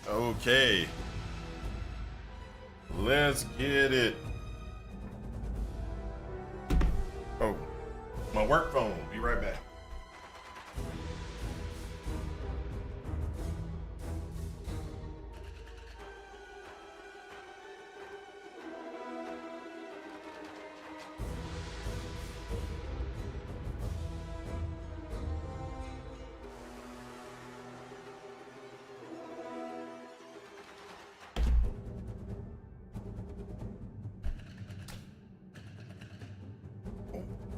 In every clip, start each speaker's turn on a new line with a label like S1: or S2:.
S1: Okay. Let's get it. Oh, my work phone. Be right back.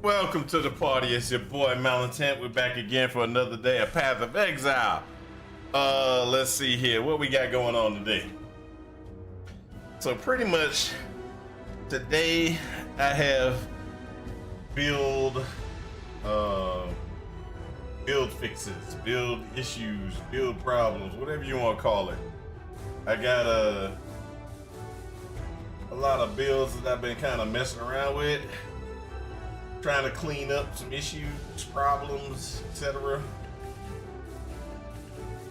S1: Welcome to the party. It's your boy Malintent. We're back again for another day of Path of Exile. Let's see here what we got going on today. So pretty much today I have build fixes, build issues, build problems, whatever you want to call it. I got a lot of builds that I've been kind of messing around with, trying to clean up some issues, problems, etc.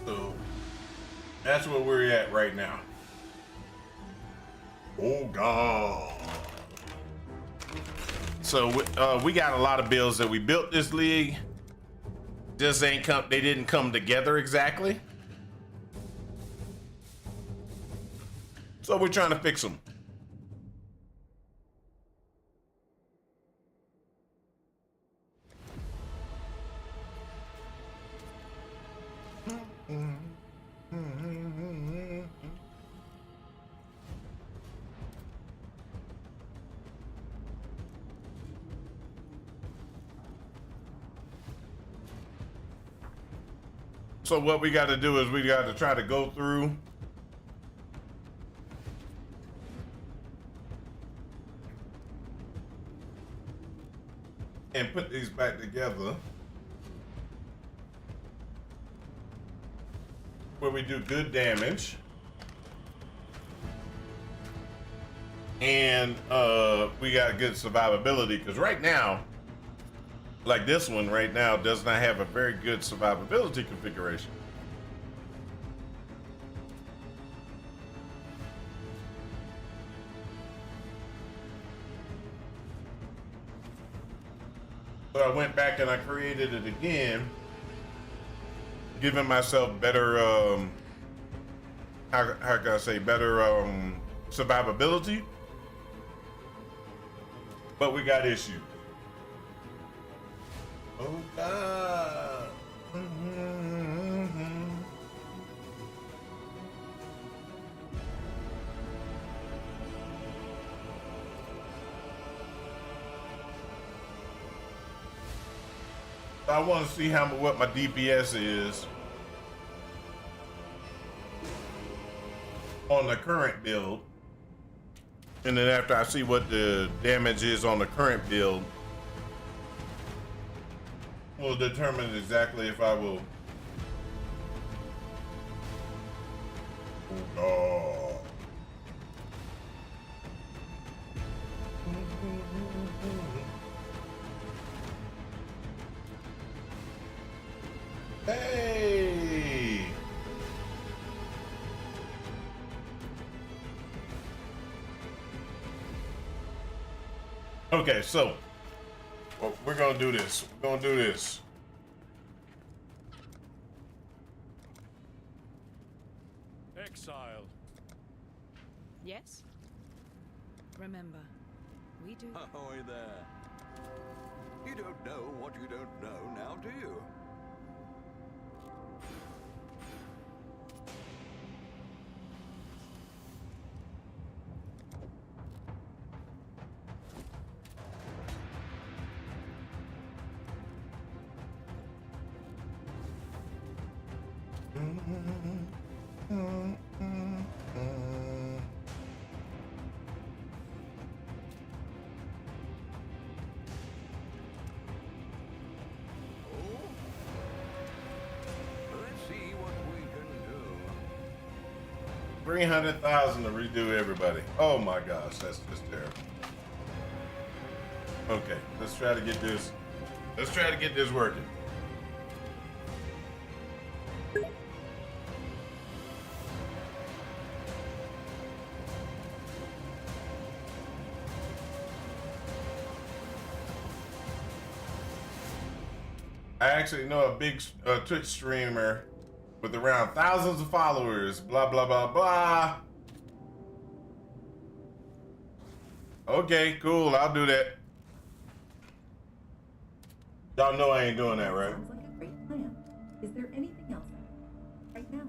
S1: So that's where we're at right now. Oh God. So we got a lot of builds that we built this league. Just they didn't come together exactly. So we're trying to fix them. So what we got to do is we got to try to go through and put these back together where we do good damage and we got good survivability, because right now, like this one right now, does not have a very good survivability configuration. So I went back and I created it again, giving myself better, how can I say, better survivability. But we got issues. Oh God. I want to see what my DPS is on the current build, and then after I see what the damage is on the current build, will determine exactly if I will. Oh, hey. Okay, so we're gonna do this. We're gonna do this.
S2: Exile.
S3: Yes? Remember, we do.
S4: Ahoy there. You don't know what you don't know now, do you? Let's see what we can do.
S1: 300,000 to redo everybody. Oh my gosh, that's just terrible. Okay, let's try to get this. Let's try to get this working. I actually know a big Twitch streamer with around thousands of followers. Blah, blah, blah, blah. Okay, cool. I'll do that. Y'all know I ain't doing that, right?
S2: Sounds like a great plan. Is there anything else right now?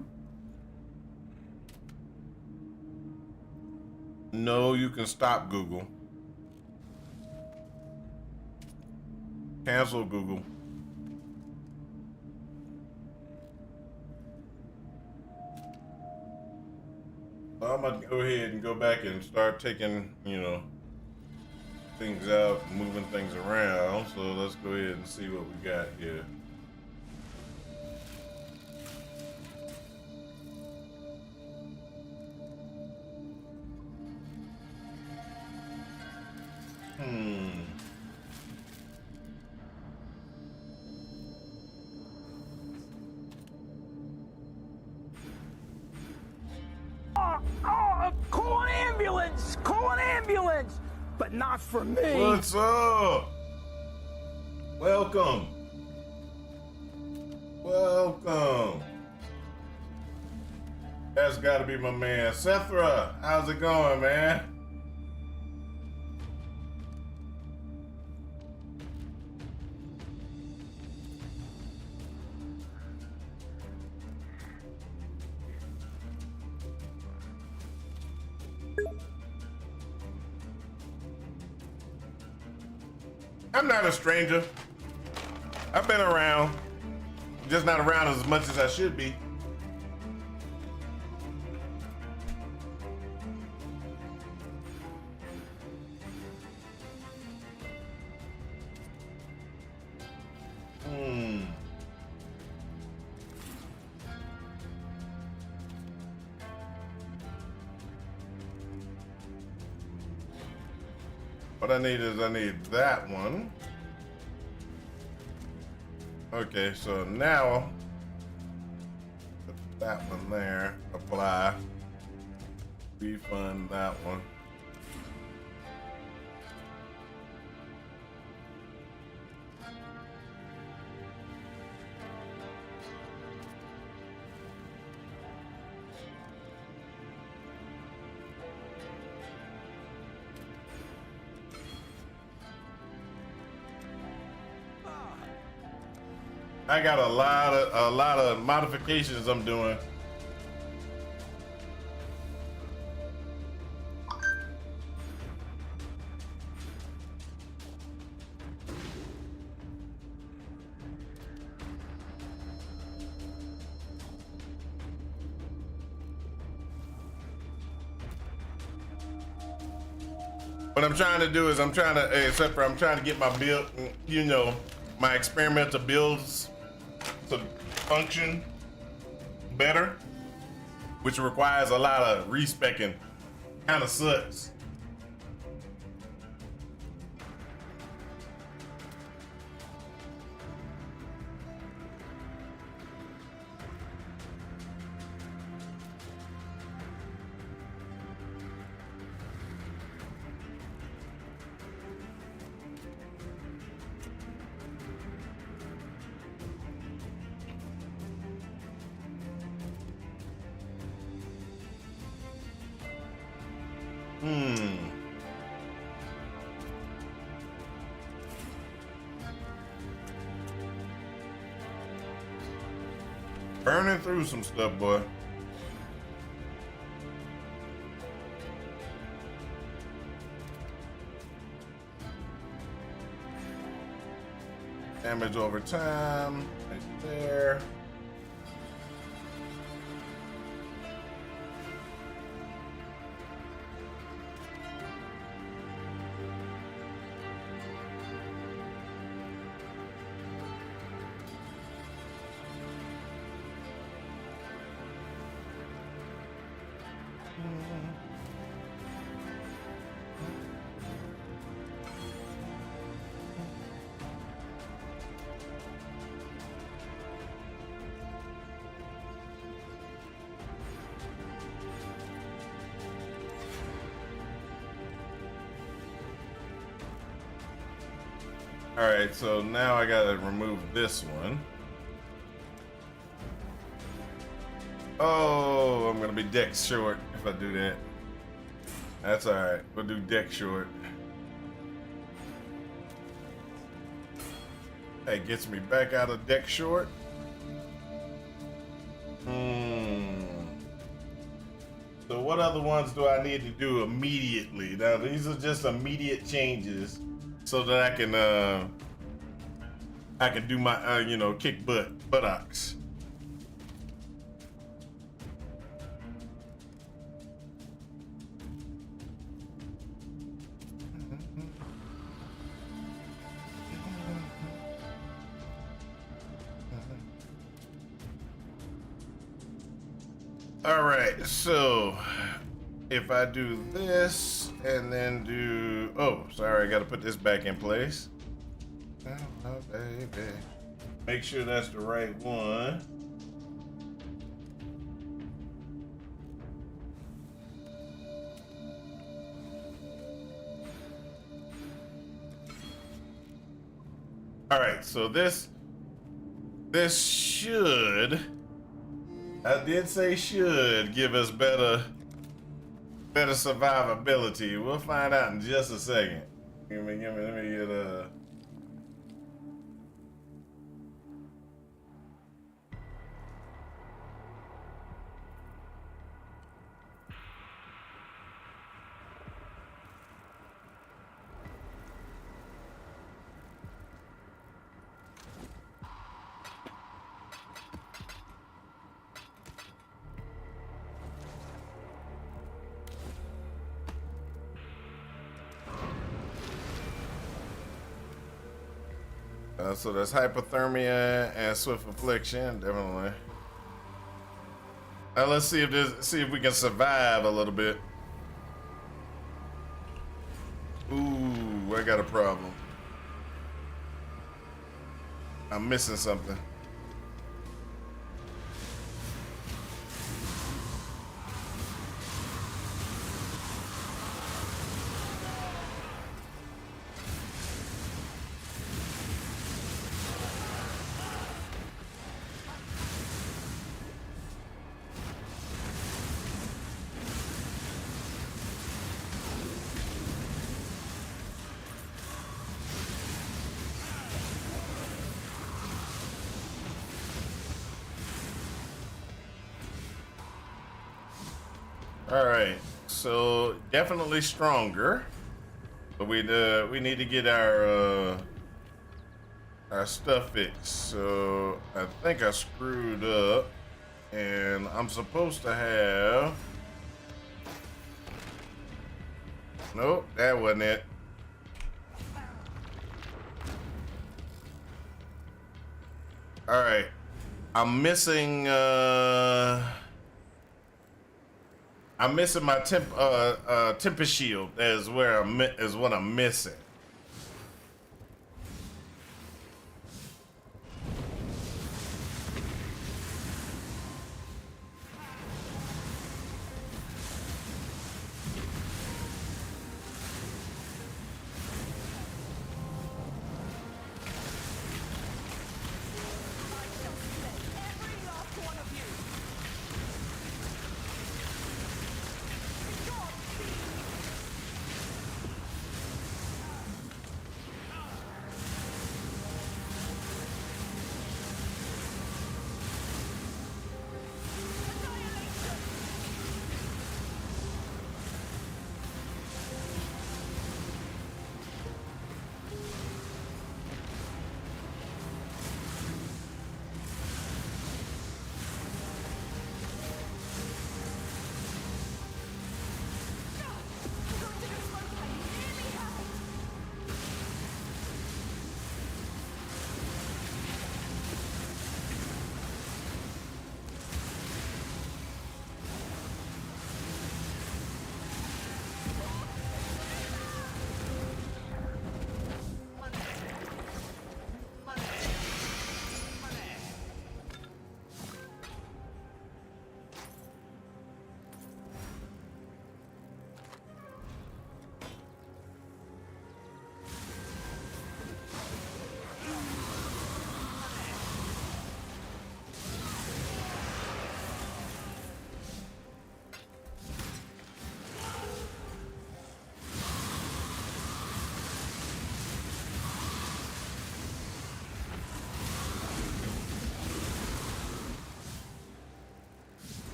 S1: No, you can stop Google. Cancel Google. So I'm gonna go ahead and go back and start taking, you know, things out, moving things around. So let's go ahead and see what we got here.
S5: Call an ambulance! Call an ambulance! But not for me!
S1: What's up? Welcome. Welcome. That's gotta be my man. Sethra, how's it going, man? I'm not a stranger. I've been around, just not around as much as I should be. What I need is that one. Okay, so now put that one there, apply, refund that one. I got a lot of modifications I'm doing. What I'm trying to do is I'm trying to get my build, you know, my experimental builds to function better, which requires a lot of respecing. Kind of sucks. Burning through some stuff, boy. Damage over time, right there. All right, so now I gotta remove this one. Oh, I'm gonna be deck short if I do that. That's all right. We'll do deck short. That gets me back out of deck short. So what other ones do I need to do immediately? Now these are just immediate changes so that I can do my you know, kick buttocks. All right, so if I do this and then do, oh, sorry, I gotta put this back in place. Oh, baby. Make sure that's the right one. All right, so this should, I did say should give us better survivability. We'll find out in just a second. Let me get so that's hypothermia and swift affliction, definitely. Now let's see if we can survive a little bit. Ooh, I got a problem. I'm missing something. All right, so definitely stronger, but we need to get our stuff fixed. So I think I screwed up, and I'm supposed to have. Nope, that wasn't it. All right, I'm missing. I'm missing my temper shield. Is what I'm missing.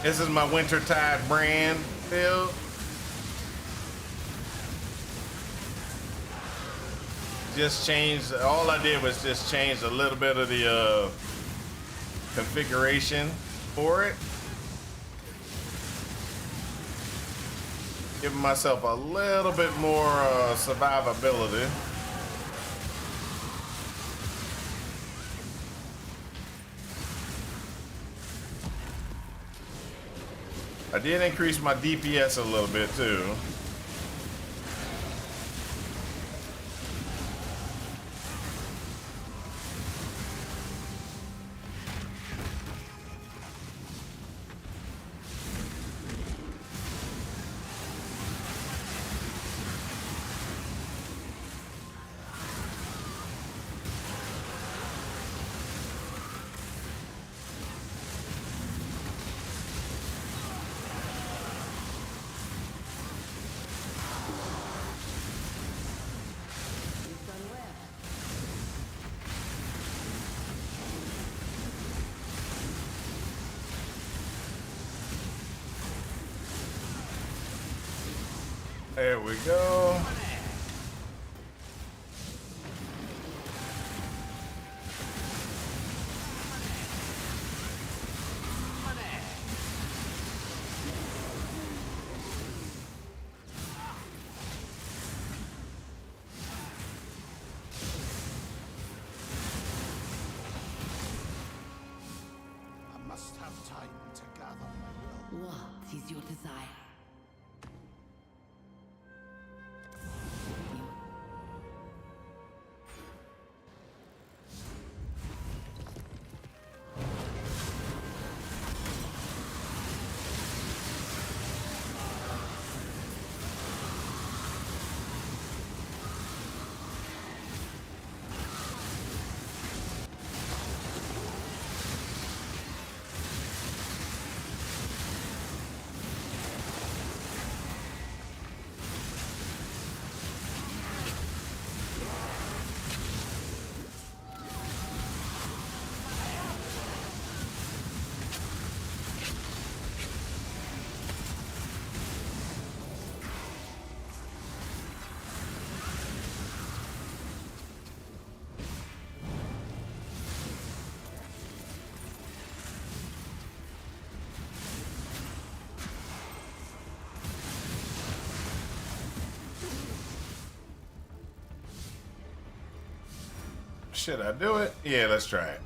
S1: This is my Wintertide brand build. Just changed, all I did was just change a little bit of the configuration for it. Giving myself a little bit more survivability. I did increase my DPS a little bit too. There we go.
S6: I must have time to gather my will.
S7: What is your desire?
S1: Should I do it? Yeah, let's try it.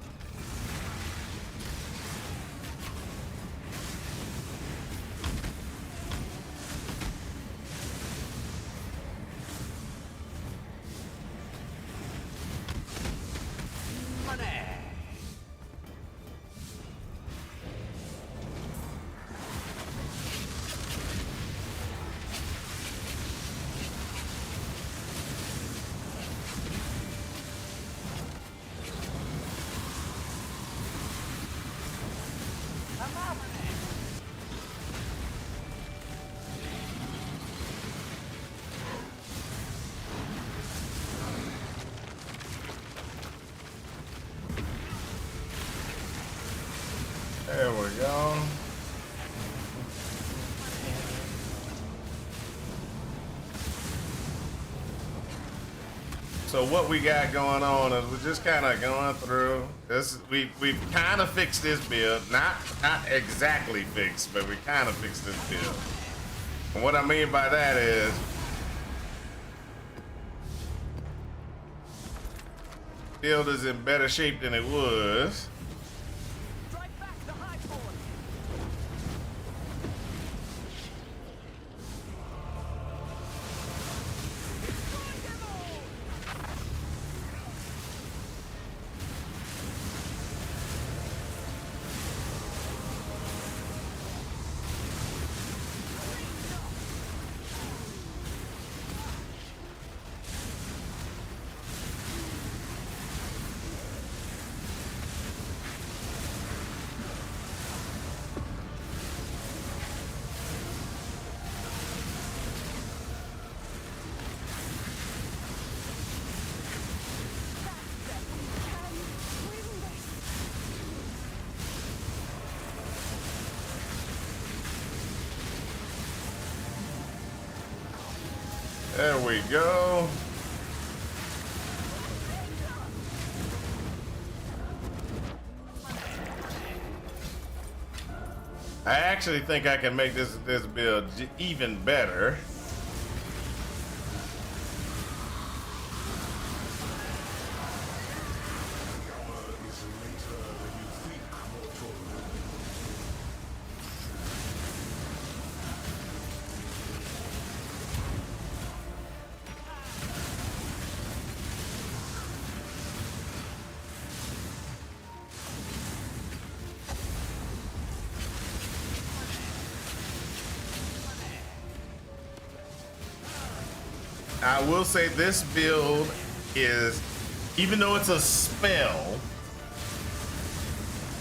S1: There we go. So what we got going on is we're just kind of going through this. We've kind of fixed this build, not exactly fixed, but we kind of fixed this build. And what I mean by that is build is in better shape than it was. There we go. I actually think I can make this build even better. I will say this build is, even though it's a spell,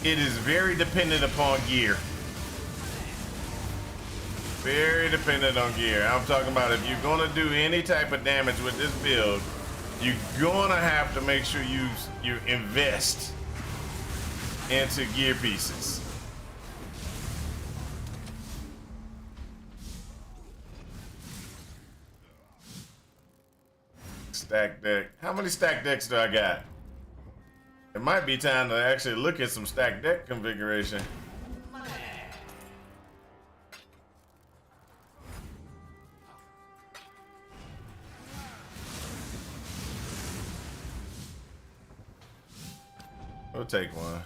S1: it is very dependent upon gear. Very dependent on gear. I'm talking about if you're gonna do any type of damage with this build, you're gonna have to make sure you invest into gear pieces. Stack deck. How many stack decks do I got? It might be time to actually look at some stack deck configuration. We'll take one.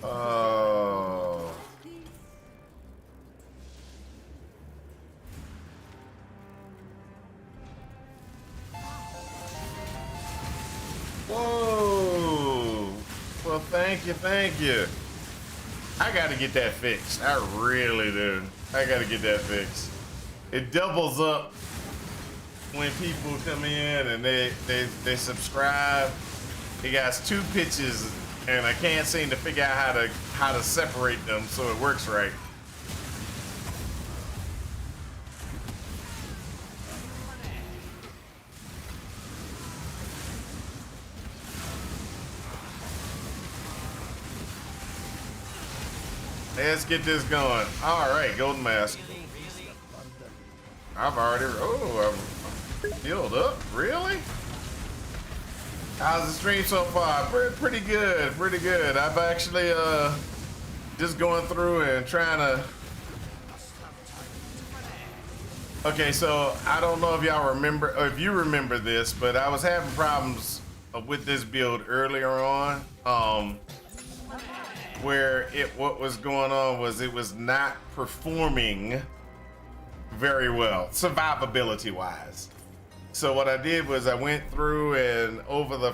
S1: Oh. Whoa. Well, thank you, thank you. I gotta get that fixed. I really do. I gotta get that fixed. It doubles up when people come in and they subscribe. It got 2 pitches and I can't seem to figure out how to separate them so it works right. Let's get this going. All right, golden mask. I'm healed up. Really? How's the stream so far? Pretty good, pretty good. I've actually just going through and trying to. Okay, so I don't know if y'all remember, or if you remember this, but I was having problems with this build earlier on. Where what was going on was it was not performing very well, survivability wise. So what I did was I went through and over the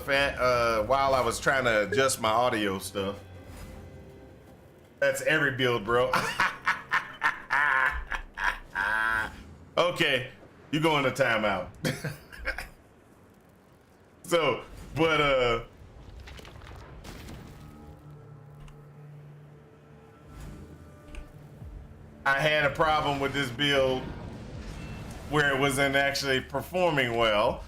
S1: while I was trying to adjust my audio stuff. That's every build, bro. Okay, you going to timeout. So, but I had a problem with this build where it wasn't actually performing well.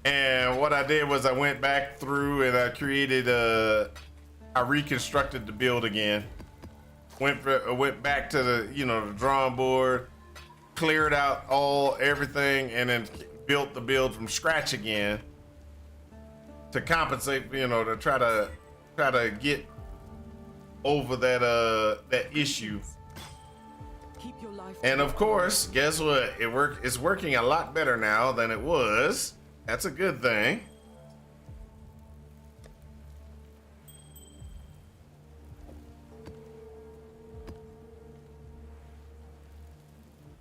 S1: And what I did was I went back through and I created I reconstructed the build again. Went back to the, the drawing board, cleared out everything, and then built the build from scratch again to compensate, to try to get over that issue. And of course, guess what? It's working a lot better now than it was. That's a good thing.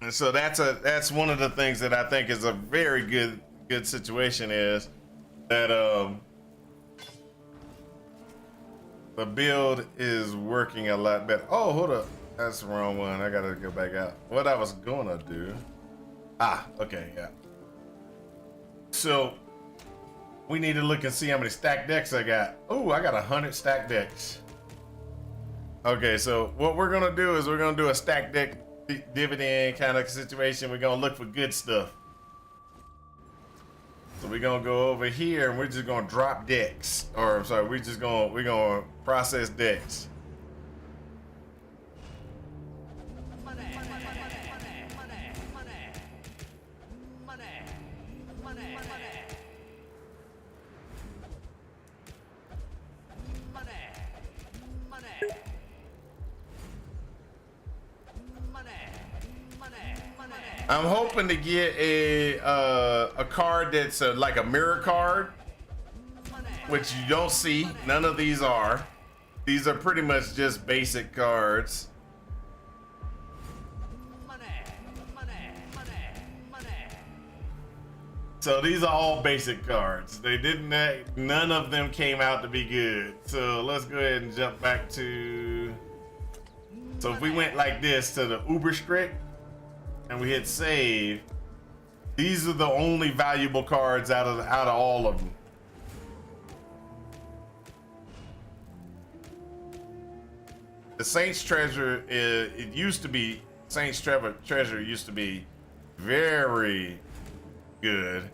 S1: And so that's one of the things that I think is a very good situation is that the build is working a lot better. Oh, hold up. That's the wrong one. I gotta go back out. What I was gonna do. Okay, yeah. So we need to look and see how many stacked decks I got. Oh, I got 100 stacked decks. Okay, so what we're gonna do is we're gonna do a stacked deck dividend kind of situation. We're gonna look for good stuff. So we're gonna go over here and we're just gonna drop decks. Or I'm sorry, we're gonna process decks. I'm hoping to get a card that's like a mirror card, which you don't see. None of these are. These are pretty much just basic cards. So these are all basic cards. They didn't. None of them came out to be good. So let's go ahead and jump back to. So if we went like this to the Uber Strict and we hit save, these are the only valuable cards out of all of them. The Saint's Treasure it used to be Saint's Treasure used to be very good.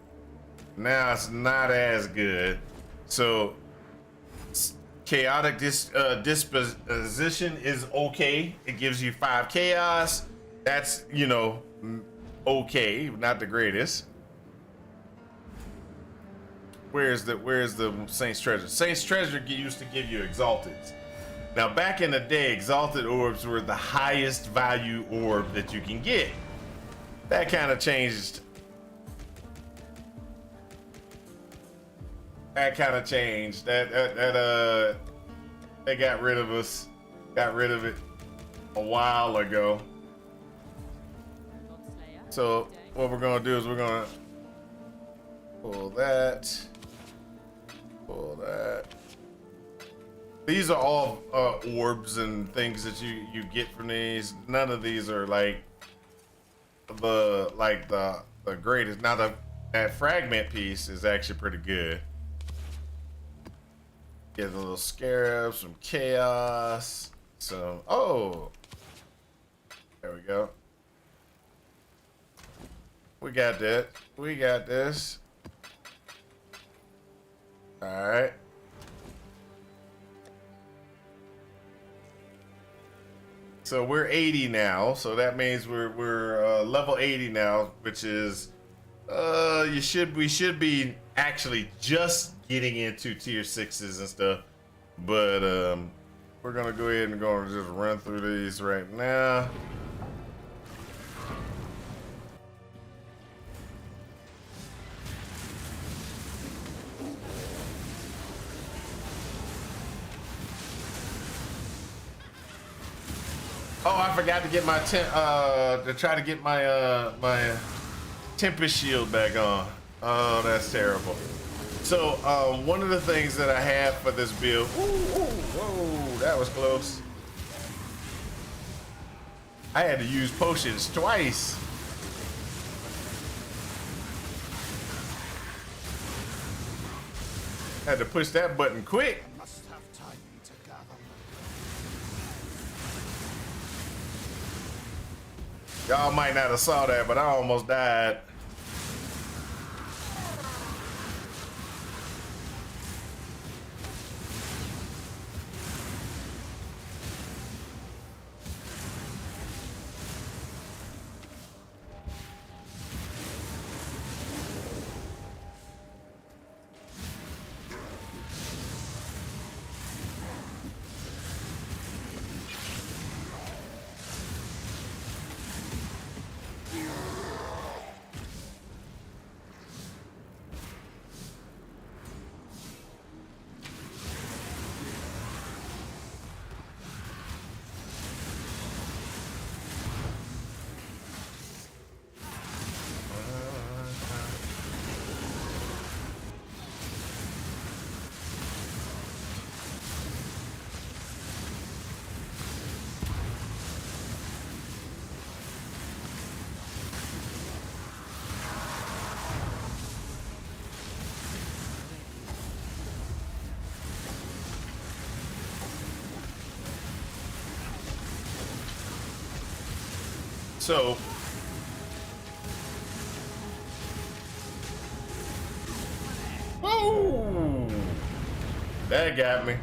S1: Now it's not as good. So chaotic disposition is okay. It gives you 5 chaos. That's, you know, okay, not the greatest. Where's the Saint's Treasure? Saint's Treasure used to give you exalteds. Now back in the day, exalted orbs were the highest value orb that you can get. That kind of changed. That kind of changed. They got rid of us. Got rid of it a while ago. So what we're gonna do is we're gonna pull that. Pull that. These are all orbs and things that you get from these. None of these are like the greatest. Now that fragment piece is actually pretty good. Get a little scarab, some chaos, some there we go. We got that. We got this. All right. So we're 80 now, so that means we're level 80 now, which is we should be actually just getting into tier 6s and stuff, but we're gonna go ahead and just run through these right now. Oh, I forgot to get my my Tempest shield back on. Oh, that's terrible. So one of the things that I have for this build, whoa, that was close. I had to use potions twice. Had to push that button quick.
S6: Must have time to gather.
S1: Y'all might not have saw that, but I almost died. So That got me.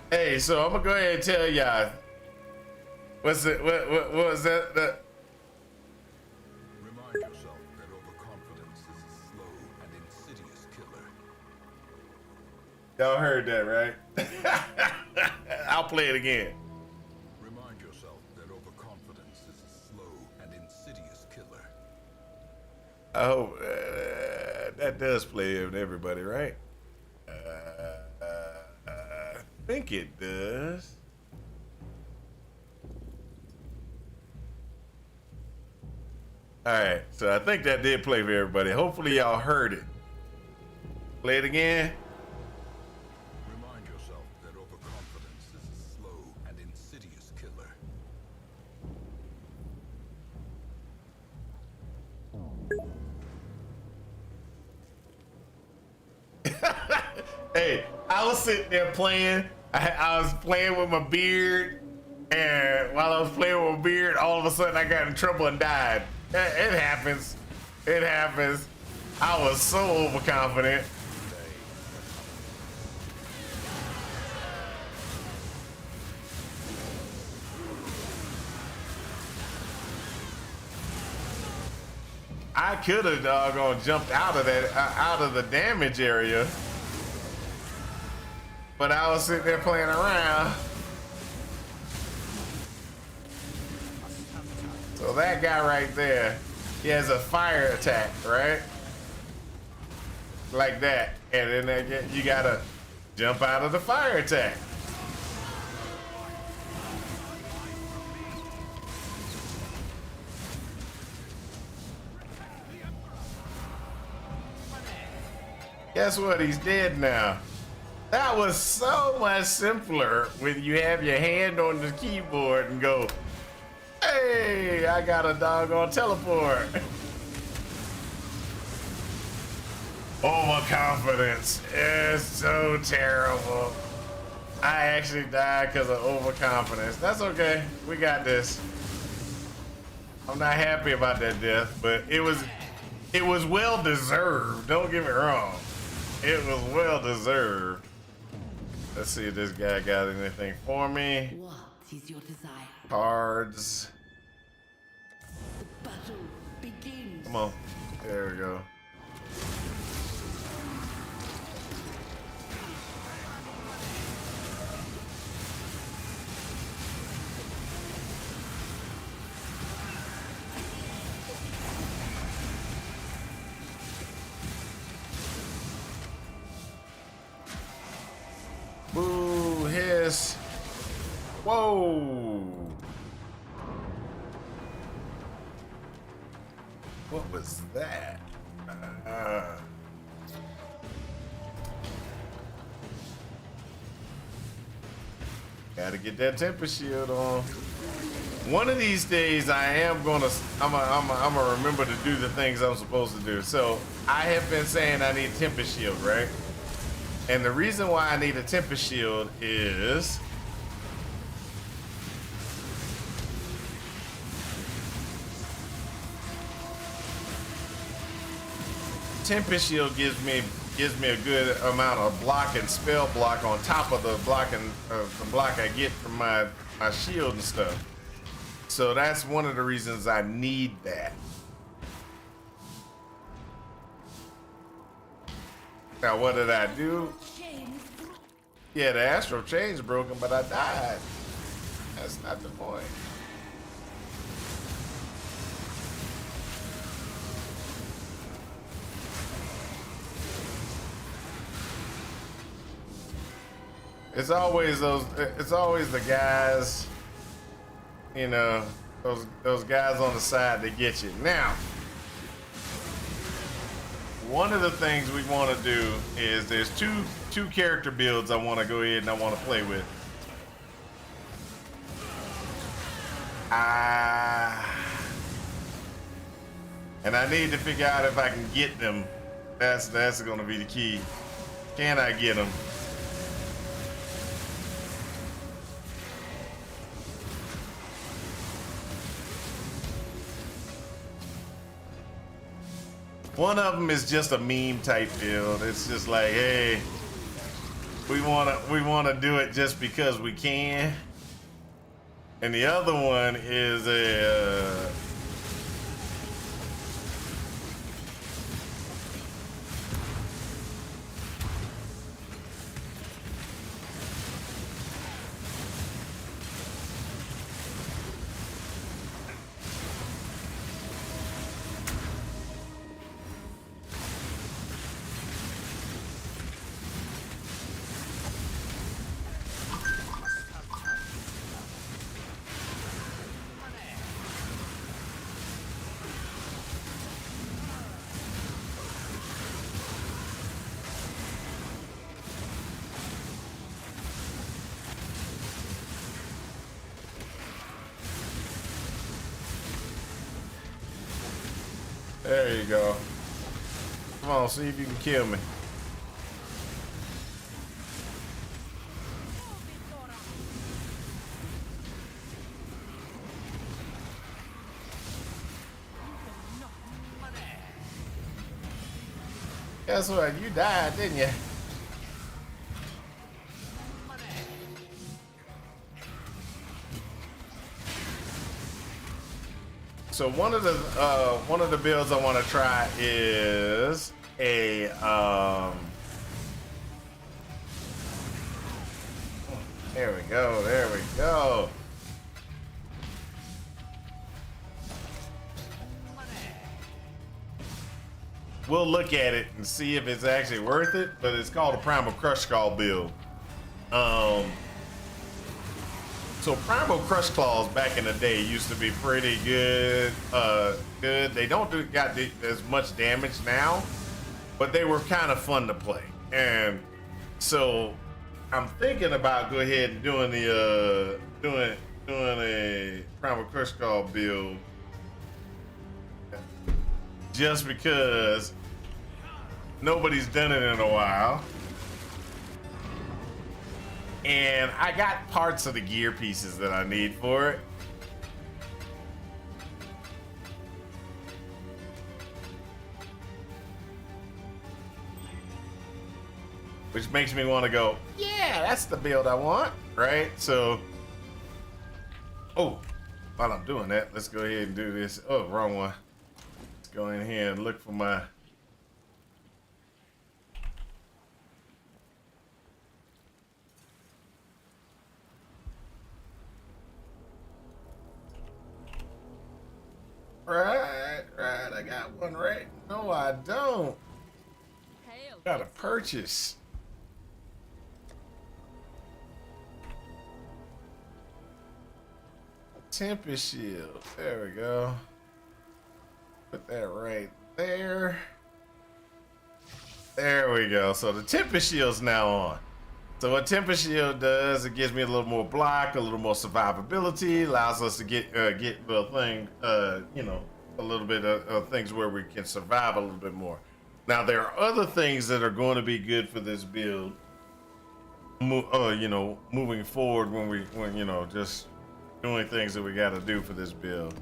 S1: Hey, so I'm gonna go ahead and tell y'all. What's it? What was that?
S4: Remind yourself that overconfidence is a slow and insidious killer.
S1: Y'all heard that, right? I'll play it again.
S4: Remind yourself that overconfidence is a slow and insidious killer.
S1: I hope that does play with everybody, right? I think it does. All right, so I think that did play for everybody. Hopefully y'all heard it. Play it again.
S4: Remind yourself that overconfidence is a slow and insidious killer.
S1: Hey, I was sitting there playing. I was playing with my beard, and while I was playing with my beard, all of a sudden I got in trouble and died. It happens. It happens. I was so overconfident. I could have doggone jumped out of that, out of the damage area, but I was sitting there playing around. So that guy right there, he has a fire attack, right? Like that, and then you gotta jump out of the fire attack. Guess what? He's dead now. That was so much simpler when you have your hand on the keyboard and go, hey, I got a doggone teleport. Overconfidence is so terrible. I actually died because of overconfidence. That's okay. We got this. I'm not happy about that death, but it was well deserved. Don't get me wrong. It was well deserved. Let's see if this guy got anything for me.
S7: What is your desire?
S1: Cards.
S7: The battle begins.
S1: Come on. There we go. Boo, hiss. Whoa. What was that? Gotta get that temper shield on. One of these days I'm gonna remember to do the things I'm supposed to do. So I have been saying I need a temper shield, right? And the reason why I need a temper shield is temper shield gives me a good amount of block and spell block on top of the block I get from my shield and stuff. So that's one of the reasons I need that. Now what did I do? Yeah, the astral chain's broken, but I died. That's not the point. It's always the guys, you know, those guys on the side that get you. Now, one of the things we want to do is there's two character builds I want to go ahead and I want to play with. And I need to figure out if I can get them. That's going to be the key. Can I get them? One of them is just a meme type build. It's just like, hey, we wanna do it just because we can. And the other one is a there you go. Come on, see if you can kill me. Guess what? You died, didn't you? So one of the builds I want to try is a there we go, there we go. We'll look at it and see if it's actually worth it, but it's called a Primal Crush Skull build. So Primal Crush Claws back in the day used to be pretty good. They don't got as much damage now, but they were kind of fun to play. And so I'm thinking about go ahead and doing the doing a Primal Crush Claw build just because nobody's done it in a while. And I got parts of the gear pieces that I need for it. Which makes me want to go, yeah, that's the build I want, right? So, oh, while I'm doing that, let's go ahead and do this. Oh, wrong one. Let's go in here and look for my... Right, I got one right. No, I don't. Gotta purchase. Tempest Shield. There we go. Put that right there. There we go. So the Tempest Shield's now on. So what Tempest Shield does, it gives me a little more block, a little more survivability, allows us to get the thing, you know, a little bit of things where we can survive a little bit more. Now there are other things that are going to be good for this build, you know, moving forward when you know, just doing things that we got to do for this build.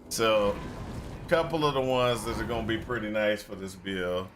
S1: So a couple of the ones that are going to be pretty nice for this build.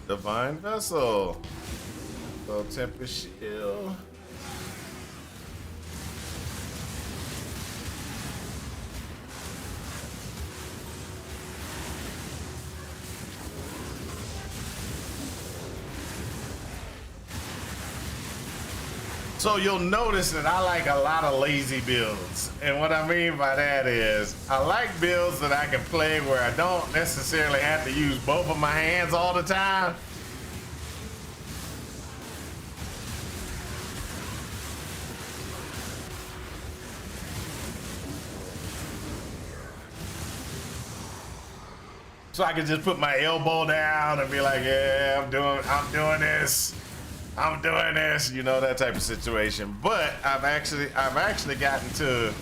S1: Divine Vessel. So Tempest Shield. So you'll notice that I like a lot of lazy builds. And what I mean by that is I like builds that I can play where I don't necessarily have to use both of my hands all the time. So I can just put my elbow down and be like, yeah, I'm doing this. I'm doing this, you know, that type of situation. But I've actually gotten to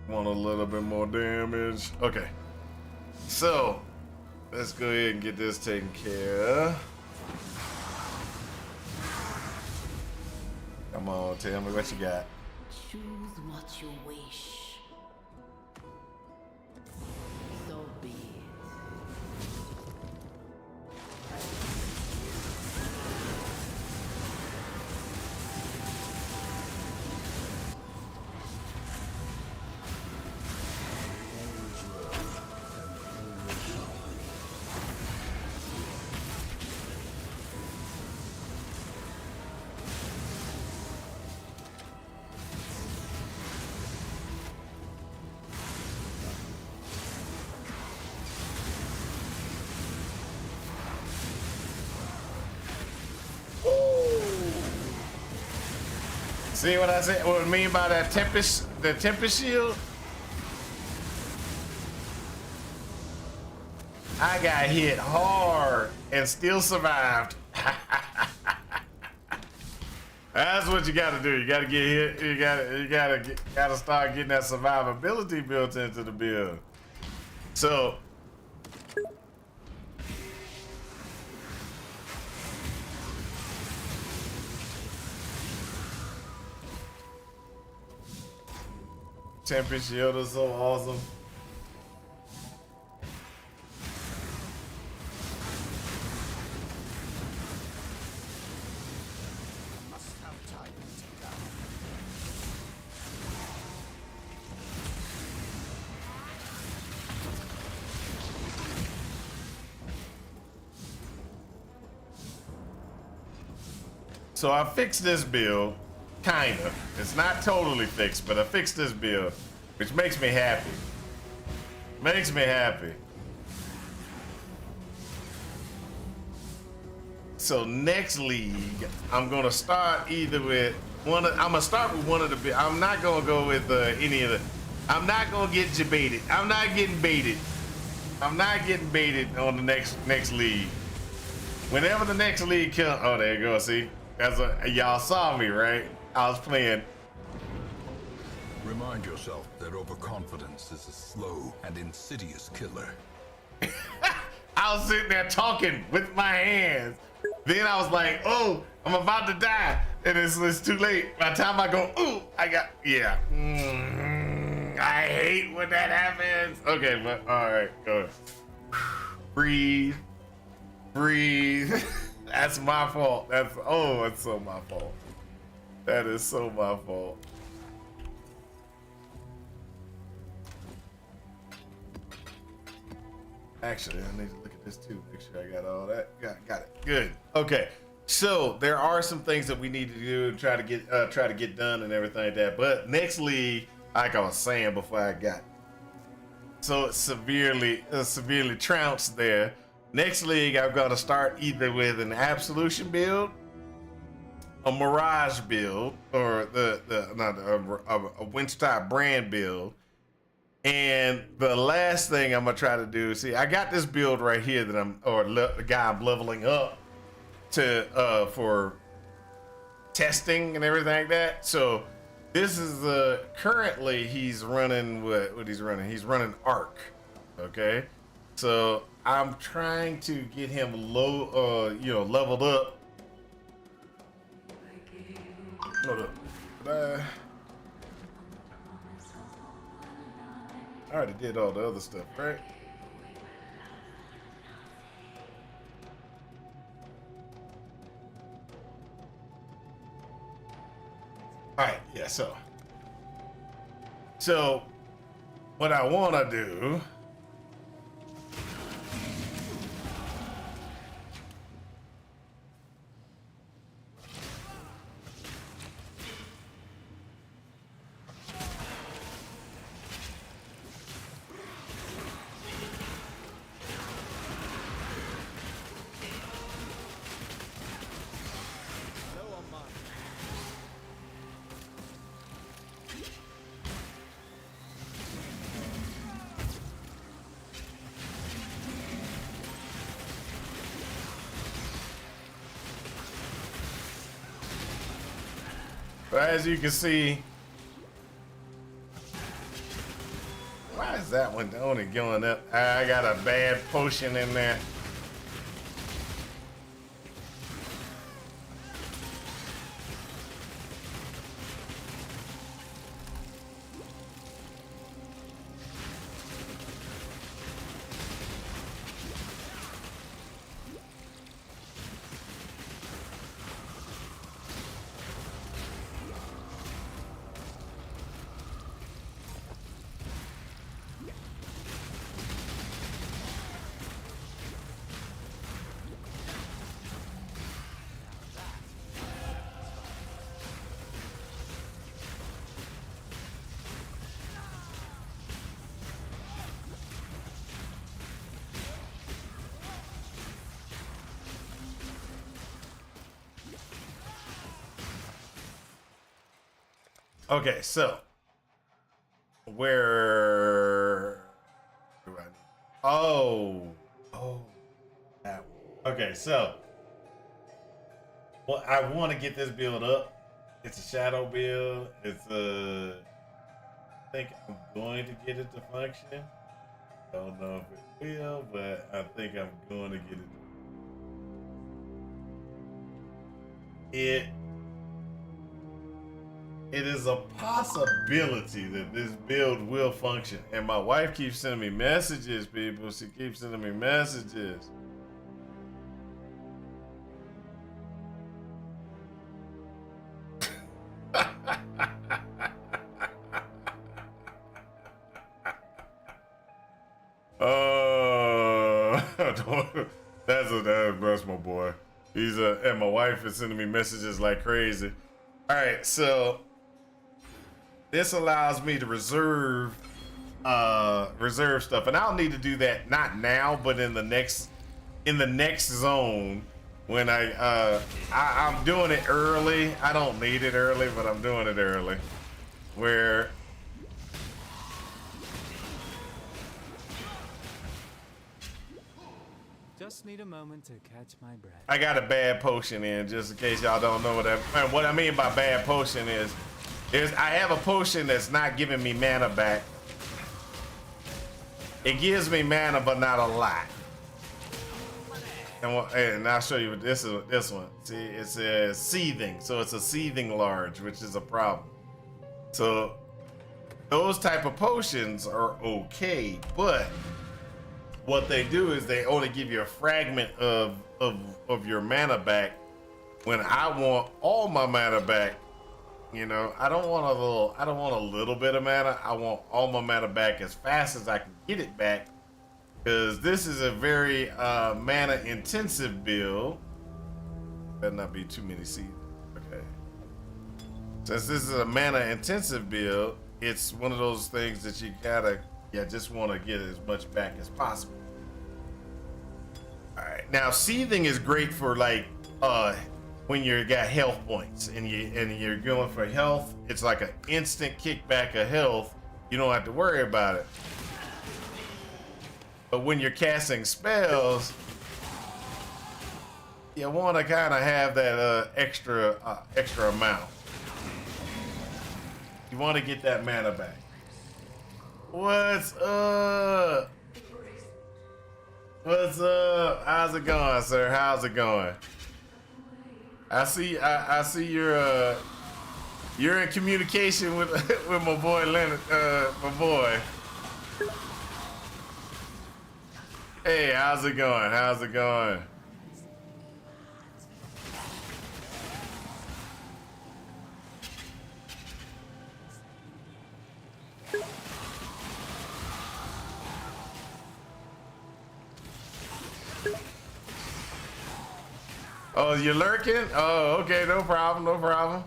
S1: want a little bit more damage. Okay. So let's go ahead and get this taken care of. Come on, tell me what you got.
S7: Choose what you wish. So be it.
S1: See what I said? What I mean by that Tempest, the Tempest shield? I got hit hard and still survived. That's what you gotta do. You gotta get hit. You gotta start getting that survivability built into the build. So Tempest shield is so awesome.
S6: Must have time to gather.
S1: So I fixed this build, kind of. It's not totally fixed, but I fixed this build, which makes me happy. Makes me happy. So next league, I'm gonna start either with one. I'm gonna start with one of the. I'm not gonna go with any of the. I'm not gonna get baited. I'm not getting baited. I'm not getting baited on the next league. Whenever the next league comes, oh there you go. See, that's what y'all saw me, right? I was playing.
S4: Remind yourself that overconfidence is a slow and insidious killer.
S1: I was sitting there talking with my hands. Then I was like, oh, I'm about to die. And it's too late. By the time I go, ooh, I got, yeah. I hate when that happens. Okay, but all right, go ahead. Breathe. Breathe. That's my fault. That's so my fault. That is so my fault. Actually, I need to look at this too. Make sure I got all that. Got it. Good. Okay. So there are some things that we need to do and try to get done and everything like that. But next league, like I was saying before I got so severely trounced there. Next league, I'm gonna start either with an Absolution build, a Mirage build, or a Wintertide brand build. And the last thing I'm gonna try to do, see, I got this build right here that the guy I'm leveling up to for testing and everything like that. So this is currently he's running what he's running. He's running Arc. Okay, so I'm trying to get him leveled up. Hold up. I already did all the other stuff, right? so what I want to do. But as you can see, why is that one only going up? I got a bad potion in there. Okay, so where do I need? Oh, that one. Okay, so well, I want to get this build up. It's a shadow build. It's a. I think I'm going to get it to function. Don't know if it will, but I think I'm going to get it. It is a possibility that this build will function. And my wife keeps sending me messages, people. She keeps sending me messages. That's my boy. And my wife is sending me messages like crazy. All right, so this allows me to reserve stuff, and I'll need to do that not now, but in the next zone when I'm doing it early. I don't need it early, but I'm doing it early. Where
S8: just need a moment to catch my breath.
S1: I got a bad potion in, just in case y'all don't know what I mean by bad potion is I have a potion that's not giving me mana back. It gives me mana, but not a lot. And I'll show you this one. See, it says seething, so it's a seething large, which is a problem. So those type of potions are okay, but what they do is they only give you a fragment of your mana back. When I want all my mana back, you know, I don't want a little bit of mana. I want all my mana back as fast as I can get it back, because this is a very mana intensive build. Better not be too many seeds. Okay. Since this is a mana intensive build, it's one of those things that you just want to get as much back as possible. All right. Now, seething is great for like when you got health points and you're going for health. It's like an instant kickback of health. You don't have to worry about it. But when you're casting spells, you want to kind of have that extra amount. You want to get that mana back. What's up? What's up? How's it going, sir? How's it going? I see you're in communication with my boy Leonard, my boy. Hey, how's it going? How's it going? Oh, you're lurking? Oh, okay, no problem, no problem.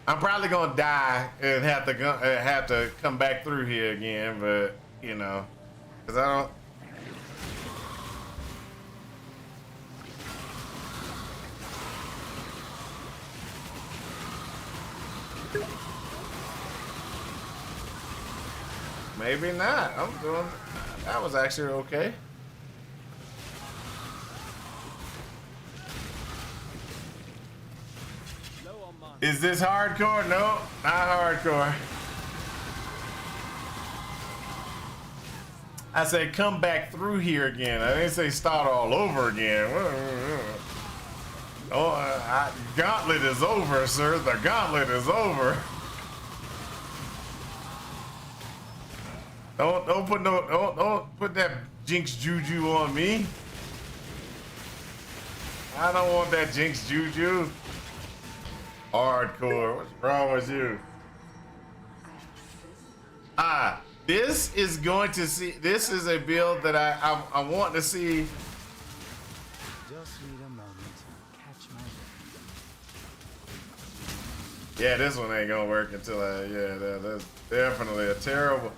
S1: I'm probably gonna die and have to come back through here again, but you know, cause I don't. Maybe not. I'm doing. That was actually okay. Is this hardcore? No, not hardcore. I said come back through here again. I didn't say start all over again. Oh, gauntlet is over, sir. The gauntlet is over. Don't put that jinx juju on me. I don't want that jinx juju. Hardcore. What's wrong with you? This is going to see. This is a build that I want to see.
S8: Just need a moment to catch my breath.
S1: Yeah, this one ain't gonna work until that's definitely a terrible.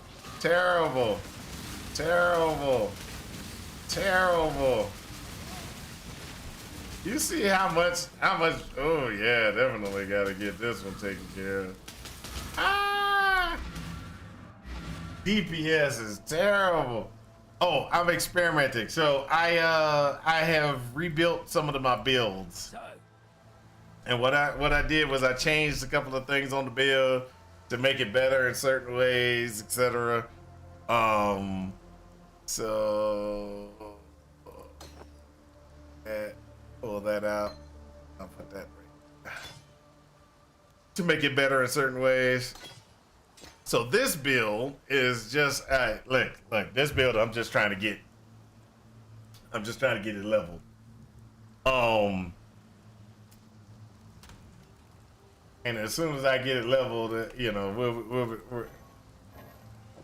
S1: You see how much, oh yeah, definitely gotta get this one taken care of. DPS is terrible. Oh, I'm experimenting. So I have rebuilt some of my builds. And what I did was I changed a couple of things on the build to make it better in certain ways, etc. So pull that out. I'll put that right to make it better in certain ways. So this build is just look, this build I'm just trying to get it leveled. And as soon as I get it leveled, you know,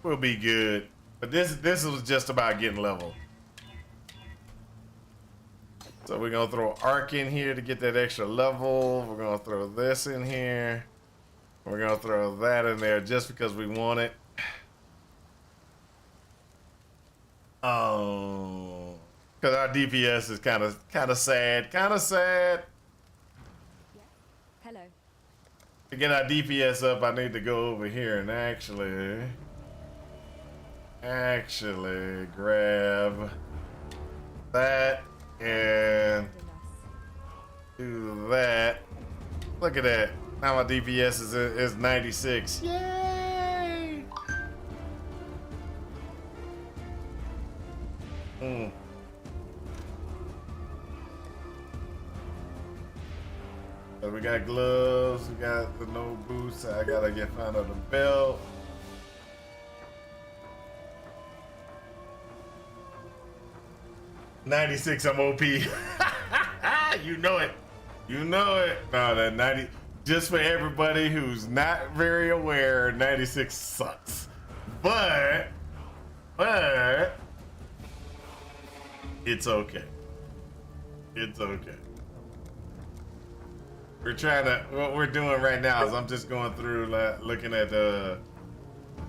S1: we'll be good. But this was just about getting leveled. So we're gonna throw arc in here to get that extra level. We're gonna throw this in here. We're gonna throw that in there just because we want it. Because our DPS is kind of sad.
S2: Hello.
S1: To get our DPS up, I need to go over here and actually grab that and do that. Look at that. Now my DPS is 96. Yay! So we got gloves, we got the no boots. I gotta find out the belt. $96, I'm OP. You know it. No, that 90. Just for everybody who's not very aware, 96 sucks. But it's okay. What we're doing right now is I'm just going through looking at the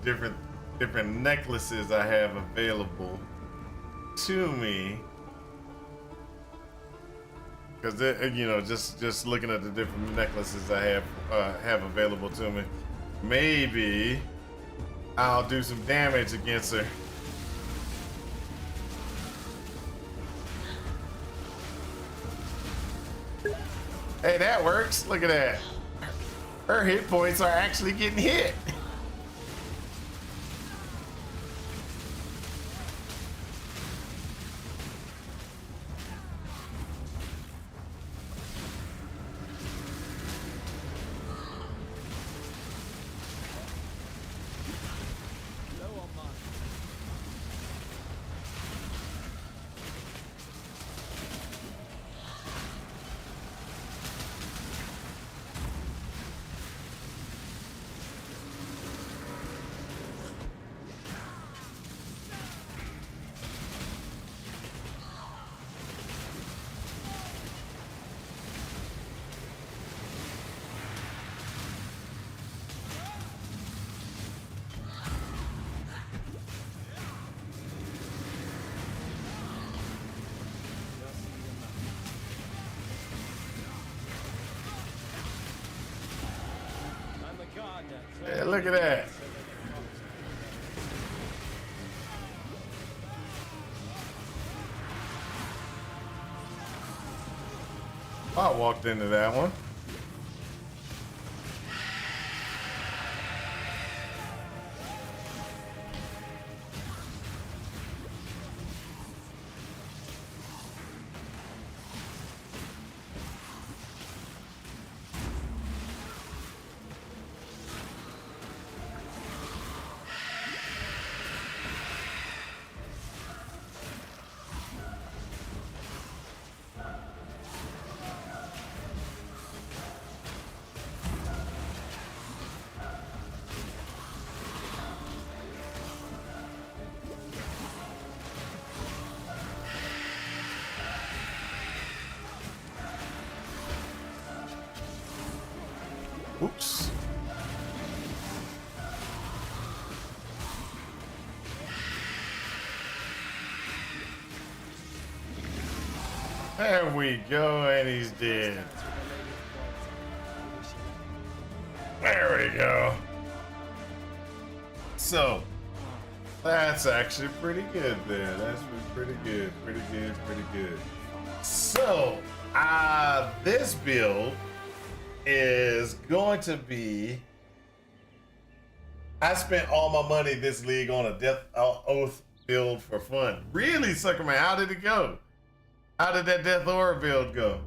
S1: different necklaces I have available to me. Because you know, just looking at the different necklaces I have available to me, maybe I'll do some damage against her. Hey, that works. Look at that. Her hit points are actually getting hit. look at that. I walked into that one. Oops. There we go, and he's dead. There we go. So, that's actually pretty good there. That's pretty good, pretty good, pretty good. So, this build is going to be, I spent all my money this league on a Death Oath build for fun. Really, sucker man, how did it go? How did that Death Aura build go?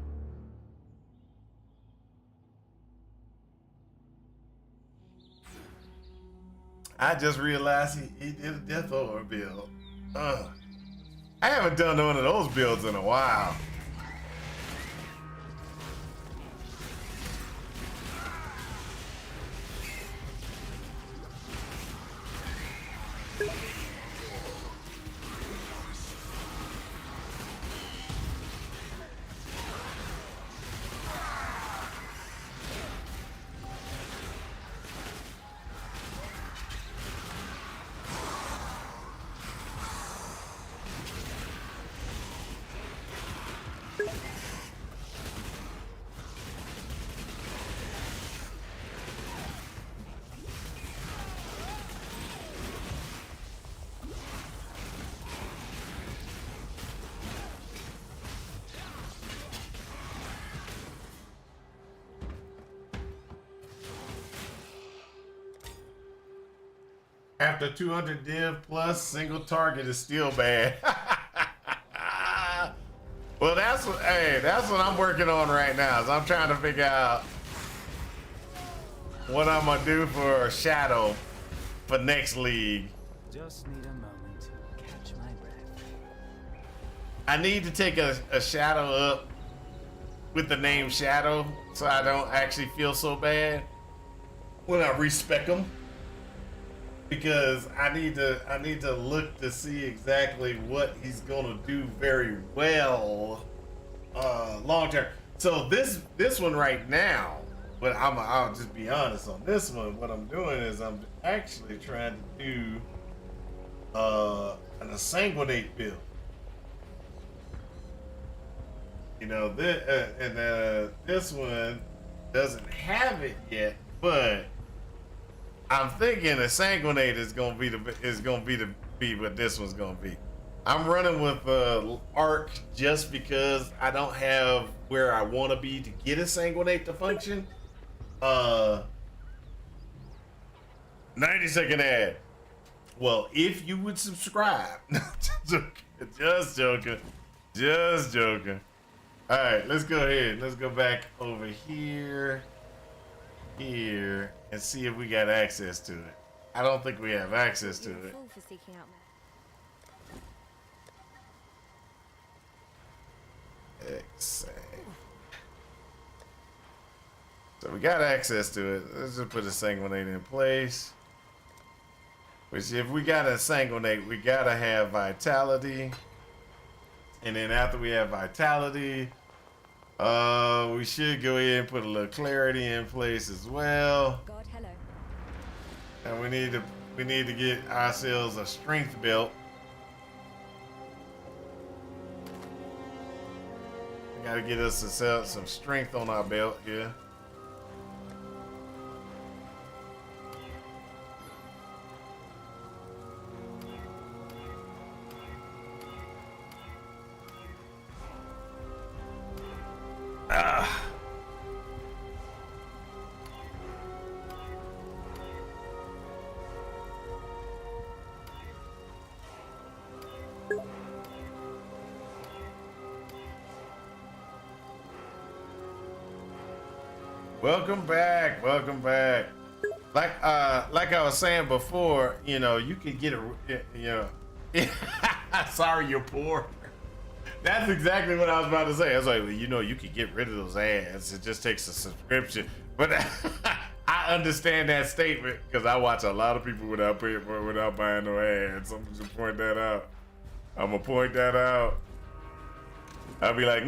S1: I just realized he did a Death Aura build. I haven't done one of those builds in a while. After 200 div plus, single target is still bad. Well, that's what I'm working on right now. Is I'm trying to figure out what I'm gonna do for Shadow for next league.
S8: Just need a moment to catch my breath.
S1: I need to take a Shadow up with the name Shadow, so I don't actually feel so bad when I respec him. Because I need to look to see exactly what he's gonna do very well long term. So this one right now, but I'll just be honest on this one. What I'm doing is I'm actually trying to do an Sanguinate build. You know, this one doesn't have it yet, but I'm thinking a Sanguinate is gonna be what this one's gonna be. I'm running with Arc just because I don't have where I want to be to get a Sanguinate to function. 90-second ad. Well, if you would subscribe. Just joking. All right, let's go ahead. Let's go back over here. And see if we got access to it. I don't think we have access to it.
S9: For seeking out
S1: Exile. So we got access to it. Let's just put a Sanguinate in place. Which, if we got a Sanguinate, we gotta have Vitality. And then after we have Vitality, we should go ahead and put a little Clarity in place as well.
S9: God, hello.
S1: And we need to get ourselves a Strength belt. We gotta get us some strength on our belt here. Welcome back. Welcome back. Like I was saying before, you know, you could get a, you know, sorry you're poor. That's exactly what I was about to say. I was like, well, you know, you could get rid of those ads. It just takes a subscription. But I understand that statement because I watch a lot of people without paying for it, without buying no ads. I'm just point that out. I'm gonna point that out. I'll be like,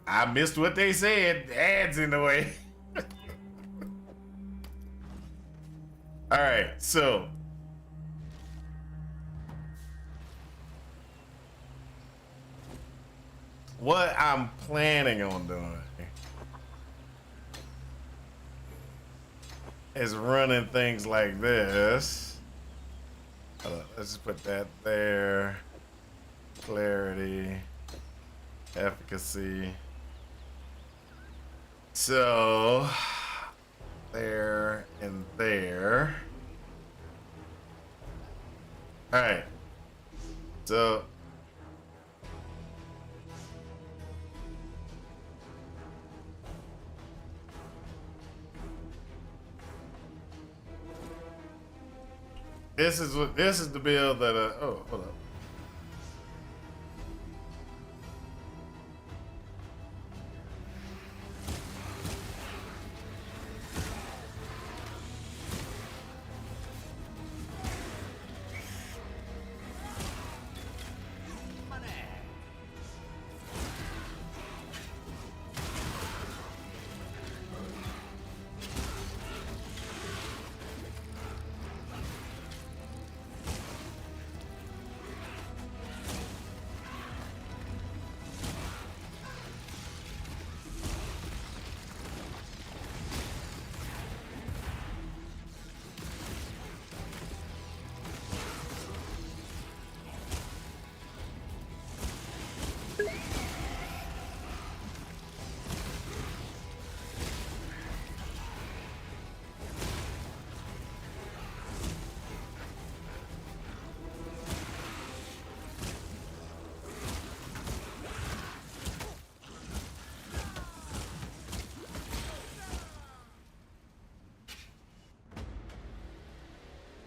S1: I missed what they said. The ads in the way. All right, so what I'm planning on doing is running things like this. Hold on, let's just put that there. Clarity, efficacy. So there and there. All right. So this is the build that oh, hold up.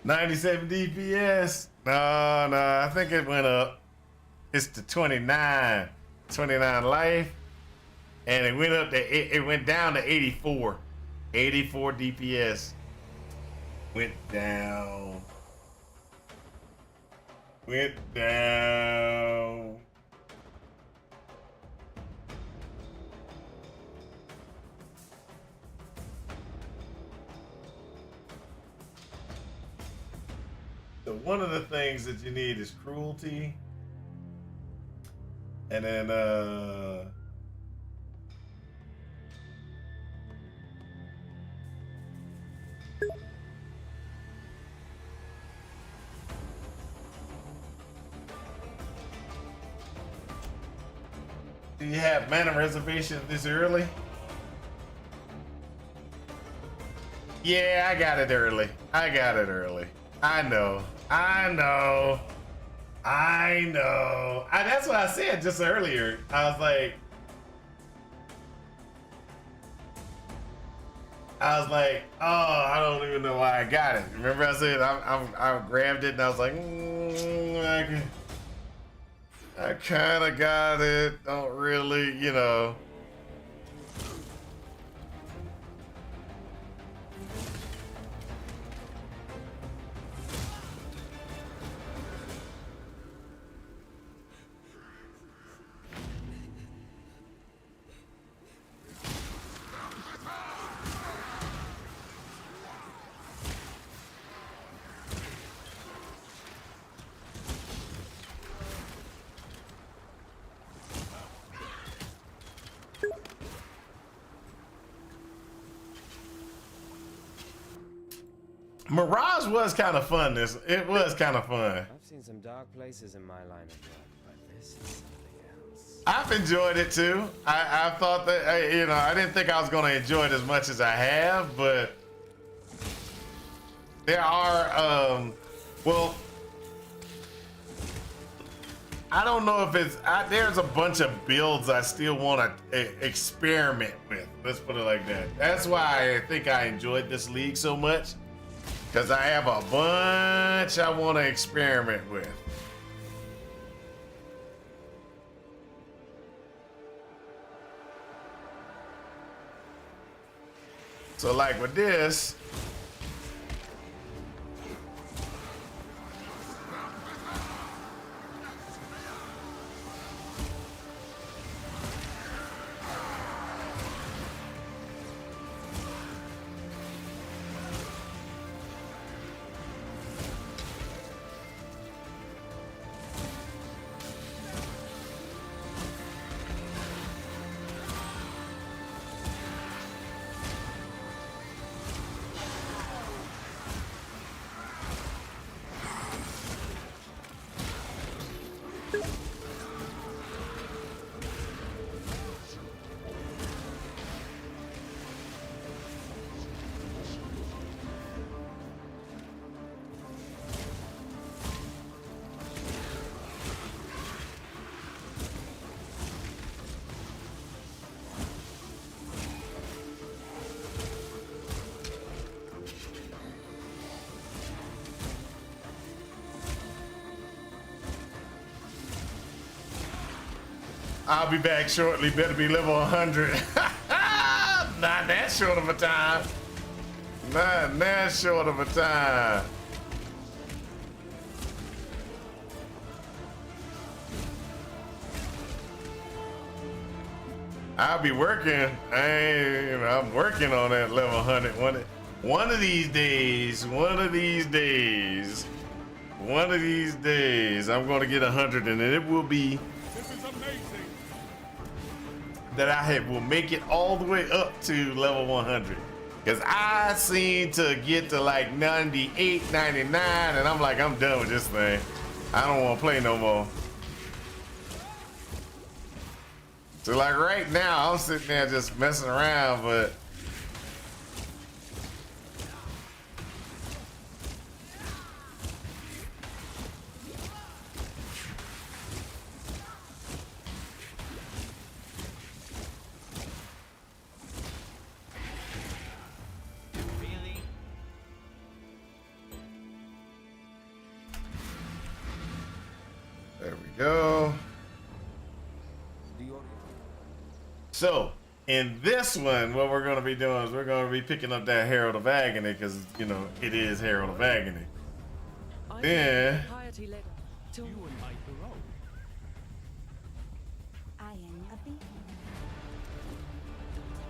S1: $97 DPS. No, I think it went up. It's to 29 life, and it went up to it went down to 84 DPS. Went down. So one of the things that you need is cruelty. And then do you have mana reservation this early? Yeah, I got it early. I know. That's what I said just earlier. I was like, oh, I don't even know why I got it. Remember I said I grabbed it and I was like, I kind of got it. Don't really, you know. Mirage was kind of fun. It was kind of fun.
S9: I've seen some dark places in my line of work, but this is something else.
S1: I've enjoyed it too. I thought that I didn't think I was going to enjoy it as much as I have, but there are well, I don't know if it's, there's a bunch of builds I still want to experiment with. Let's put it like that. That's why I think I enjoyed this league so much, because I have a bunch I want to experiment with. So like with this, I'll be back shortly. Better be level 100. Not that short of a time. Not that short of a time. I'll be working. I'm working on that level 100. One of these days, I'm going to get 100, and it will be that I will make it all the way up to level 100. Because I seem to get to like 98, 99, and I'm like, I'm done with this thing. I don't want to play no more. So like right now, I'm sitting there just messing around, but there we go. So in this one, what we're going to be doing is we're going to be picking up that Herald of Agony, because you know it is Herald of Agony. Then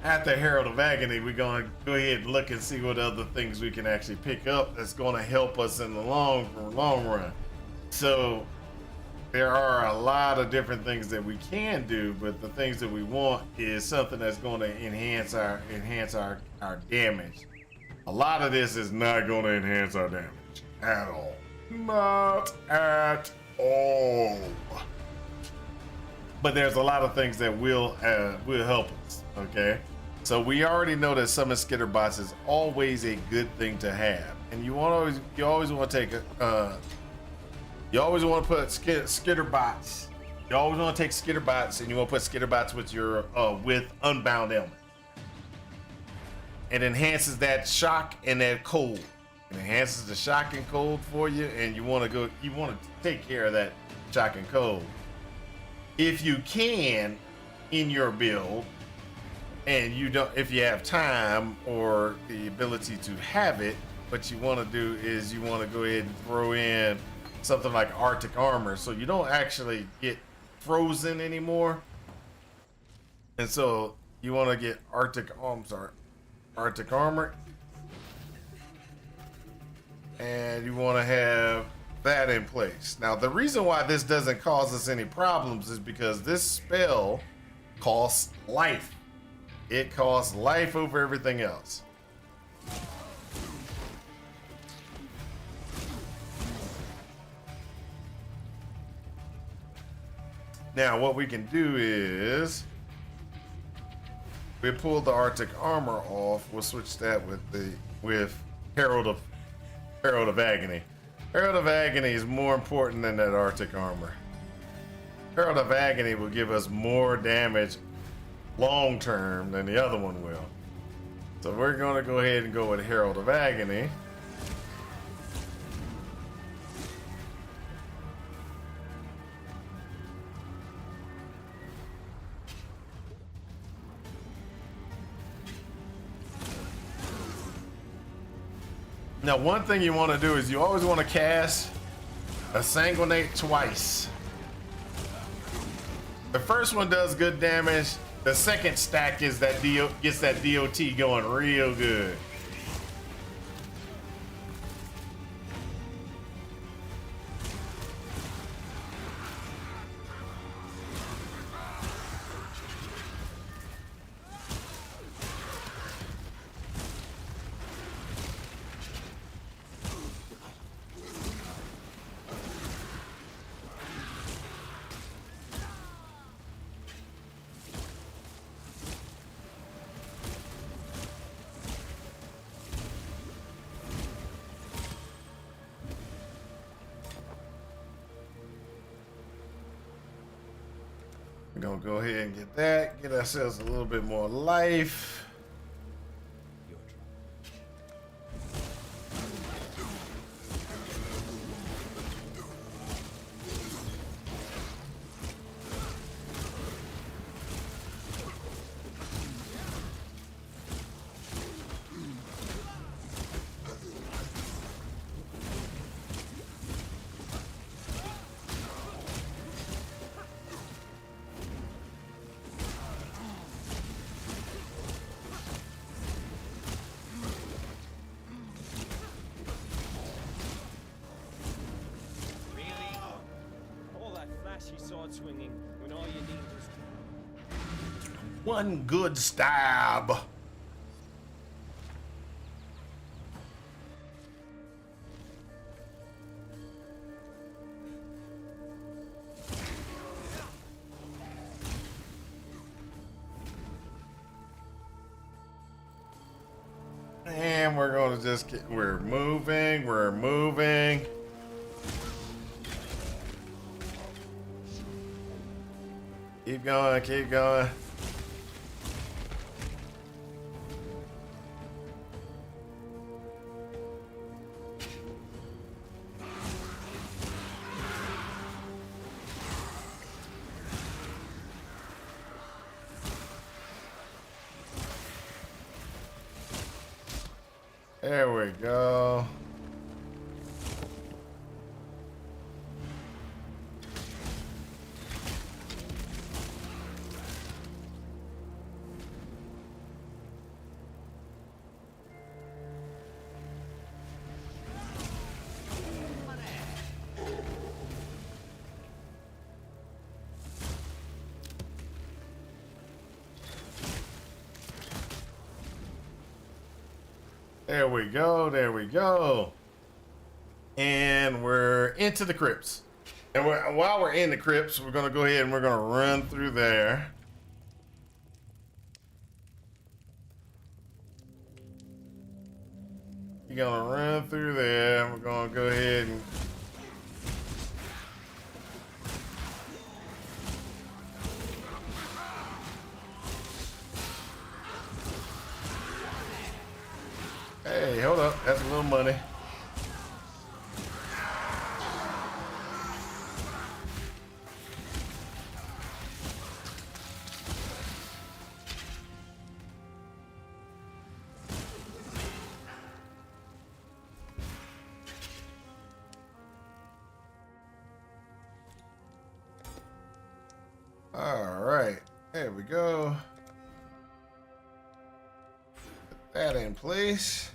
S1: after Herald of Agony, we're going to go ahead and look and see what other things we can actually pick up that's going to help us in the long run. So there are a lot of different things that we can do, but the things that we want is something that's going to enhance our damage. A lot of this is not going to enhance our damage at all. Not at all. But there's a lot of things that will help us. Okay, so we already know that summon skitterbots is always a good thing to have, and you always want to take you always want to put skitterbots. You always want to take skitterbots, and you want to put skitterbots with your with unbound element. It enhances that shock and that cold. It enhances the shock and cold for you, and you want to take care of that shock and cold. If you can, in your build, and if you have time or the ability to have it, what you want to do is you want to go ahead and throw in something like Arctic armor, so you don't actually get frozen anymore. And so you want to get Arctic armor, and you want to have that in place. Now the reason why this doesn't cause us any problems is because this spell costs life. It costs life over everything else. Now what we can do is we pull the Arctic armor off. We'll switch that with Herald of Agony. Herald of Agony is more important than that Arctic armor. Herald of Agony will give us more damage long term than the other one will. So we're going to go ahead and go with Herald of Agony. Now, one thing you want to do is you always want to cast a sanguinate twice. The first one does good damage. The second stack is that gets that DOT going real good. We're gonna go ahead and get that, get ourselves a little bit more life.
S10: Swinging when all you need was
S1: One good stab. And we're going to just get, we're moving. Keep going. There we go. There we go. And we're into the crypts. And while we're in the crypts, we're going to go ahead and we're going to run through there. We're going to run through there. We're going to go ahead and hey, hold up. That's a little money. All right. There we go. Put that in place.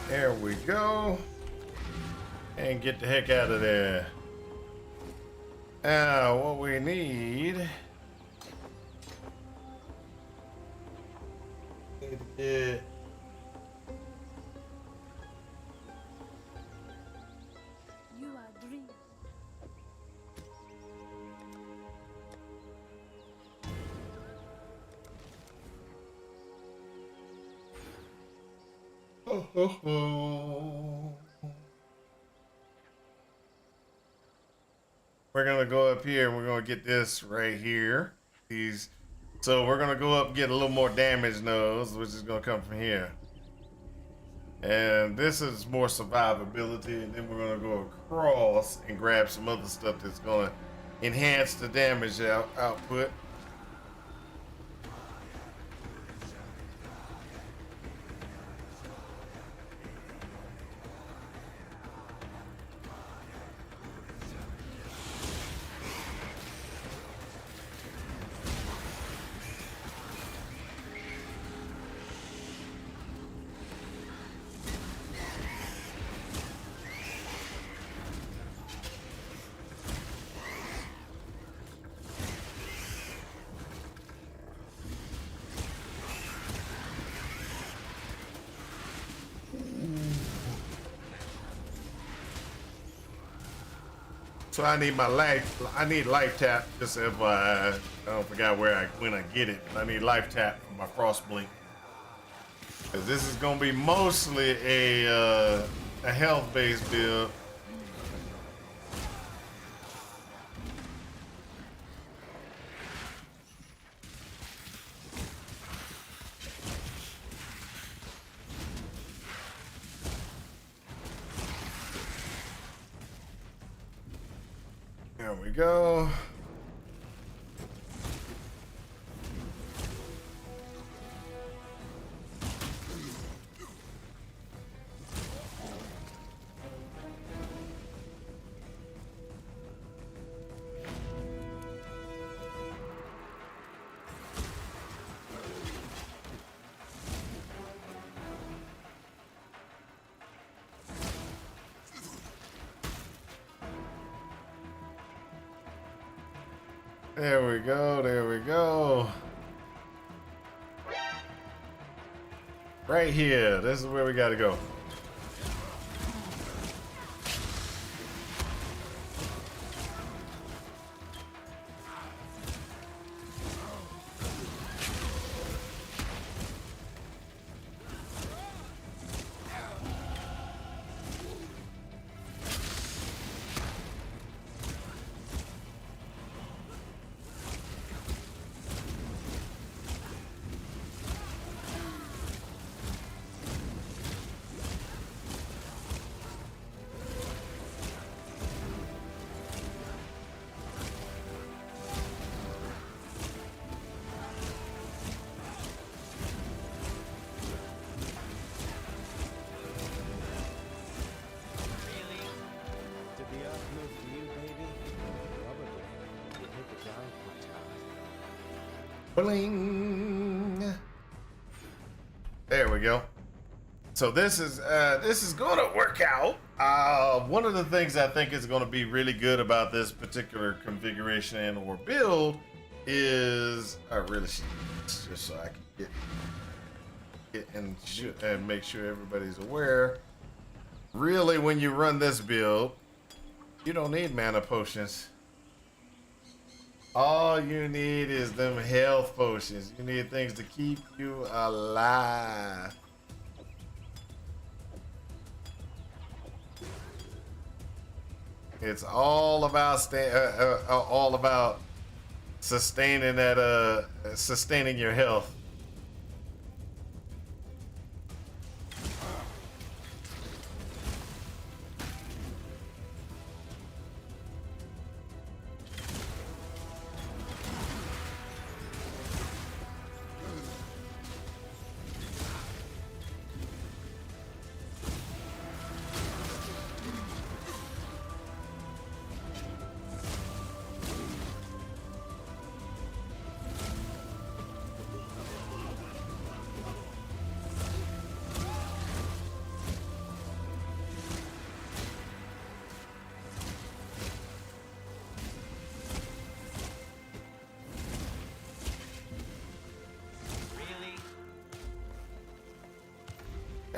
S1: There we go. And get the heck out of there. Now, what we need to get
S3: You are dreaming.
S1: we're gonna go up here and we're gonna get this right here. These, so we're gonna go up and get a little more damage nose, which is gonna come from here. And this is more survivability, and then we're gonna go across and grab some other stuff that's gonna enhance the damage output. So I need my life. I need life tap. Just if I don't forget when I get it. But I need life tap for my frost blink. Cause this is gonna be mostly a health based build. There we go. There we go, there we go. Right here, this is where we gotta go.
S8: Did the earth move for you, baby? Probably. You hit the ground quite hard.
S1: Bling. There we go. So this is gonna work out. One of the things I think is gonna be really good about this particular configuration and or build is I really should, just so I can get and make sure everybody's aware. Really, when you run this build, you don't need mana potions. All you need is them health potions. You need things to keep you alive. It's all about sustaining that sustaining your health.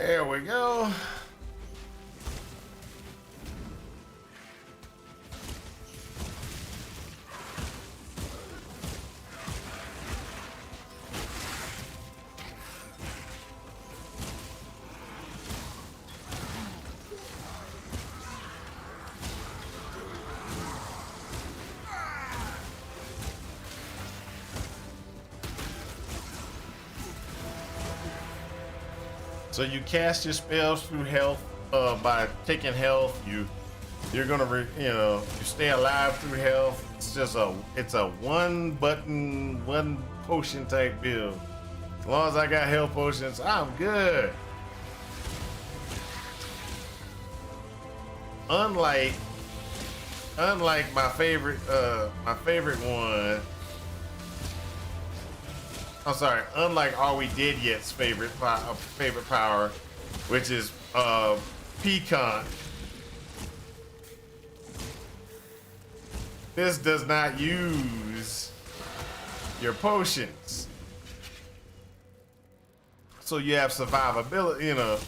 S1: There we go. So you cast your spells through health by taking health. You're gonna you stay alive through health. It's a one button, one potion type build. As long as I got health potions, I'm good. Unlike my favorite one. I'm sorry. Unlike All We Did Yet's favorite power, which is Pecan. This does not use your potions, so you have survivability.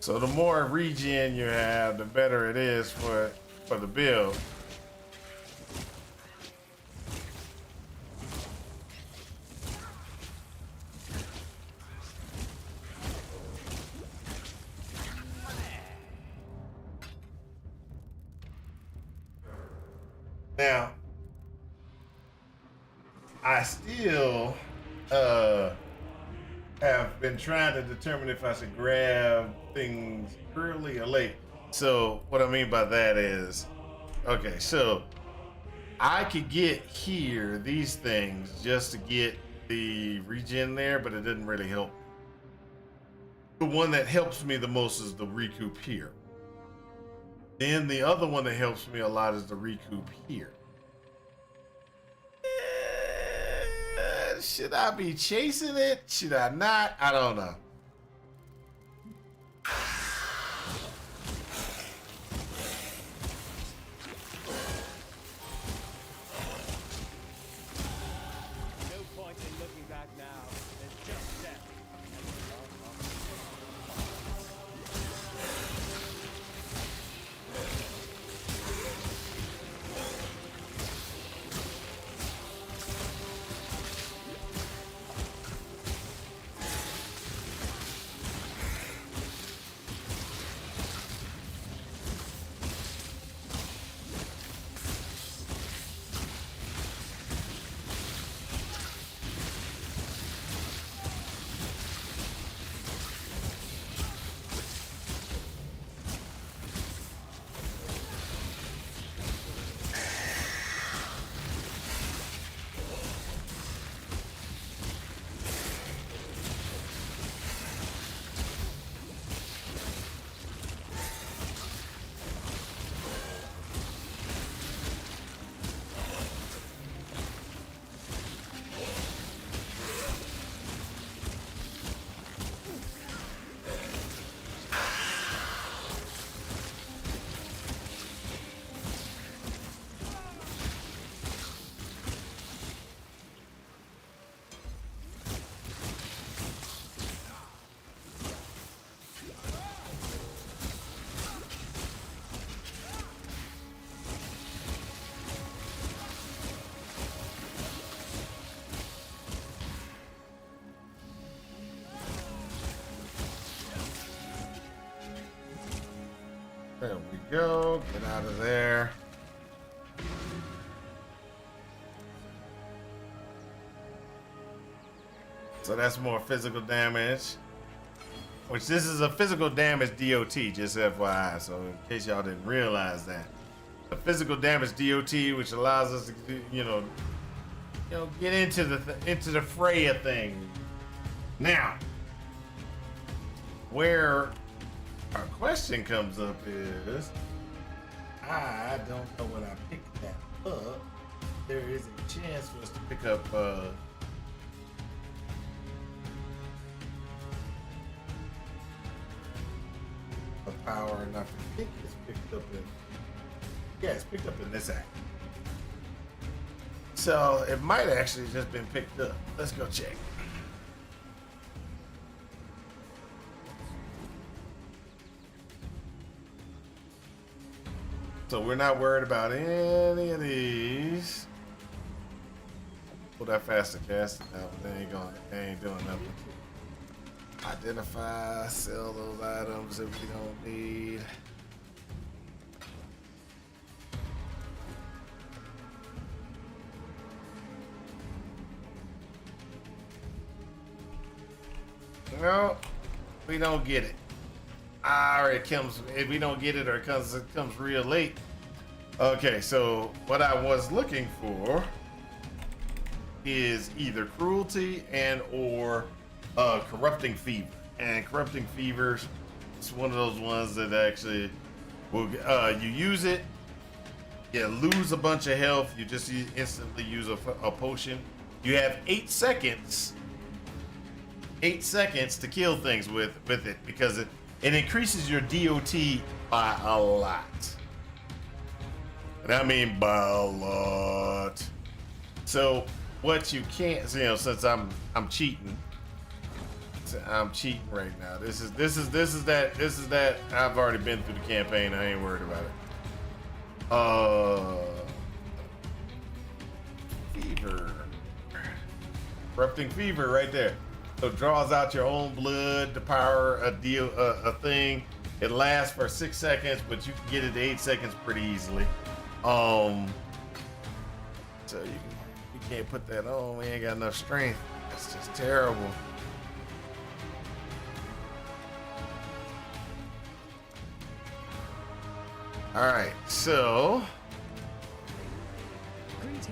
S1: So the more regen you have, the better it is for the build. Now, I still have been trying to determine if I should grab things early or late. So what I mean by that is, okay, so I could get here these things just to get the regen there, but it didn't really help. The one that helps me the most is the recoup here. Then the other one that helps me a lot is the recoup here. Should I be chasing it? Should I not? I don't know.
S10: No point in looking back now. There's just death. There we go. Get out of there. So that's more physical damage. Which this is a physical damage DOT, just FYI. So in case y'all didn't realize that. A physical damage DOT, which allows us to, get into the fray of things. Now, where our question comes up is, I don't know when I picked that up. There is a chance for us to pick up the power, and I think it's picked up in, yeah, it's picked up in this act. So it might actually just been picked up. Let's go check. So we're not worried about any of these. Pull that faster cast. No, they ain't doing nothing. Identify, sell those items if we don't need. No, we don't get it. Or it comes, if we don't get it, or it comes real late. Okay, so what I was looking for is either cruelty and or corrupting fever. And corrupting fevers, it's one of those ones that actually will you use it, you lose a bunch of health, you just instantly use a potion. You have 8 seconds to kill things with it, because it increases your DOT by a lot. And I mean by a lot. So what you can't, since I'm cheating. I'm cheating right now. This is that. I've already been through the campaign. I ain't worried about it. Fever. Corrupting fever right there. So it draws out your own blood to power a thing. It lasts for 6 seconds, but you can get it to 8 seconds pretty easily. So you can't put that on. We ain't got enough strength. That's just terrible. All right, so.
S3: Greetings.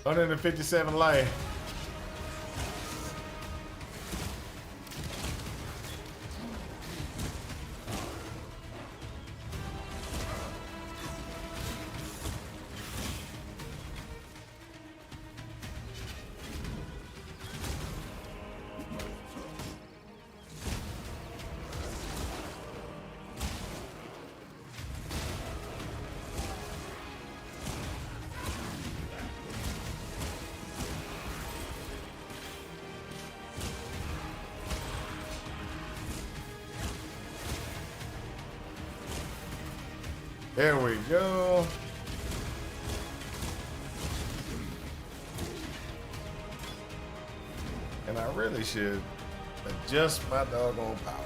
S10: $157 life. There we go. And I really should adjust my doggone power.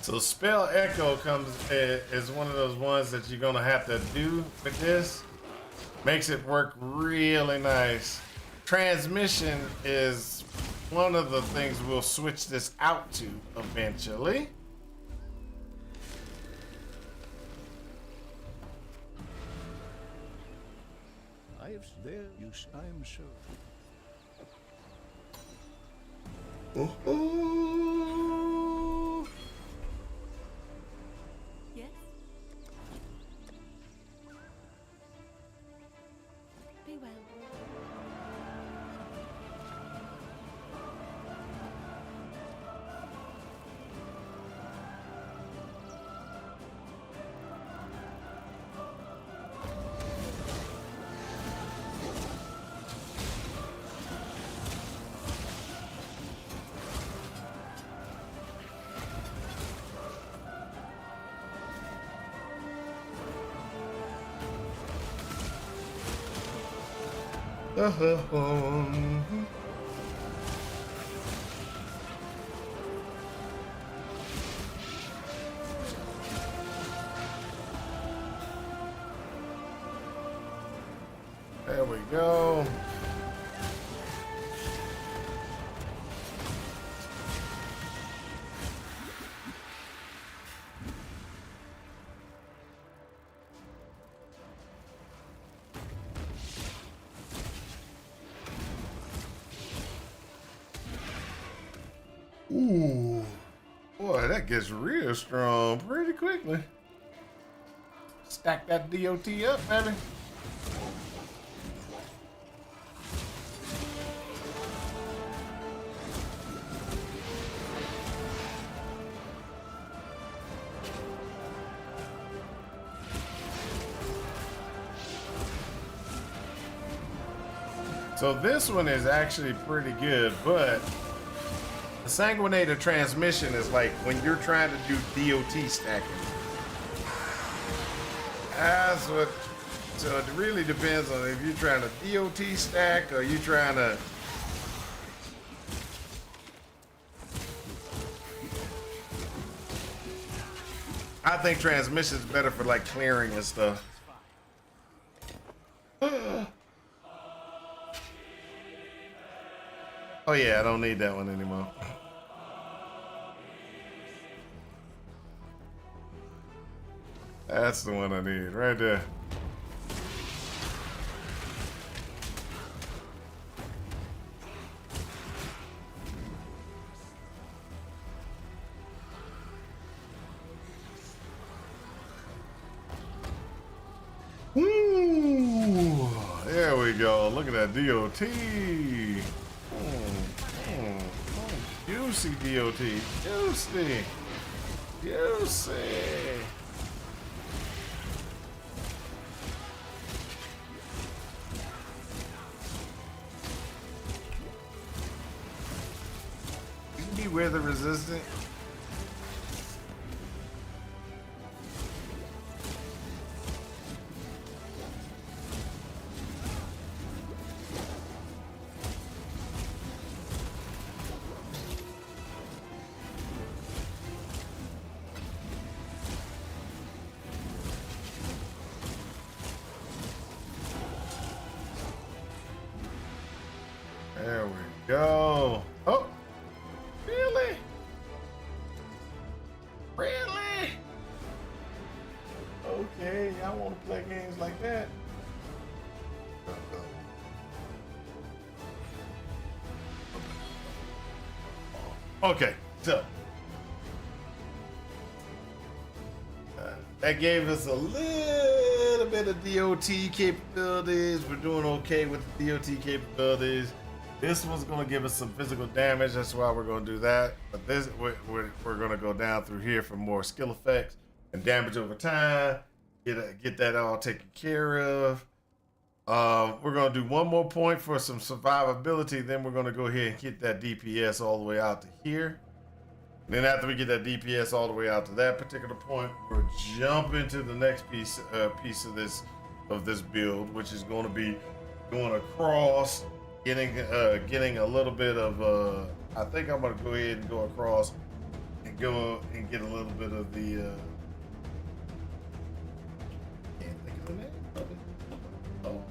S10: So spell echo is one of those ones that you're gonna have to do with this. Makes it work really nice. Transmission is one of the things we'll switch this out to eventually.
S8: I
S6: there. I'm sure.
S1: Ooh.
S3: Yes? Be well.
S10: There we go. Ooh, boy, that gets real strong pretty quickly. Stack that DOT up, baby. So this one is actually pretty good, but the sanguinator transmission is like when you're trying to do DOT stacking. That's what. So it really depends on if you're trying to DOT stack or you trying to. I think transmission is better for like clearing and stuff. Oh yeah, I don't need that one anymore. That's the one I need right there. Ooh, there we go. Look at that DOT. Juicy DOT. Juicy. Juicy. You can be weather resistant. There we go. Oh, really? Really? Okay, I want to play games like that. Okay, so that gave us a little bit of DOT capabilities. We're doing okay with the DOT capabilities. This one's going to give us some physical damage. That's why we're going to do that. But this, we're going to go down through here for more skill effects and damage over time. Get that all taken care of. We're going to do one more point for some survivability. Then we're going to go ahead and get that DPS all the way out to here. And then after we get that DPS all the way out to that particular point, we'll jump into the next piece of this build, which is going to be going across. Getting a little bit of I think I'm gonna go ahead and go across and go and get a little bit of the can't think of the name of it. Oh,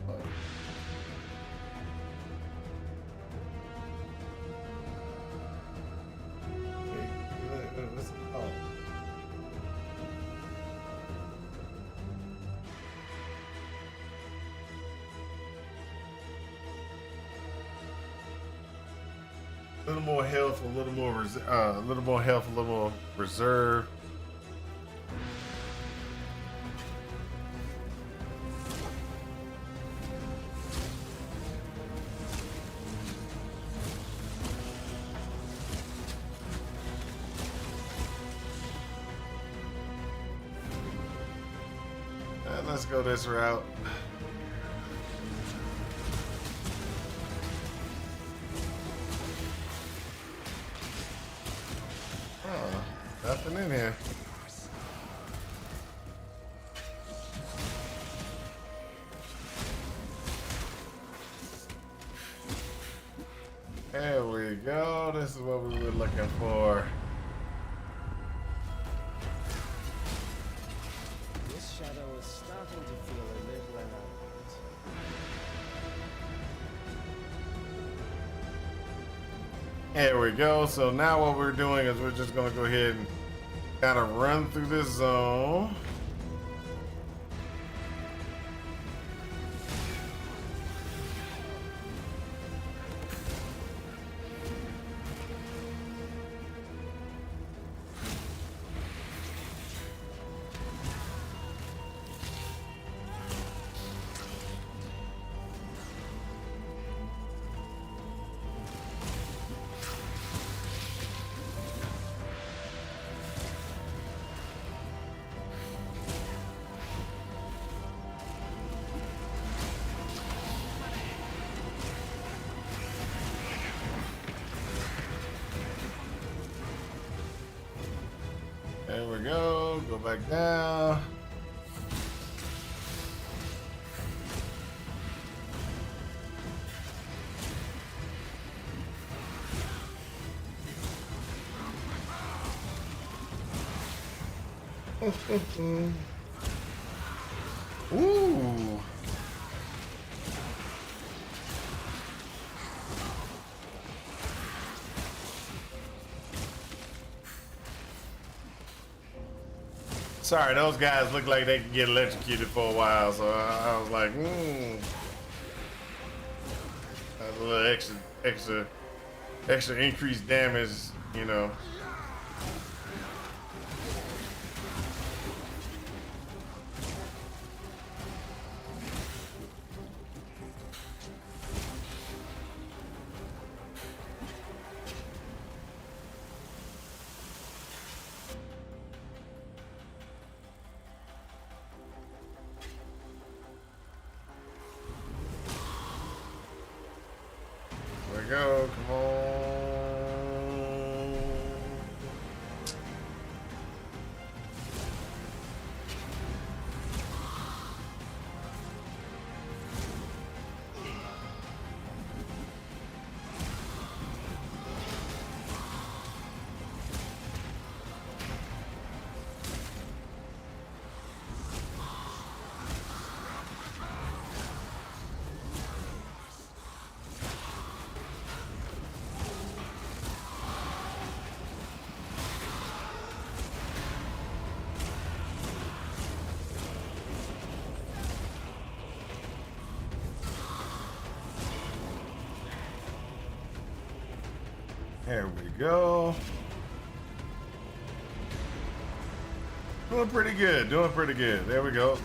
S10: what's it called? A little more health, a little more health, a little more reserve. And let's go this route. Nothing in here. There we go. This is what we were looking for.
S9: This shadow is starting to feel a little enamored.
S10: There we go. So now what we're doing is we're just going to go ahead and kind of run through this zone. There we go. Go back down. Ooh. Sorry, those guys look like they can get electrocuted for a while, so I was like, That's a little extra increased damage, you know. There we go, come on. There we go. Doing pretty good, doing pretty good. There we go.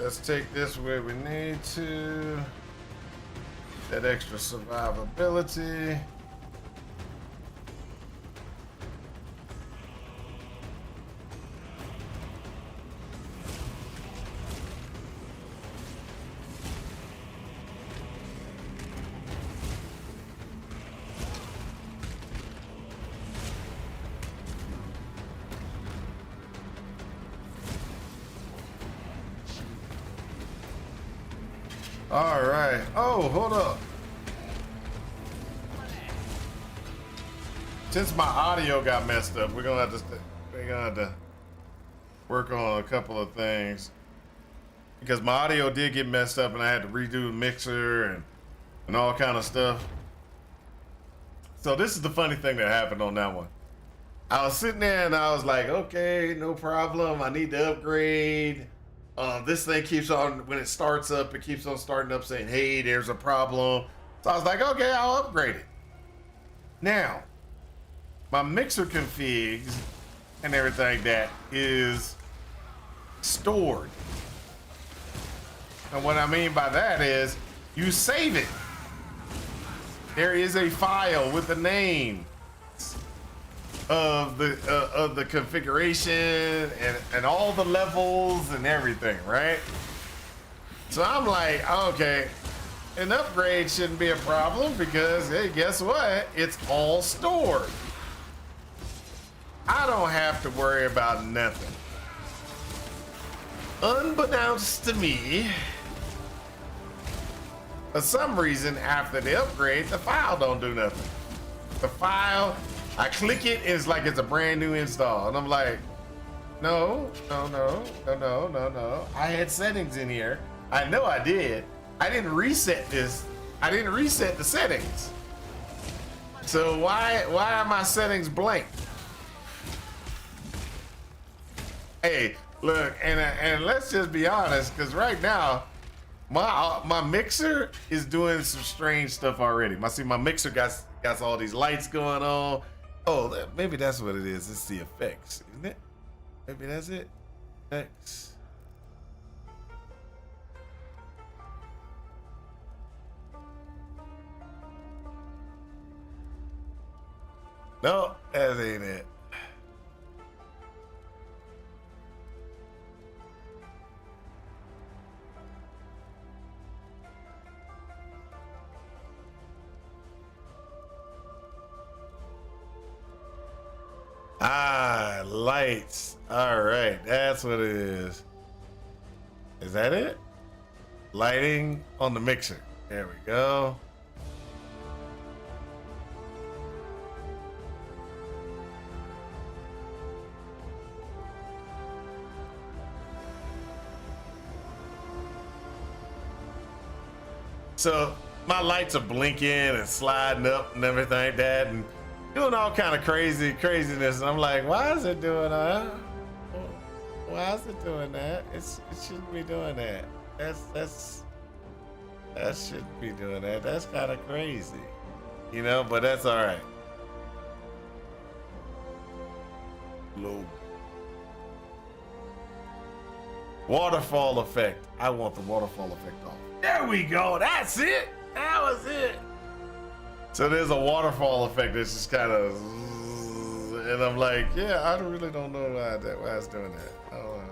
S10: Let's take this where we need to. That extra survivability. All right. Oh, hold up. Since my audio got messed up, we're gonna have to work on a couple of things because my audio did get messed up, and I had to redo the mixer and all kind of stuff. So this is the funny thing that happened on that one. I was sitting there and I was like, okay, no problem. I need to upgrade. This thing keeps on, when it starts up, it keeps on starting up saying, hey, there's a problem. So I was like, okay, I'll upgrade it. Now, my mixer configs and everything like that is stored. And what I mean by that is you save it. There is a file with the name of the configuration and all the levels and everything, right? So I'm like, okay, an upgrade shouldn't be a problem because, hey, guess what? It's all stored. I don't have to worry about nothing. Unbeknownst to me, for some reason, after the upgrade, the file don't do nothing. The file, I click it, and it's like it's a brand new install. And I'm like, no. I had settings in here. I know I did. I didn't reset this. I didn't reset the settings. So why are my settings blank? Hey, look, and let's just be honest, because right now, my mixer is doing some strange stuff already. My mixer got all these lights going on. Oh, maybe that's what it is. It's the effects, isn't it? Maybe that's it. Effects. No, that ain't it. Ah, lights. All right, that's what it is. Is that it? Lighting on the mixer. There we go. So my lights are blinking and sliding up and everything like that, and doing all kind of craziness. And I'm like, why is it doing that? Why is it doing that? It shouldn't be doing that. That shouldn't be doing that. That's kind of crazy, you know. But that's all right. Low waterfall effect. I want the waterfall effect off. There we go. That's it. That was it. So there's a waterfall effect that's just kind of, and I'm like, yeah, I really don't know why it's doing that. I don't know.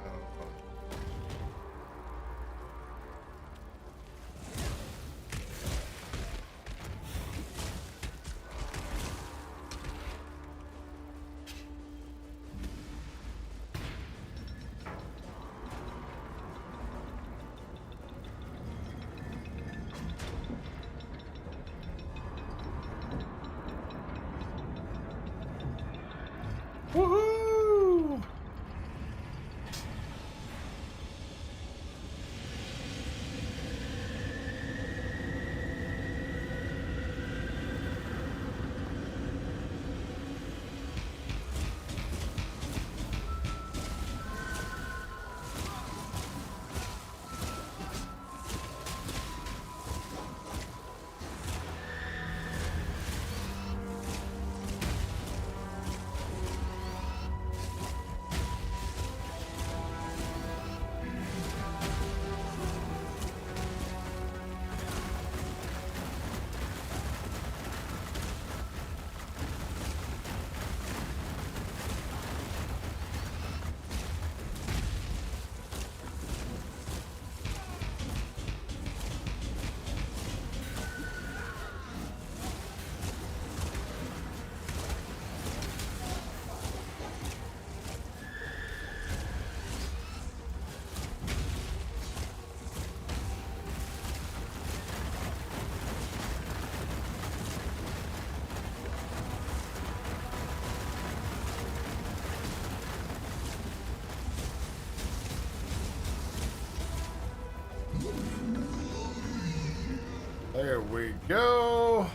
S10: Woohoo! There we go.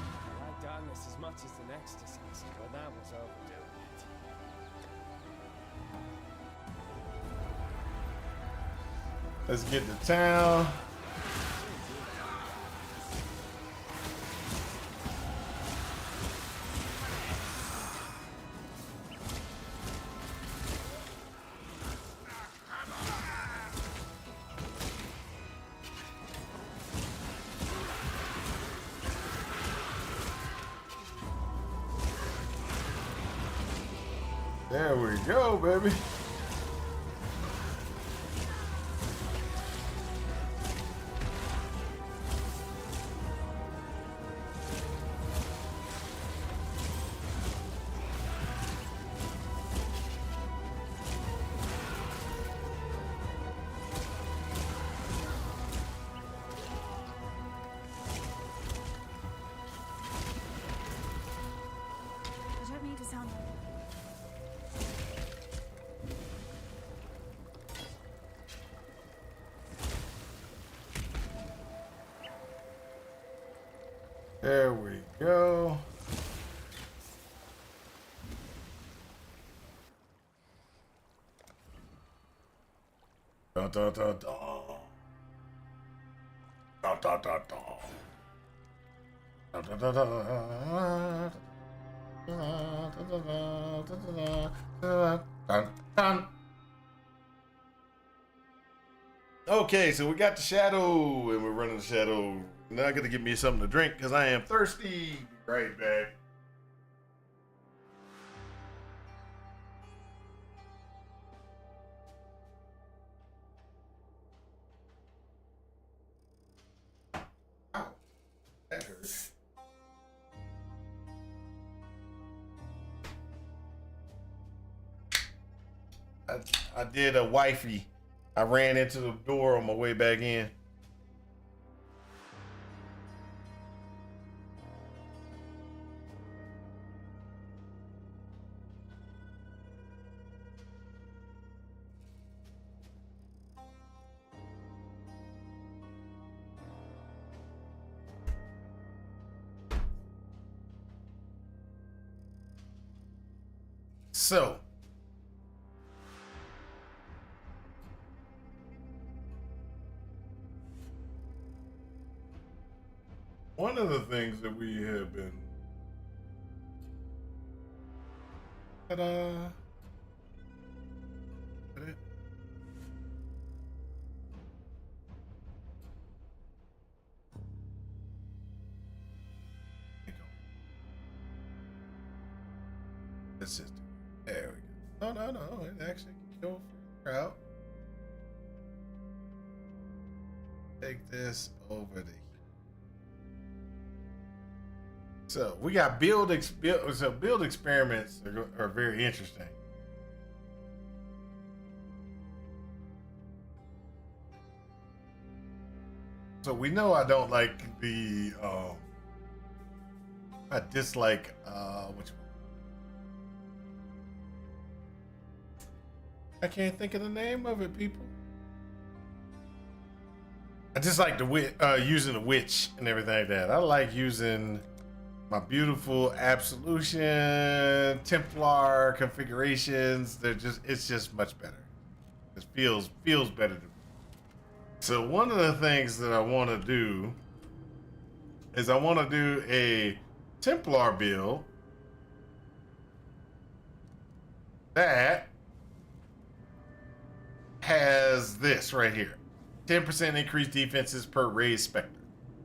S9: I like darkness as much as the next assassin, but that was overdoing it.
S10: Let's get to town. There we go, baby.
S3: I don't mean to sound like
S10: There we go. Dun, dun, dun, dun. Dun, dun, dun, dun. Dun, dun, dun, dun. Dun, dun. Okay, so we got the shadow, and we're running the shadow. Now I gotta get me something to drink because I am thirsty. Be right back. Ow, that hurt. I did a wifey. I ran into the door on my way back in. So, one of the things that we have been ta-da. That it? There you go. Let's just do it. There we go. No. It actually can kill for the crowd. Take this over to here. So we got build experiments are very interesting. So we know I don't like the I dislike which one? I can't think of the name of it, people. I just like the using the witch and everything like that. I like using my beautiful Absolution, Templar configurations. It's just much better. It feels better to me. So one of the things that I want to do is I want to do a Templar build that has this right here. 10% increased defenses per raised Spectre.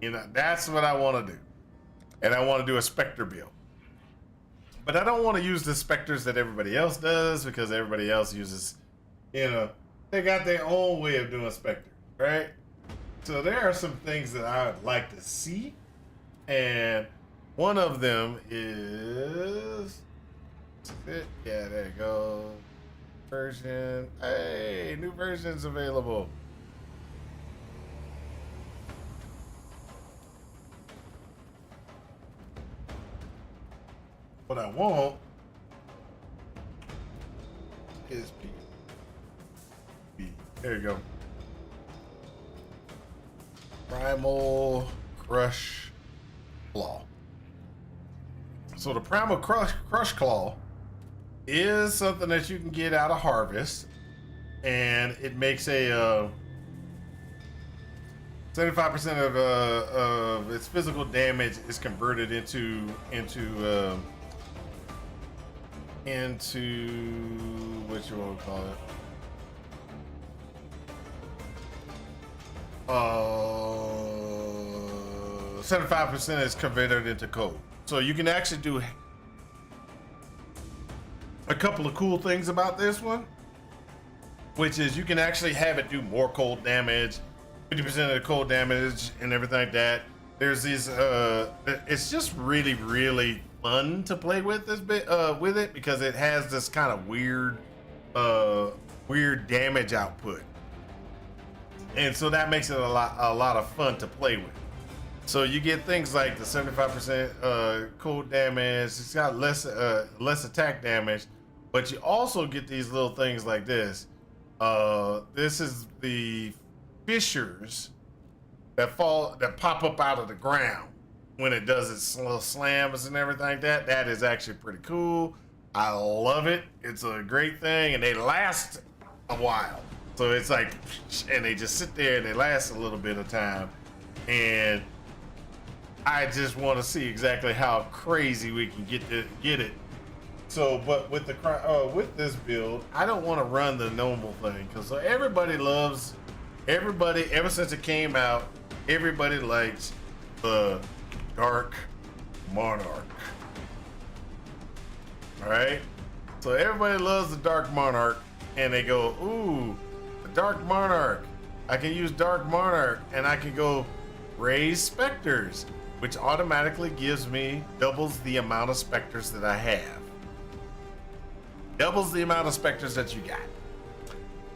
S10: You know, that's what I want to do. And I want to do a Spectre build. But I don't want to use the Spectres that everybody else does because everybody else uses, you know, they got their own way of doing Spectre, right? So there are some things that I would like to see. And one of them is, yeah, there you go. Version, hey, new versions available. What I want is P. There you go. Primal Crush Claw. So the Primal Crush Claw is something that you can get out of Harvest, and it makes a 75% of its physical damage is converted into what you want to call it. 75% is converted into cold. So you can actually do a couple of cool things about this one, which is you can actually have it do more cold damage, 50% of the cold damage and everything like that. There's these it's just really, really fun to play with this bit with it, because it has this kind of weird damage output. And so that makes it a lot of fun to play with. So you get things like the 75% cold damage. It's got less attack damage, but you also get these little things like this. This is the fissures that pop up out of the ground when it does its little slams and everything like that. That is actually pretty cool. I love it. It's a great thing, and they last a while. So it's like, and they just sit there and they last a little bit of time. And I just want to see exactly how crazy we can get it. So, but with this build, I don't want to run the normal thing, because everybody ever since it came out, everybody likes the Dark Monarch. All right, so everybody loves the Dark Monarch, and they go, ooh, the Dark Monarch. I can use Dark Monarch, and I can go raise specters, which automatically doubles the amount of specters that I have. Doubles the amount of specters that you got.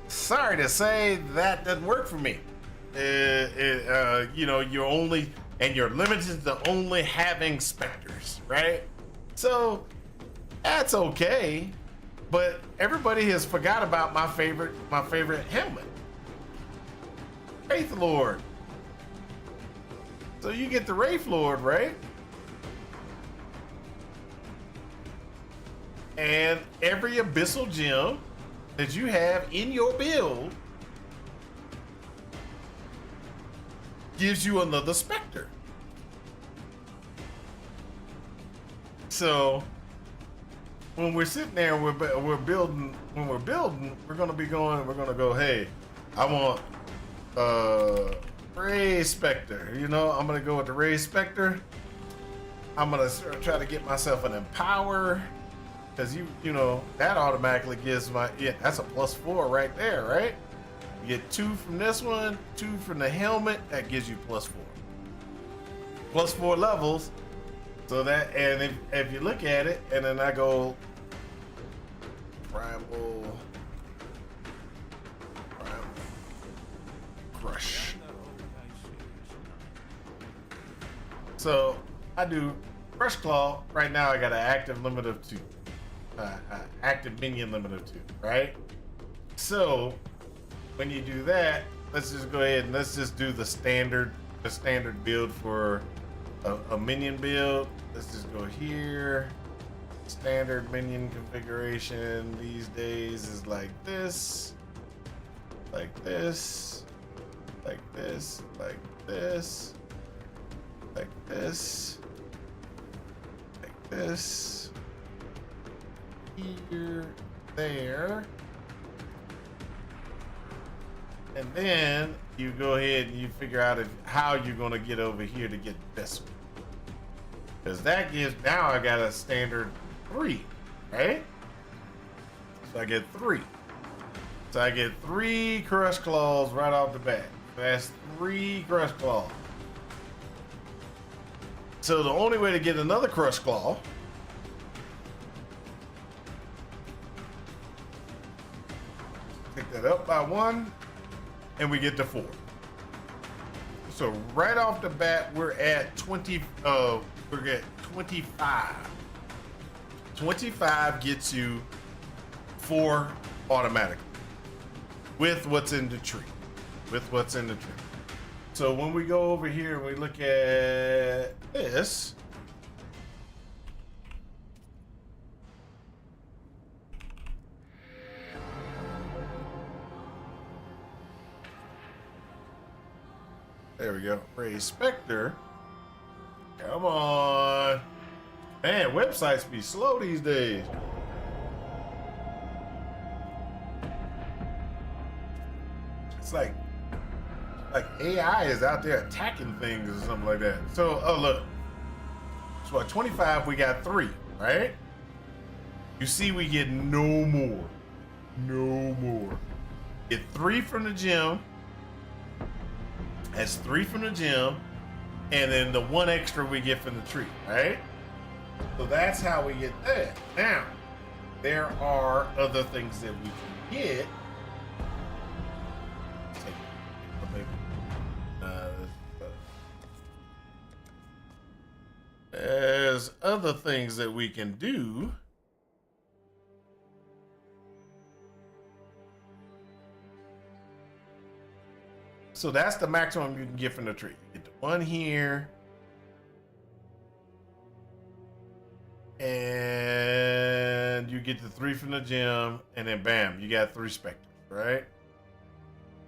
S10: Sorry to say, that doesn't work for me. You're limited to only having specters, right? So that's okay, but everybody has forgot about my favorite helmet, Wraith Lord. So you get the Wraith Lord, right? And every abyssal gem that you have in your build gives you another specter. So when we're sitting there, we're building. When we're building, we're gonna go, hey, I want Raise Spectre. I'm gonna go with the Raise Spectre. I'm gonna try to get myself an Empower. Because that automatically gives that's a +4 right there, right? You get 2 from this one, 2 from the helmet, that gives you +4. +4 levels. So that, and if you look at it, and then I go Primal Crush. So I do Crush Claw. Right now I got an active limit of 2. Active minion limit of 2, right? So when you do that, let's just go ahead and let's just do the standard build for a minion build. Let's just go here. Standard minion configuration these days is like this, like this, like this, like this, like this, like this. Here, there, and then you go ahead and you figure out how you're going to get over here to get this one, because that gives, now I got a standard 3, right? So I get 3. So I get 3 Crush Claws right off the bat. That's 3 Crush Claws. So the only way to get another Crush Claw pick that up by 1, and we get to 4. So right off the bat, we're at 20. We're at 25. 25 gets you 4 automatically with what's in the tree. So when we go over here and we look at this. There we go. Ray Spectre. Come on. Man, websites be slow these days. It's like AI is out there attacking things or something like that. So, oh look. So at 25, we got 3, right? You see we get no more. No more. Get 3 from the gym. That's 3 from the gym. And then the 1 extra we get from the tree, right? So that's how we get that. Now, there are other things that we can get. There's other things that we can do. So that's the maximum you can get from the tree. You get the 1 here. And you get the 3 from the gym. And then bam, you got 3 specters, right?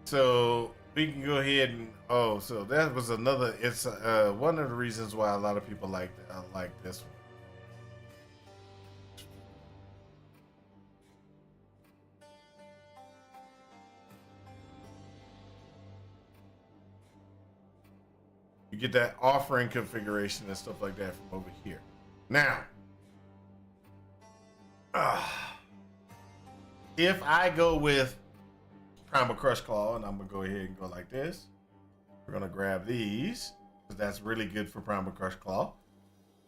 S10: So we can go ahead and, oh, so that was another, it's one of the reasons why a lot of people like this one. You get that offering configuration and stuff like that from over here. Now, if I go with Primal Crush Claw, and I'm gonna go ahead and go like this, we're gonna grab these because that's really good for Primal Crush Claw.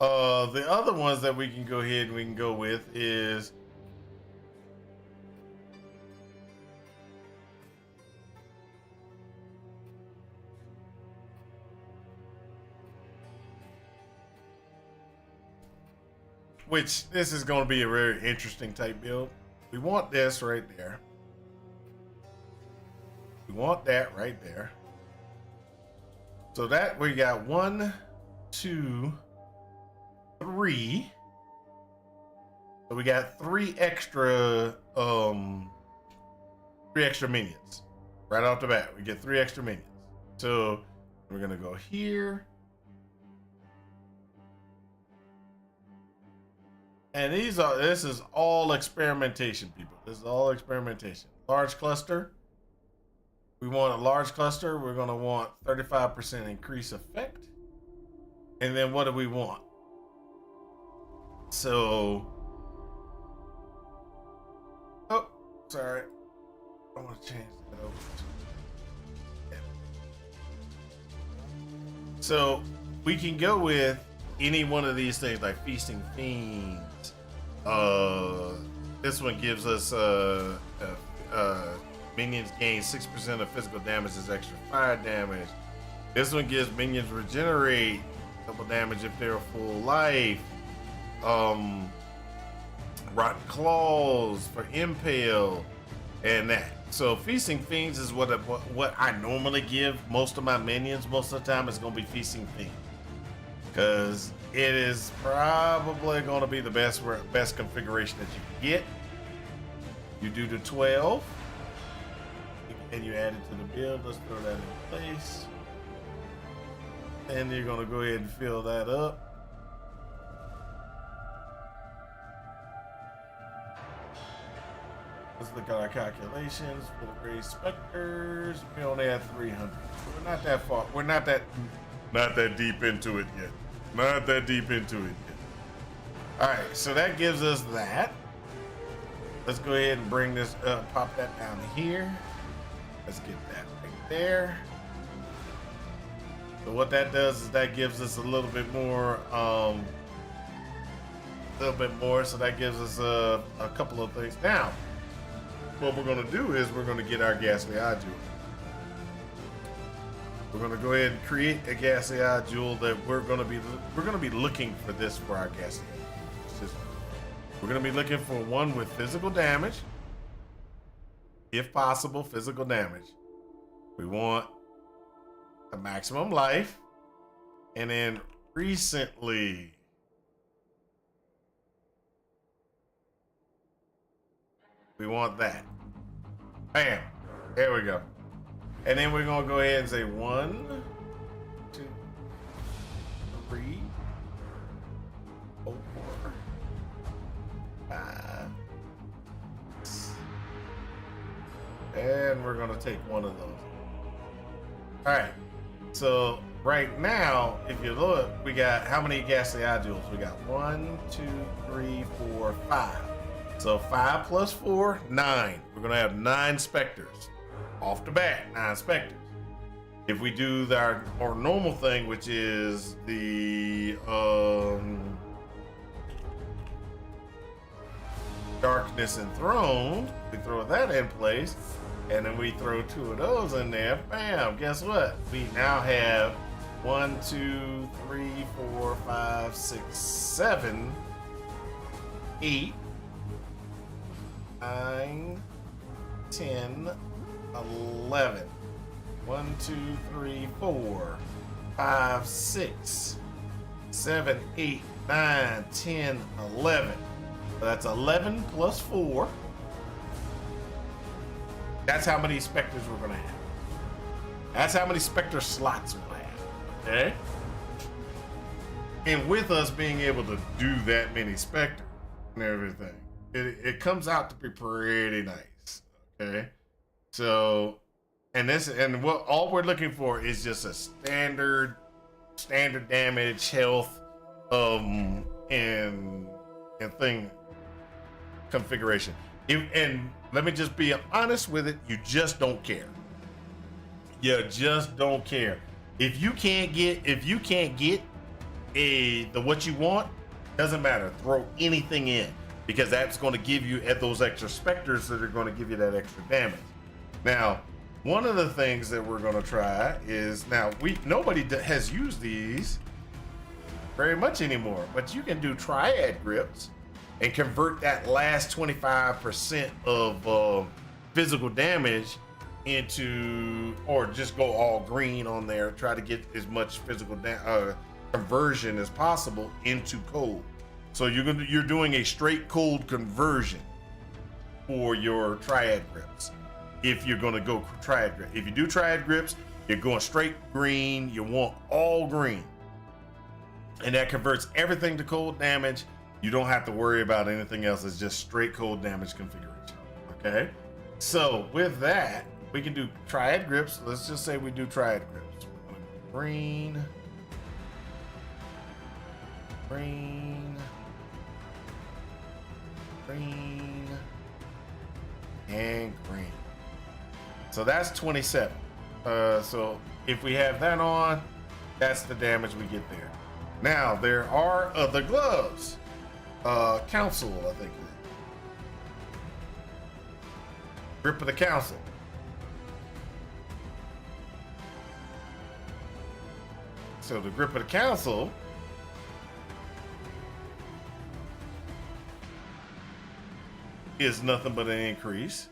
S10: The other ones that we can go ahead and we can go with is which this is going to be a very interesting type build. We want this right there. We want that right there. So that we got 1, 2, 3. So we got 3 extra minions right off the bat. We get 3 extra minions. So we're gonna go here. And this is all experimentation, people. This is all experimentation. Large cluster. We want a large cluster. We're going to want 35% increase effect. And then what do we want? So, oh, sorry. I want to change that over. So we can go with any one of these things like Feasting Fiends. This one gives us minions gain 6% of physical damage as extra fire damage. This one gives minions regenerate double damage if they're full life. Rotten Claws for Impale and that. So Feasting Fiends is what I normally give most of my minions. Most of the time it's going to be Feasting Fiends, because it is probably going to be the best configuration that you can get. You do the 12 and you add it to the build. Let's throw that in place. And you're going to go ahead and fill that up. Let's look at our calculations for the Gray Specters. We only have 300. We're not that far. We're not that deep into it yet. Not that deep into it yet. All right, so that gives us that. Let's go ahead and bring this up, pop that down here. Let's get that right there. So what that does is that gives us a little bit more, so that gives us a couple of things. Now, what we're gonna do is we're gonna get our Ghastly Eye Jewel. We're gonna go ahead and create a Ghastly Eye Jewel that we're gonna be looking for this for our Ghastly Eye. We're gonna be looking for one with physical damage, if possible, physical damage. We want a maximum life, and then recently. We want that. Bam. There we go. And then we're going to go ahead and say 1, and we're gonna take one of those. All right. So right now, if you look, we got how many ghastly eye jewels? We got 1, 2, 3, 4, 5. So 5 plus 4, 9. We're gonna have 9 specters off the bat. 9 specters. If we do our normal thing, which is the Darkness Enthroned, we throw that in place, and then we throw 2 of those in there. Bam! Guess what? We now have 1, 2, 3, 4, 5, 6, 7, 8, 9, 10, 11. 1, 2, 3, 4, 5, 6, 7, 8, 9, 10, 11. So that's 11 plus 4. That's how many specters we're going to have. That's how many specter slots we'll have. Okay? And with us being able to do that many specters and everything, it comes out to be pretty nice. Okay? So, and what all we're looking for is just a standard damage, health, and thing configuration. And let me just be honest with it, you just don't care. You just don't care. If you can't get the what you want, doesn't matter. Throw anything in, because that's going to give you those extra specters that are going to give you that extra damage. Now, one of the things that we're going to try is, now nobody has used these very much anymore, but you can do triad grips and convert that last 25% of physical damage into, or just go all green on there, try to get as much physical conversion as possible into cold. So you're doing a straight cold conversion for your triad grips. If you're going to go triad grip, if you do triad grips, you're going straight green. You want all green, and that converts everything to cold damage. You don't have to worry about anything else. It's just straight cold damage configuration. Okay, so with that, we can do triad grips. Let's just say we do triad grips. Green, green, green, and green. So that's 27. So if we have that on, that's the damage we get there. Now there are other gloves. Council, I think. Grip of the Council. So the Grip of the Council is nothing but an increase.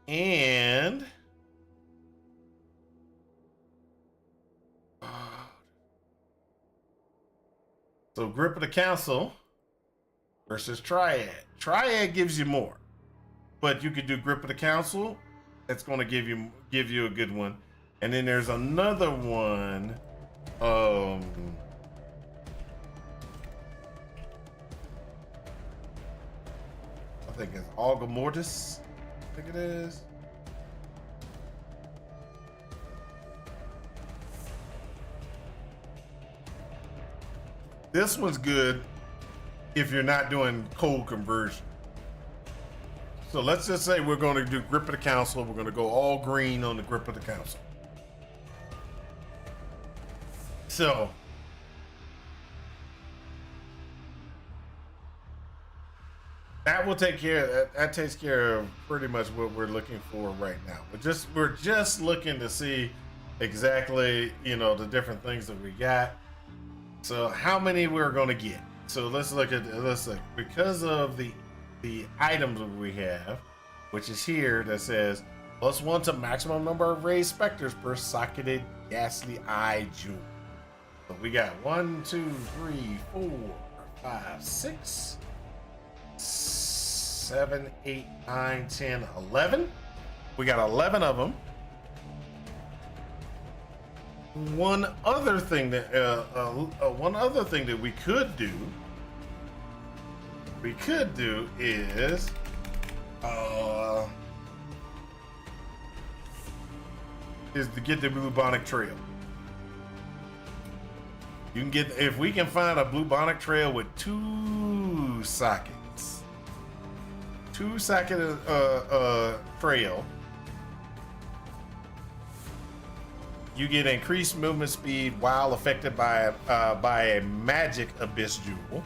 S10: And so Grip of the Council versus Triad. Triad gives you more, but you could do Grip of the Council. That's going to give you a good one. And then there's another one. I think it's Alga Mortis. I think it is. This one's good if you're not doing cold conversion. So let's just say we're going to do Grip of the Council. We're going to go all green on the Grip of the Council. So that will take care. That takes care of pretty much what we're looking for right now. We're just looking to see exactly, the different things that we got. So how many we're going to get. So let's look because of the items that we have, which is here, that says +1 to maximum number of raised specters per socketed ghastly eye jewel. So we got 1, 2, 3, 4, 5, 6, 7, 8, 9, 10, 11. We got 11 of them. One other thing that we could do is is to get the bubonic trail. You can get, if we can find a bubonic trail with 2 sockets, 2-socket trail, you get increased movement speed while affected by a magic abyss jewel.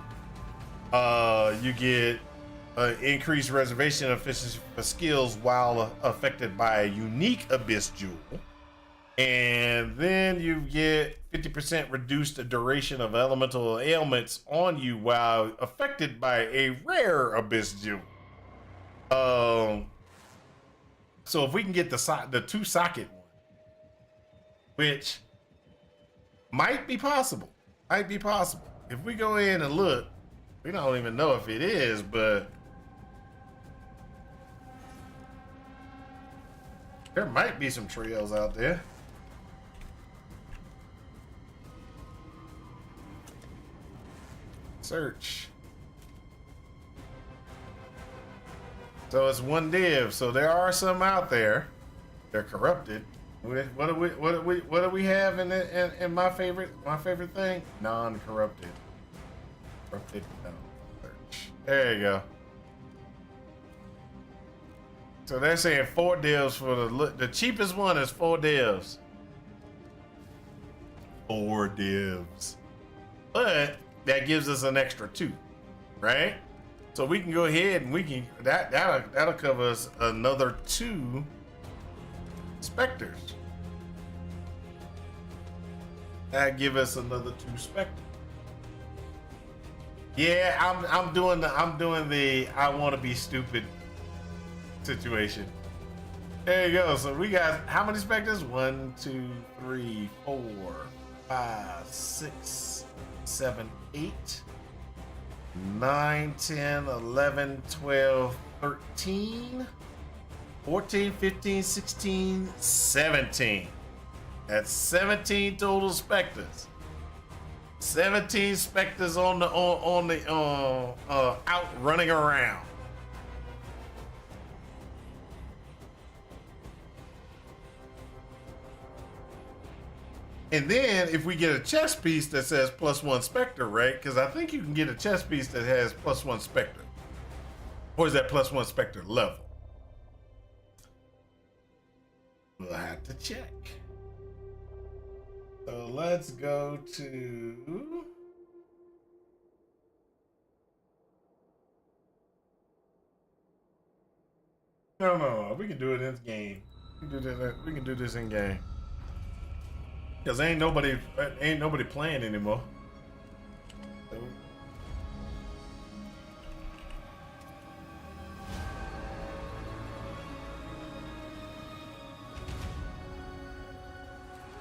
S10: You get increased reservation efficiency for skills while affected by a unique abyss jewel. And then you get 50% reduced duration of elemental ailments on you while affected by a rare abyss jewel. So if we can get the 2-socket one, which might be possible, If we go in and look, we don't even know if it is, but there might be some trails out there. Search. So it's 1 div. So there are some out there. They're corrupted. What do we have in my favorite thing? Non-corrupted. Corrupted. No. Search. There you go. So they're saying 4 divs for the cheapest one is 4 divs. 4 divs. But that gives us an extra 2, right? So we can go ahead and we can that'll cover us another 2 specters. That give us another 2 specters. Yeah, I'm doing the I want to be stupid situation. There you go. So we got how many specters? 1, 2, 3, 4, 5, 6, 7, 8, 9, 10, 11, 12, 13, 14, 15, 16, 17. That's 17 total specters. 17 specters on the out running around. And then if we get a chest piece that says +1 specter, right? Because I think you can get a chest piece that has +1 specter. Or is that +1 specter level? We'll have to check. So let's go to No. We can do it in game. We can do this in game. Cause ain't nobody playing anymore. So.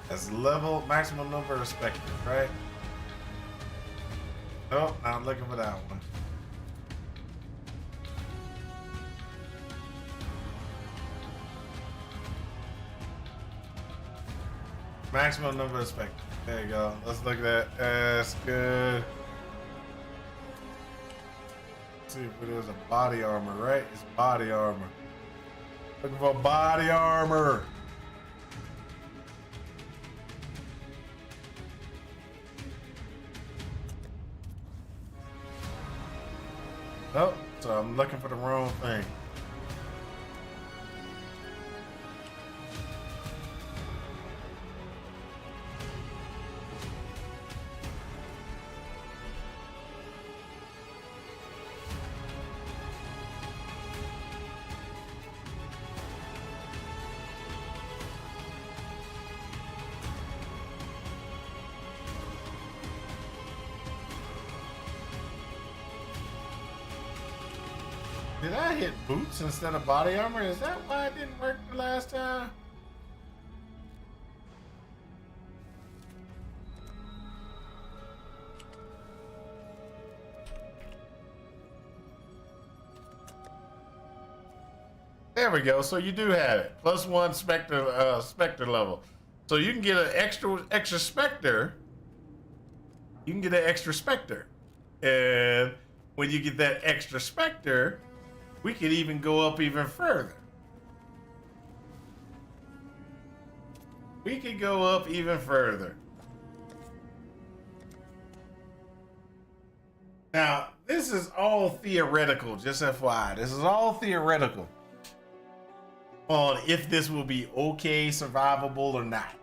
S10: That's level maximum number of specters, right? Oh, I'm looking for that one. Maximum number of specters. There you go. Let's look at that. That's good. Let's see if there's a body armor, right? It's body armor. Looking for body armor. Oh, so I'm looking for the wrong thing. Did I hit boots instead of body armor? Is that why it didn't work the last time? There we go. So you do have it. +1 specter level. So you can get an extra specter. You can get an extra specter. And when you get that extra specter, we could even go up even further. we could go up even further. Now, this is all theoretical, just FYI. This is all theoretical on if this will be okay, survivable, or not.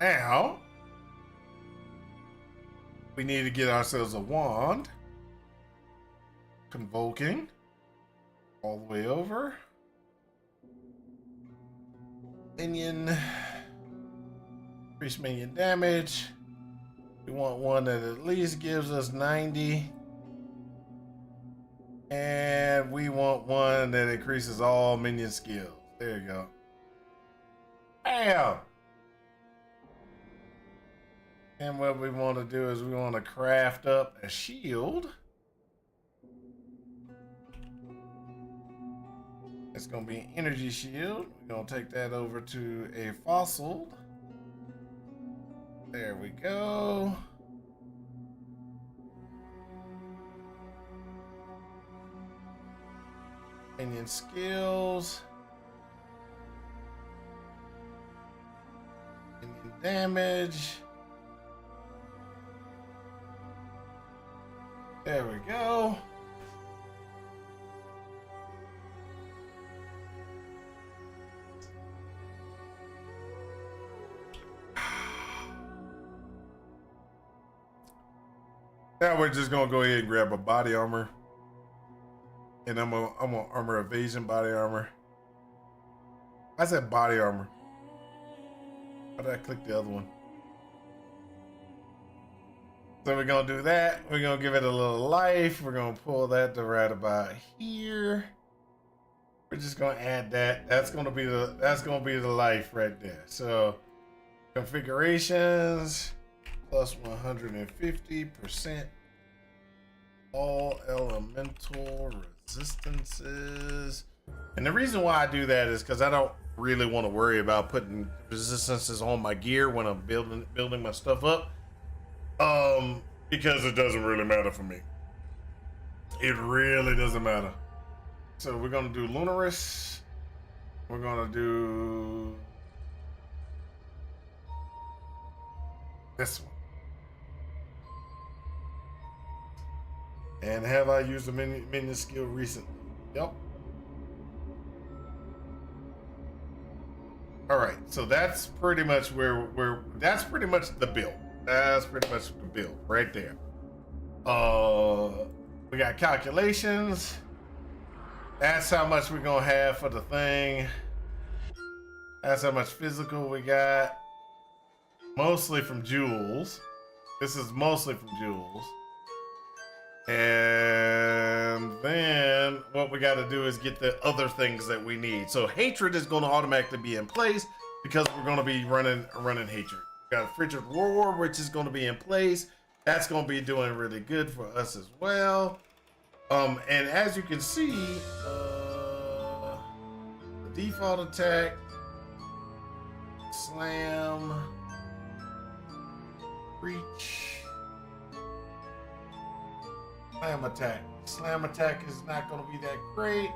S10: Now, we need to get ourselves a wand. Convoking. All the way over. Minion. Increase minion damage. We want one that at least gives us 90. And we want one that increases all minion skills. There you go. Bam! And what we want to do is we want to craft up a shield. It's going to be an energy shield. We're going to take that over to a fossil. There we go. Minion skills. Minion damage. There we go. Now we're just gonna go ahead and grab a body armor. And I'm gonna armor evasion body armor. I said body armor. How did I click the other one? So we're gonna do that. We're gonna give it a little life. We're gonna pull that to right about here. We're just gonna add that. That's gonna be the life right there. So configurations plus 150%. All elemental resistances. And the reason why I do that is because I don't really want to worry about putting resistances on my gear when I'm building my stuff up. Because it doesn't really matter for me. It really doesn't matter. So we're gonna do Lunaris. We're gonna do this one. And have I used a minion skill recently? Yep. All right, so that's pretty much that's pretty much the build. That's pretty much the build right there. We got calculations. That's how much we're gonna have for the thing. That's how much physical we got. Mostly from jewels. This is mostly from jewels. And then what we got to do is get the other things that we need. So hatred is going to automatically be in place because we're going to be running hatred. We got frigid war, which is going to be in place. That's going to be doing really good for us as well. And as you can see, the default attack, slam, reach. Slam attack. Slam attack is not going to be that great.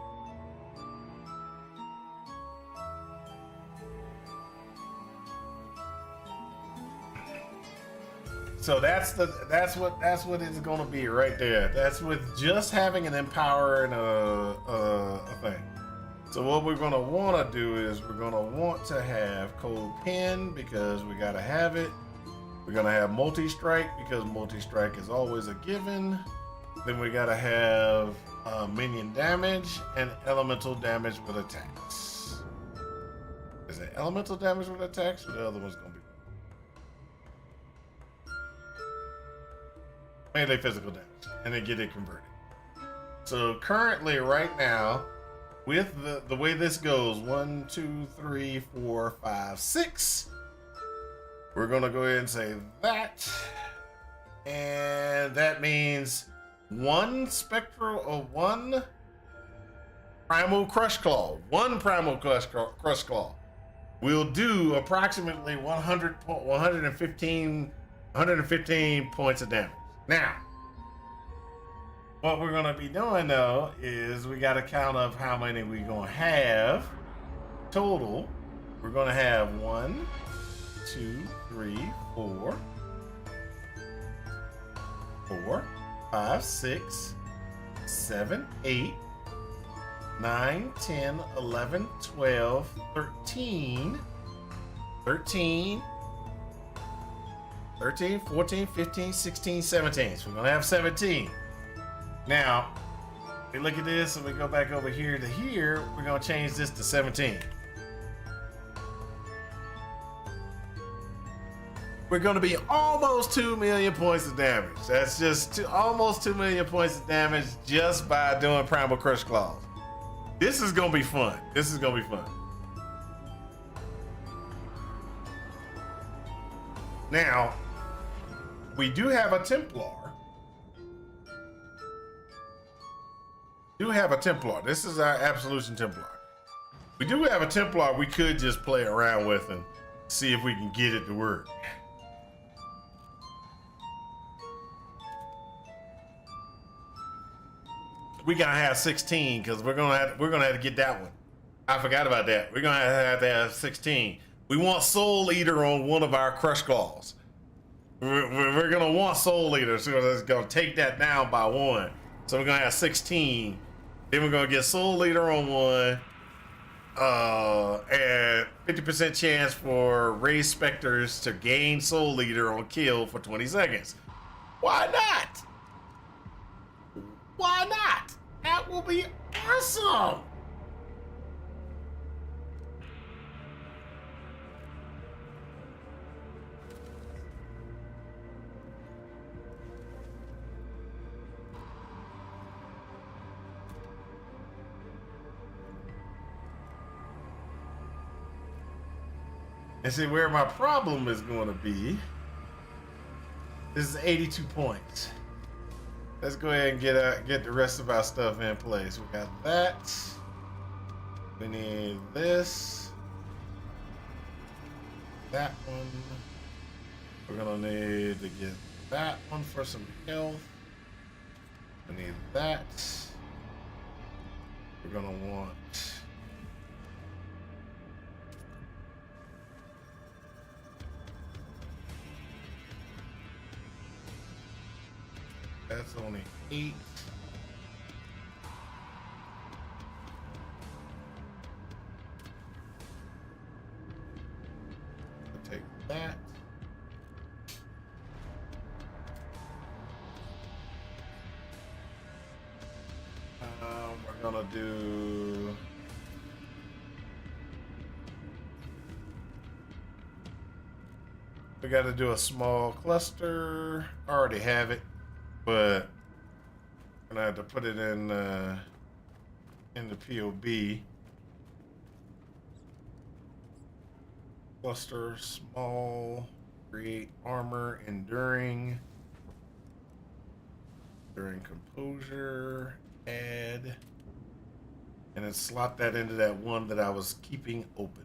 S10: So that's what it's going to be right there. That's with just having an empower and a thing. So what we're going to want to do is we're going to want to have cold pen because we got to have it. We're going to have multi-strike because multi-strike is always a given. Then we gotta have minion damage and elemental damage with attacks. Is it elemental damage with attacks or the other one's gonna be? Melee physical damage and then get it converted. So currently right now, with the way this goes, 1, 2, 3, 4, 5, 6. We're gonna go ahead and say that. And that means one spectral or one primal crush claw. One primal crush claw will do approximately 115 points of damage. Now, what we're gonna be doing though is we got a count of how many we're gonna have total. We're gonna have 1, 2, 3, 4, 5, 6, 7, 8, 9, 10, 11, 12, 13, 14, 15, 16, 17. So we're gonna have 17. Now, we look at this and we go back over here to here, we're gonna change this to 17. We're gonna be almost 2 million points of damage. That's just almost 2 million points of damage just by doing Primal Crush Claws. This is gonna be fun. This is gonna be fun. Now, we do have a Templar. This is our Absolution Templar. We do have a Templar we could just play around with and see if we can get it to work. We gotta have 16 because we're gonna have to get that one. I forgot about that. We're gonna have to have 16. We want Soul Eater on one of our Crush Claws. We're gonna want Soul Eater, so it's gonna take that down by 1. So we're gonna have 16. Then we're gonna get Soul Eater on 1. And 50% chance for Raised Specters to gain Soul Eater on kill for 20 seconds. Why not? Why not? That will be awesome. And see where my problem is going to be. This is 82 points. Let's go ahead and get the rest of our stuff in place. We got that. We need this. That one. We're gonna need to get that one for some health. We need that. We're gonna want that's only 8. We'll take that. We're gonna do we got to do a small cluster. I already have it. But I'm gonna have to put it in the POB. Cluster, small, create armor, enduring composure, add, and then slot that into that one that I was keeping open.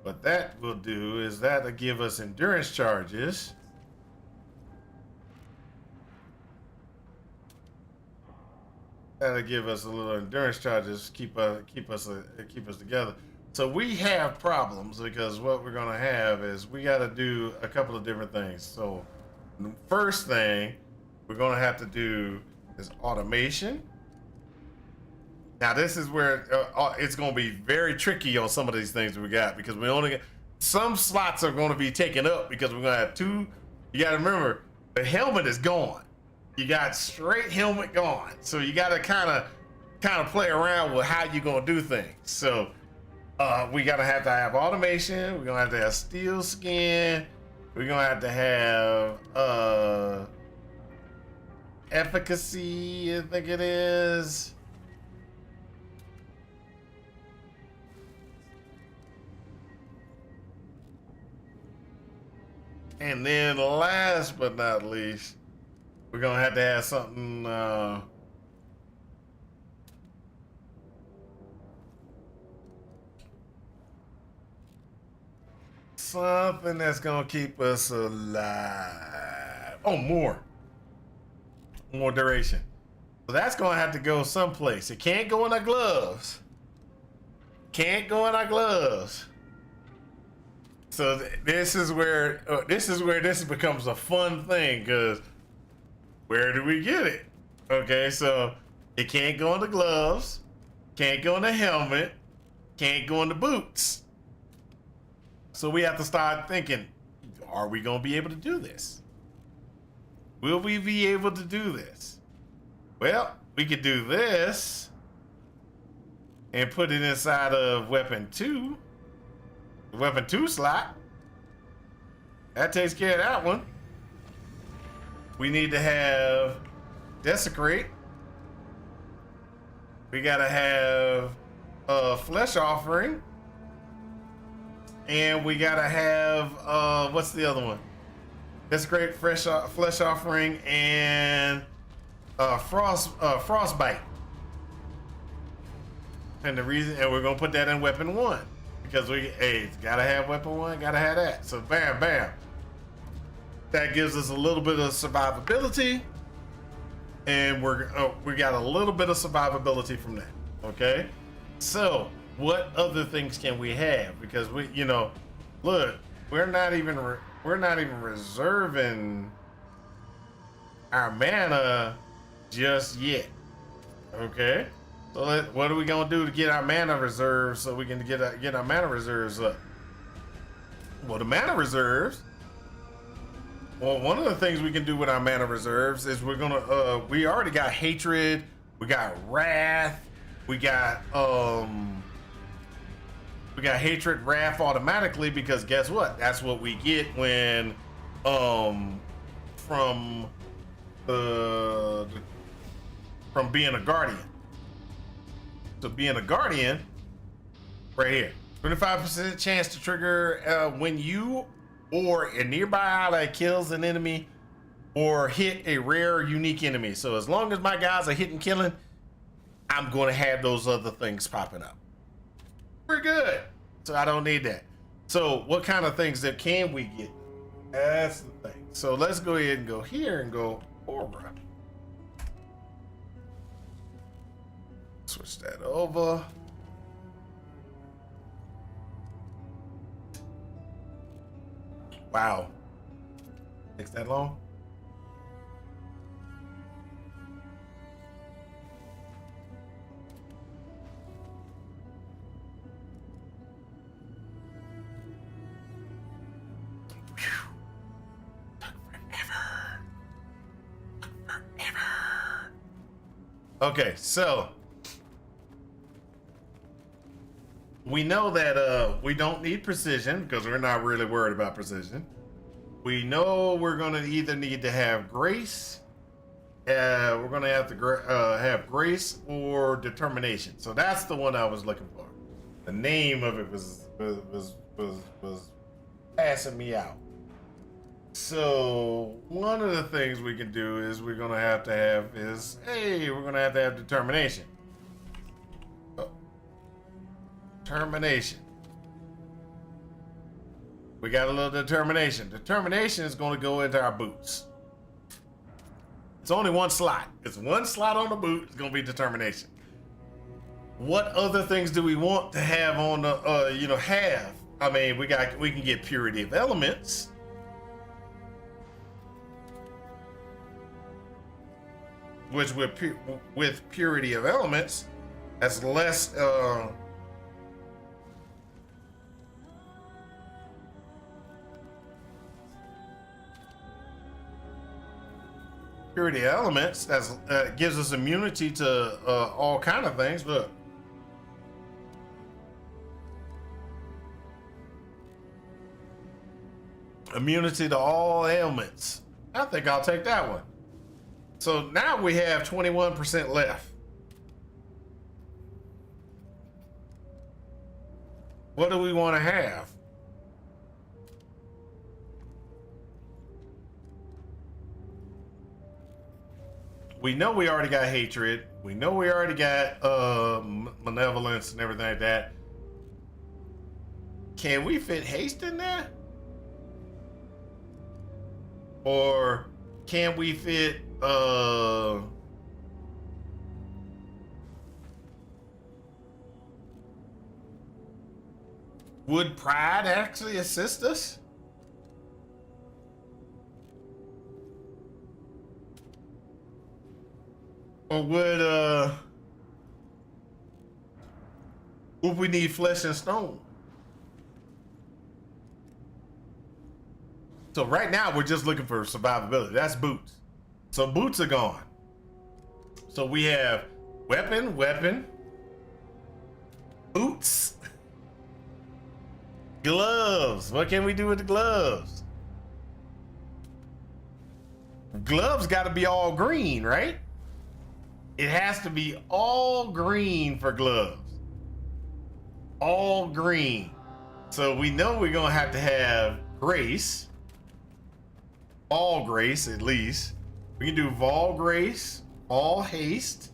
S10: What that will do is that'll give us endurance charges. That'll give us a little endurance charges, keep us together. So we have problems because what we're gonna have is we got to do a couple of different things. So the first thing we're gonna have to do is automation. Now this is where it's gonna be very tricky on some of these things we got because we only get some slots are gonna be taken up because we're gonna have 2. You got to remember the helmet is gone. You got straight helmet gone, so you got to kind of play around with how you're gonna do things. So we gotta have to have automation. We're gonna have to have steel skin. We're gonna have to have efficacy. I think it is. And then last but not least, we're gonna have to have something something that's gonna keep us alive. Oh, more. more duration. So that's going to have to go someplace. It can't go in our gloves. Can't go in our gloves. So this is where this becomes a fun thing, because where do we get it? Okay, so it can't go in the gloves, can't go in the helmet, can't go in the boots. So we have to start thinking, are we going to be able to do this? Will we be able to do this? Well, we could do this and put it inside of weapon 2. The weapon 2 slot. That takes care of that one. We need to have Desecrate. We gotta have a Flesh Offering. And we gotta have, what's the other one? Desecrate, Flesh Offering, and Frostbite. And we're gonna put that in weapon 1. Because it's gotta have weapon 1, gotta have that. So bam, bam. That gives us a little bit of survivability. And we got a little bit of survivability from that. Okay? So what other things can we have? Because look, we're not even reserving our mana just yet. Okay? So what are we gonna do to get our mana reserves so we can get our mana reserves up? Well, the mana reserves. Well, one of the things we can do with our mana reserves is we already got hatred, we got wrath, we got hatred, wrath automatically, because guess what? That's what we get when from being a guardian. So being a guardian, right here, 25% chance to trigger when you or a nearby ally kills an enemy or hit a rare unique enemy. So as long as my guys are hitting killing, I'm going to have those other things popping up. We're good. So I don't need that. So what kind of things that can we get? That's the thing. So let's go ahead and go here and go Aura. Switch that over. Wow. Takes that long? Okay, so we know that we don't need precision because we're not really worried about precision. We know we're going to either need to have grace. We're going to have to have grace or determination. So that's the one I was looking for. The name of it was passing me out. So one of the things we can do is we're going to have determination. Determination. We got a little determination. Determination is going to go into our boots. It's only one slot. It's one slot on the boot. It's going to be determination. What other things do we want to have on the have? I mean, we can get purity of elements. Which with purity of elements, that's less purity of elements, that gives us immunity to all kind of things. Look, immunity to all ailments. I think I'll take that one. So now we have 21% left. What do we want to have? We know we already got hatred. We know we already got malevolence and everything like that. Can we fit haste in there? Or can we fit Would pride actually assist us? Or would we need flesh and stone? So right now we're just looking for survivability. That's boots. So boots are gone. So we have weapon, boots, gloves. What can we do with the gloves? Gloves got to be all green, right? It has to be all green for gloves. All green. So we know we're gonna have to have grace. All grace, at least. We can do Vol grace, all haste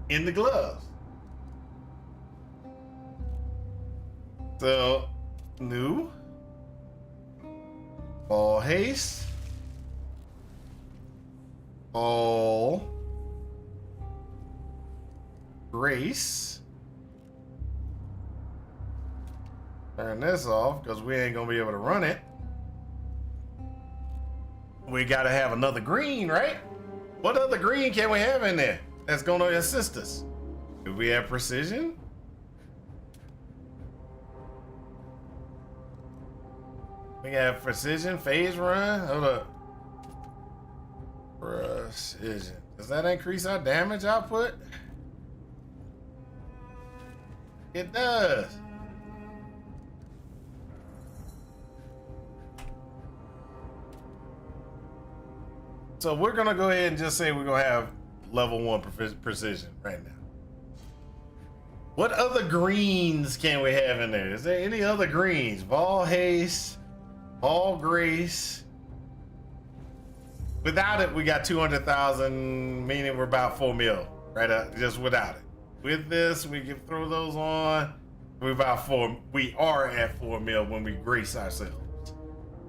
S10: in the gloves. So new, all haste, all grace. Turn this off because we ain't gonna be able to run it. We gotta have another green, right? What other green can we have in there that's gonna assist us? Do we have precision? We have precision, phase run. Hold up. Precision. Does that increase our damage output? It does. So we're gonna go ahead and just say we're gonna have level 1 precision right now. What other greens can we have in there? Is there any other greens? Vol haste, all grace. Without it, we got 200,000, meaning we're about 4 mil, right? Just without it. With this, we can throw those on. We're about 4. We are at 4 mil when we grace ourselves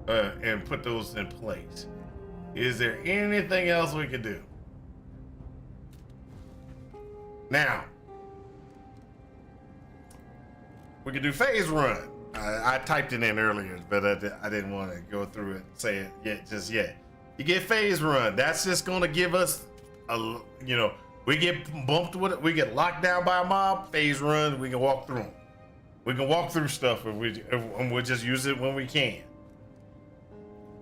S10: and put those in place. Is there anything else we could do? Now, we could do phase run. I typed it in earlier, but I didn't want to go through it and say it just yet. You get phase run. That's just going to give us we get bumped with it. We get locked down by a mob. Phase run. We can walk through them. We can walk through stuff and we'll just use it when we can.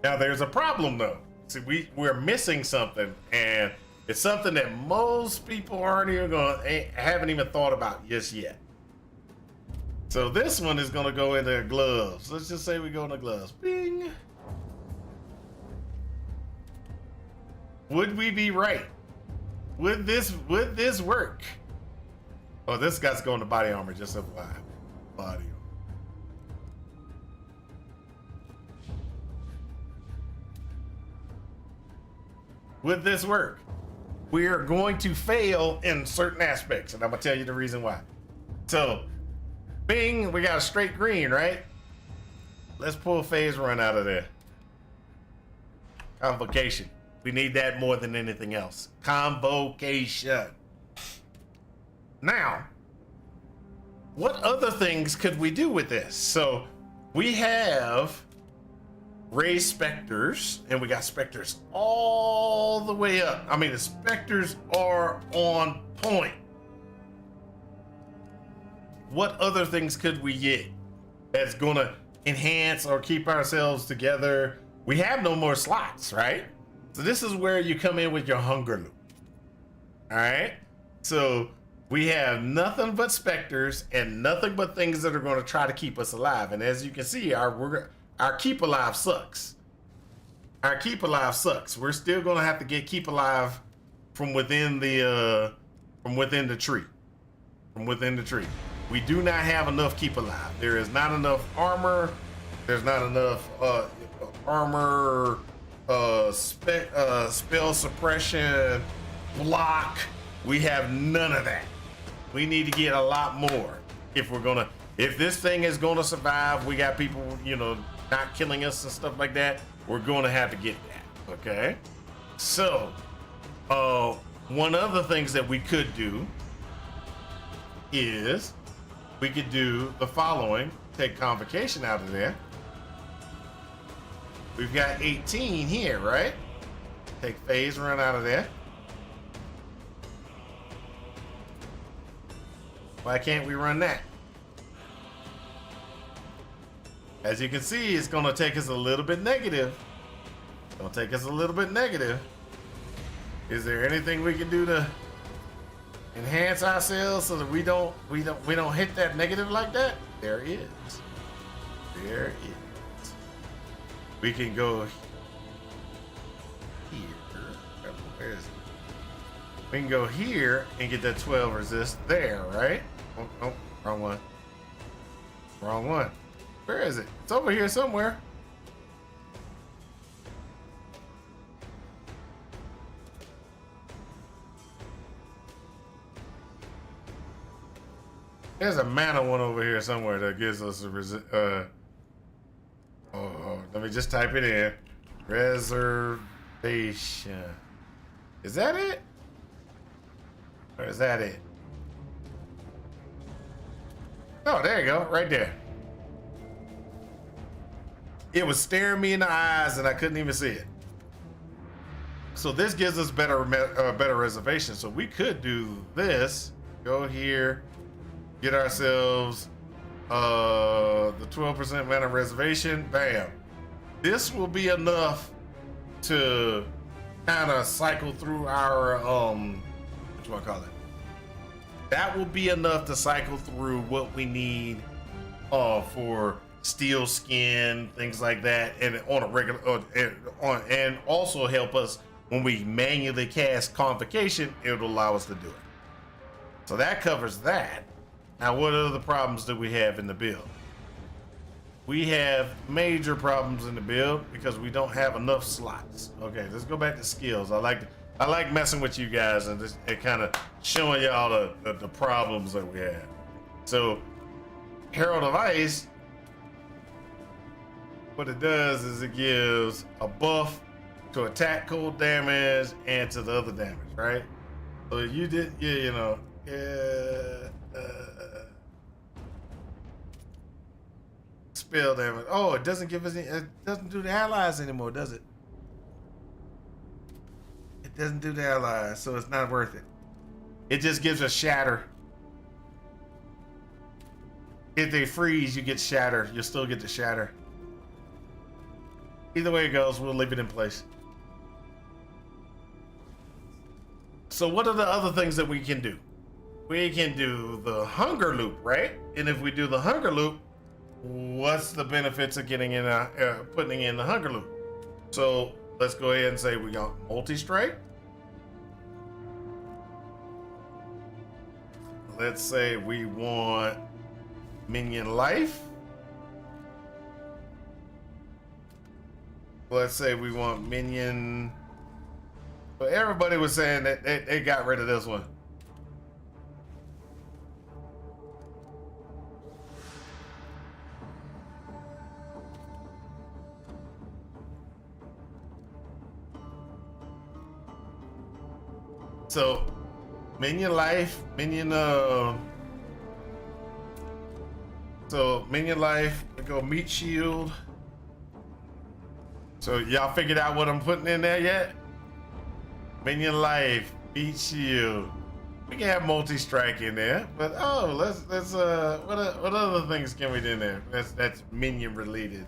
S10: Now, there's a problem though. See, we're missing something, and it's something that most people haven't even thought about just yet. So this one is gonna go into gloves. Let's just say we go into gloves. Bing. Would we be right? Would this work? Oh, this guy's going to body armor, just a body armor. Would this work? We are going to fail in certain aspects, and I'm gonna tell you the reason why. So, bing, we got a straight green, right? Let's pull phase run out of there. Convocation. We need that more than anything else. Convocation. Now, what other things could we do with this? So, we have raised specters, and we got specters all the way up. I mean, the specters are on point. What other things could we get that's gonna enhance or keep ourselves together? We have no more slots, right? So this is where you come in with your hunger loop. All right, so we have nothing but specters and nothing but things that are going to try to keep us alive. And as you can see, our keep alive sucks. Our keep alive sucks. We're still gonna have to get keep alive from within the tree. From within the tree. We do not have enough keep alive. There is not enough armor. There's not enough armor, spell suppression, block. We have none of that. We need to get a lot more if this thing is gonna survive. We got people, not killing us and stuff like that. We're going to have to get that. Okay. So, one of the things that we could do is we could do the following. Take convocation out of there. We've got 18 here, right? Take phase run out of there. Why can't we run that? As you can see, it's gonna take us a little bit negative. Gonna take us a little bit negative. Is there anything we can do to enhance ourselves so that we don't hit that negative like that? There is. There is. We can go here. Where is it? We can go here and get that 12 resist there, right? Oh, wrong one. Wrong one. Where is it? It's over here somewhere. There's a mana one over here somewhere that gives us a let me just type it in. Reservation. Is that it? Or is that it? Oh, there you go, right there. It was staring me in the eyes and I couldn't even see it. So this gives us better reservation. So we could do this. Go here. Get ourselves the 12% mana reservation. Bam. This will be enough to kind of cycle through our what do I call it? That will be enough to cycle through what we need for steel skin, things like that, and on a regular and also help us when we manually cast Convocation. It'll allow us to do it. So that covers that. Now, what other problems do we have in the build? We have major problems in the build because we don't have enough slots. Okay, let's go back to skills. I like messing with you guys and kind of showing y'all the problems that we have. So, Herald of Ice, what it does is it gives a buff to attack, cold damage, and to the other damage, right? So you did, spell damage. Oh, it doesn't give us any, it doesn't do the allies anymore, does it? It doesn't do the allies, so it's not worth it. It just gives us shatter. If they freeze, you get shatter. You'll still get the shatter. Either way it goes, we'll leave it in place. So what are the other things that we can do? We can do the hunger loop, right? And if we do the hunger loop, what's the benefits of getting in putting in the hunger loop? So let's go ahead and say we got multi-strike. Let's say we want minion life. Let's say we want minion. But everybody was saying that they got rid of this one. So, minion life, minion so minion life, we go meat shield. So y'all figured out what I'm putting in there yet? Minion life, meat shield. We can have multi-strike in there, but let's what other things can we do in there? That's minion related.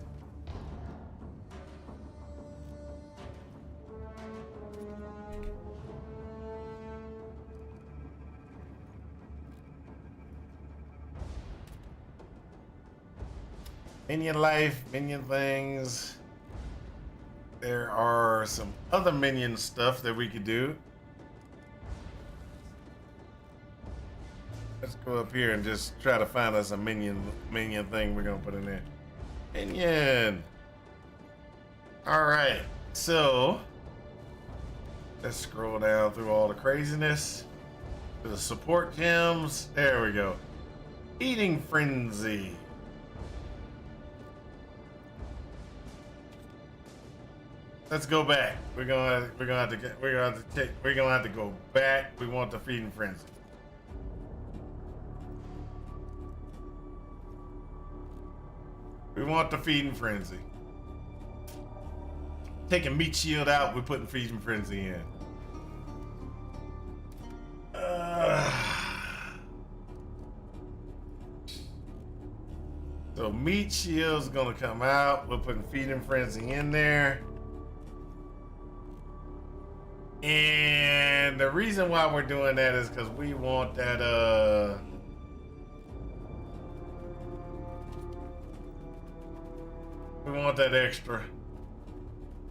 S10: Minion life, minion things. There are some other minion stuff that we could do. Let's go up here and just try to find us a minion thing we're gonna put in there. Minion. All right, so let's scroll down through all the craziness. The support gems. There we go. Eating frenzy. Let's go back. We're gonna have to go back. We want the feeding frenzy. We want the feeding frenzy. Taking meat shield out, we're putting feeding frenzy in. So meat shield's gonna come out. We're putting feeding frenzy in there. And the reason why we're doing that is because we want that we want that extra.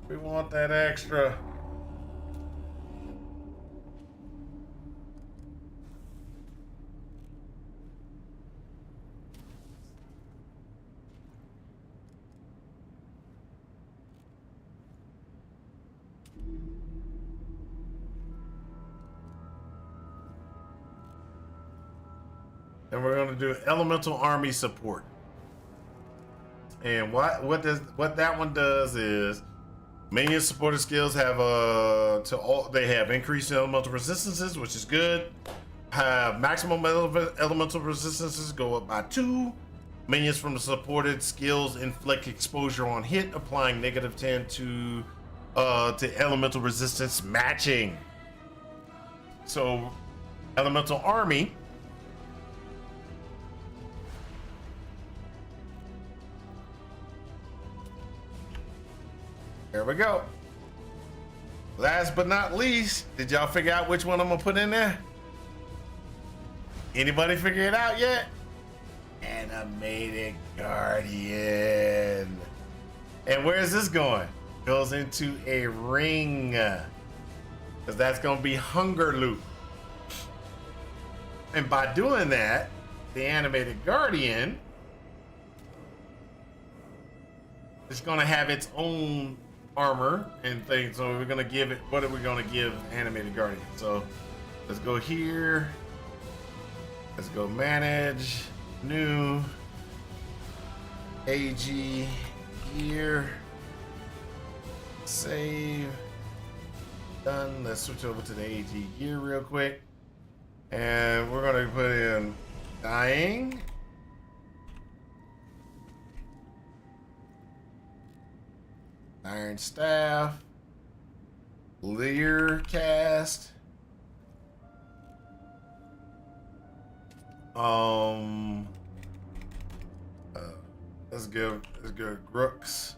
S10: We want that extra. And we're gonna do elemental army support. And what that one does is minion supported skills have they have increased elemental resistances, which is good. Have maximum elemental resistances go up by 2. Minions from the supported skills inflict exposure on hit, applying -10 to elemental resistance matching. So elemental army there we go. Last but not least, did y'all figure out which one I'm gonna put in there? Anybody figure it out yet? Animated Guardian. And where is this going? Goes into a ring. Because that's gonna be hunger loop. And by doing that, the Animated Guardian is gonna have its own armor and things. So we're gonna give it, what are we gonna give Animated Guardian? So let's go here. Let's go manage, new, AG, gear, save, done. Let's switch over to the AG gear real quick. And we're gonna put in dying. Iron Staff, Lear Cast, let's go Grooks.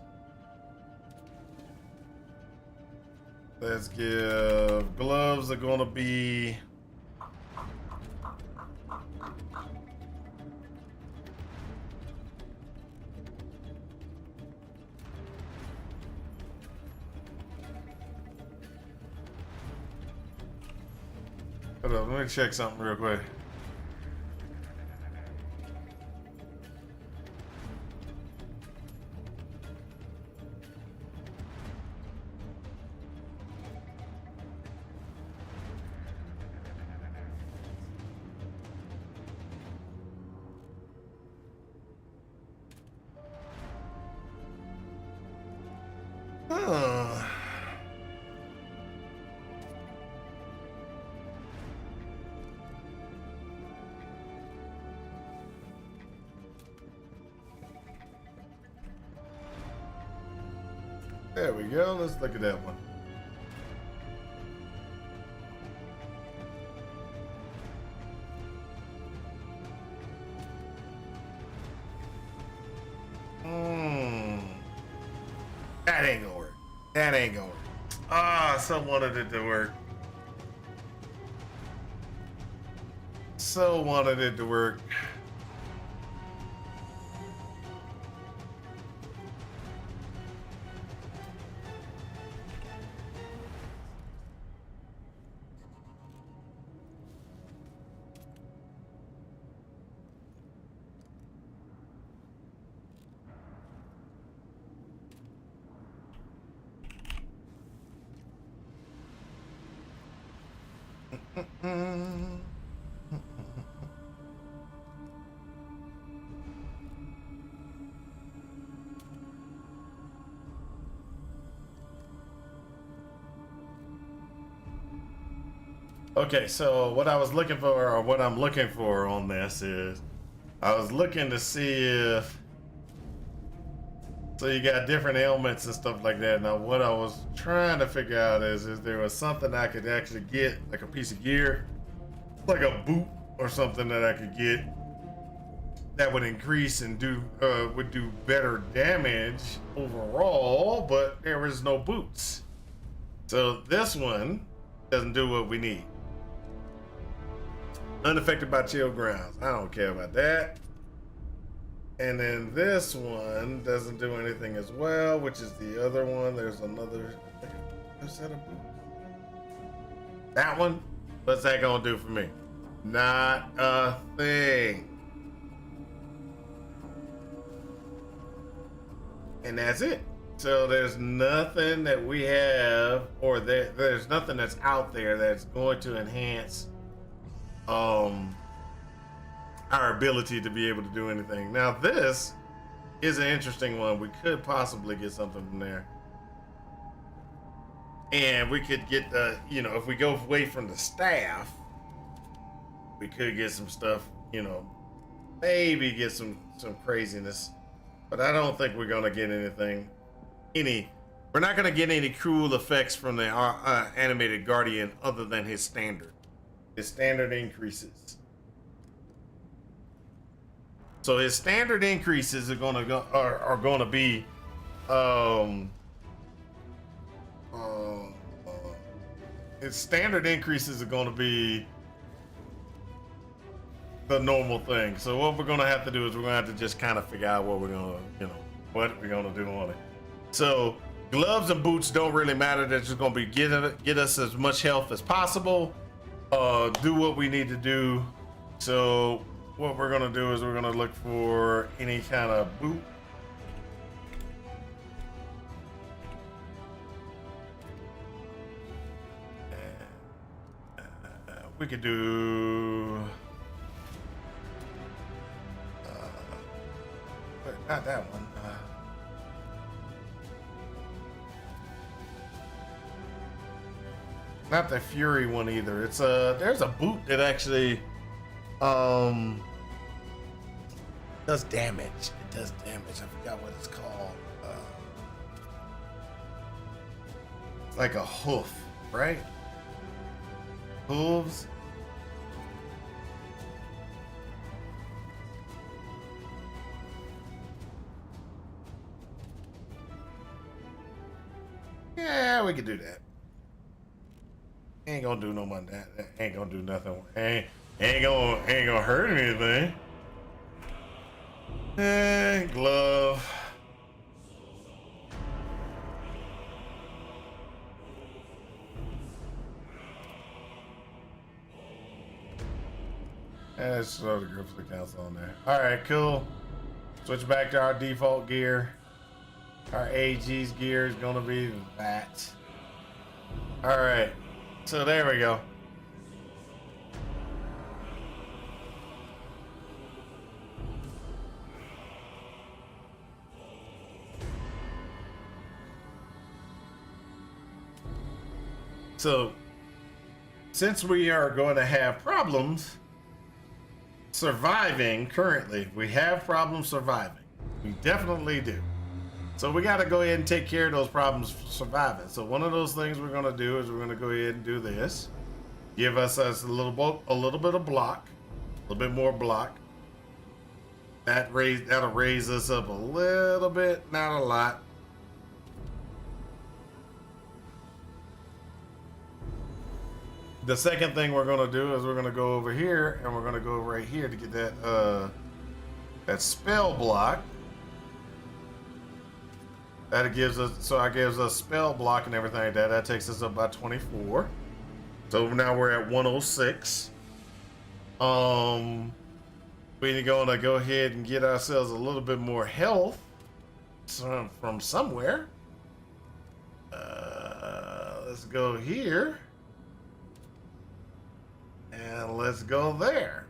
S10: Let's give gloves are gonna be hold up, let me check something real quick. There we go. Let's look at that one. That ain't gonna work. That ain't gonna work. Ah, so wanted it to work. So wanted it to work. Okay, so what I was looking for, or what I'm looking for on this is, I was looking to see if, so you got different ailments and stuff like that. Now what I was trying to figure out is there was something I could actually get, like a piece of gear, like a boot or something that I could get that would increase and would do better damage overall, but there is no boots. So this one doesn't do what we need. Unaffected by chill grounds. I don't care about that. And then this one doesn't do anything as well, which is the other one. There's another set of boots. That one, what's that gonna do for me? Not a thing. And that's it. So there's nothing that we have, or there's nothing that's out there that's going to enhance our ability to be able to do anything. Now this is an interesting one. We could possibly get something from there. And we could get the, you know, if we go away from the staff, we could get some stuff, you know, maybe get some craziness. But I don't think we're gonna get anything. We're not gonna get any cool effects from the animated Guardian other than his standard. His standard increases. So his standard increases are gonna be his standard increases are gonna be the normal thing. So what we're gonna have to do is we're gonna have to just kind of figure out what we're gonna, you know, what we're gonna do on it. So gloves and boots don't really matter. They're just gonna be get us as much health as possible. Do what we need to do. So what we're gonna do is we're gonna look for any kind of boot. We could do not that one. Not the Fury one either. It's there's a boot that actually does damage. It does damage. I forgot what it's called. It's like a hoof, right? Hooves. Yeah, we could do that. Ain't gonna do no more that. Ain't gonna do nothing. Ain't gonna hurt anything. Glove. Let's throw the grip of the council on there. All right, cool. Switch back to our default gear. Our AG's gear is gonna be that. All right, so there we go. So, since we are going to have problems surviving currently, we have problems surviving. We definitely do. So we got to go ahead and take care of those problems surviving. So one of those things we're going to do is we're going to go ahead and do this. Give us a little bit of block, a little bit more block. That'll raise us up a little bit, not a lot. The second thing we're going to do is we're going to go over here and we're going to go right here to get that spell block. That gives us spell block and everything like that. That takes us up by 24. So now we're at 106. We're gonna go ahead and get ourselves a little bit more health from somewhere. Let's go here. And let's go there.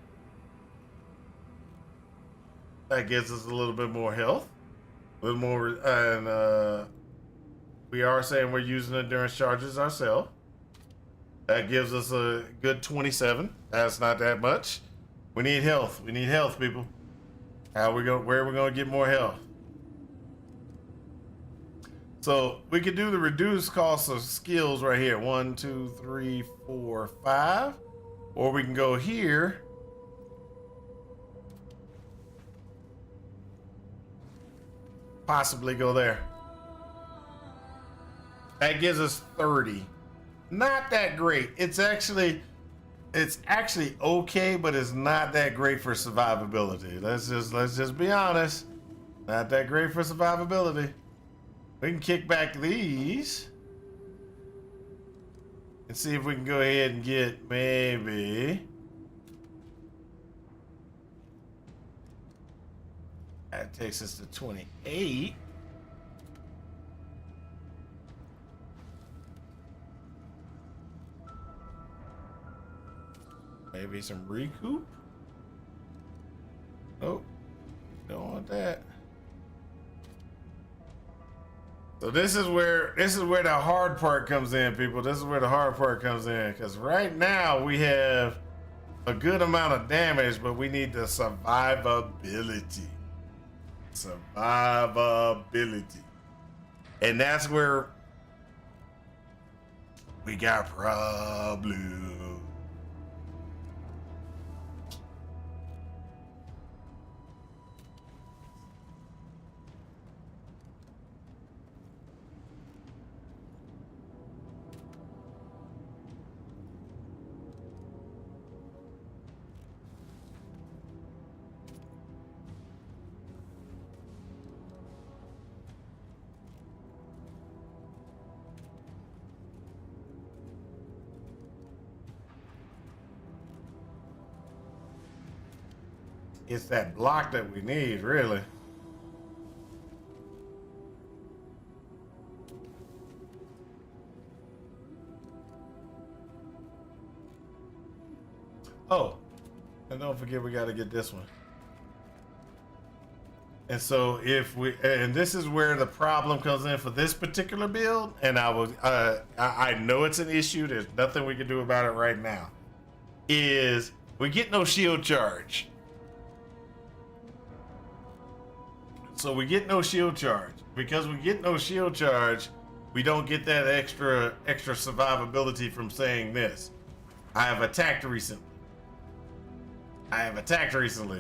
S10: That gives us a little bit more health. A little more, and we are saying we're using endurance charges ourselves. That gives us a good 27. That's not that much. We need health. We need health, people. Where are we gonna get more health? So we could do the reduced cost of skills right here. 1, 2, 3, 4, 5. Or we can go here. Possibly go there. That gives us 30. Not that great. It's actually okay, but it's not that great for survivability. Let's just be honest. Not that great for survivability. We can kick back these and see if we can go ahead and get maybe. That takes us to 28. Maybe some recoup. Oh, don't want that. So this is where the hard part comes in, people. This is where the hard part comes in, because right now we have a good amount of damage, but we need the survivability. Survivability. And that's where we got problems. It's that block that we need, really. Oh, and don't forget we got to get this one. And so and this is where the problem comes in for this particular build, and I know it's an issue. There's nothing we can do about it right now. Is we get no shield charge. So we get no shield charge. Because we get no shield charge, we don't get that extra survivability from saying this. I have attacked recently.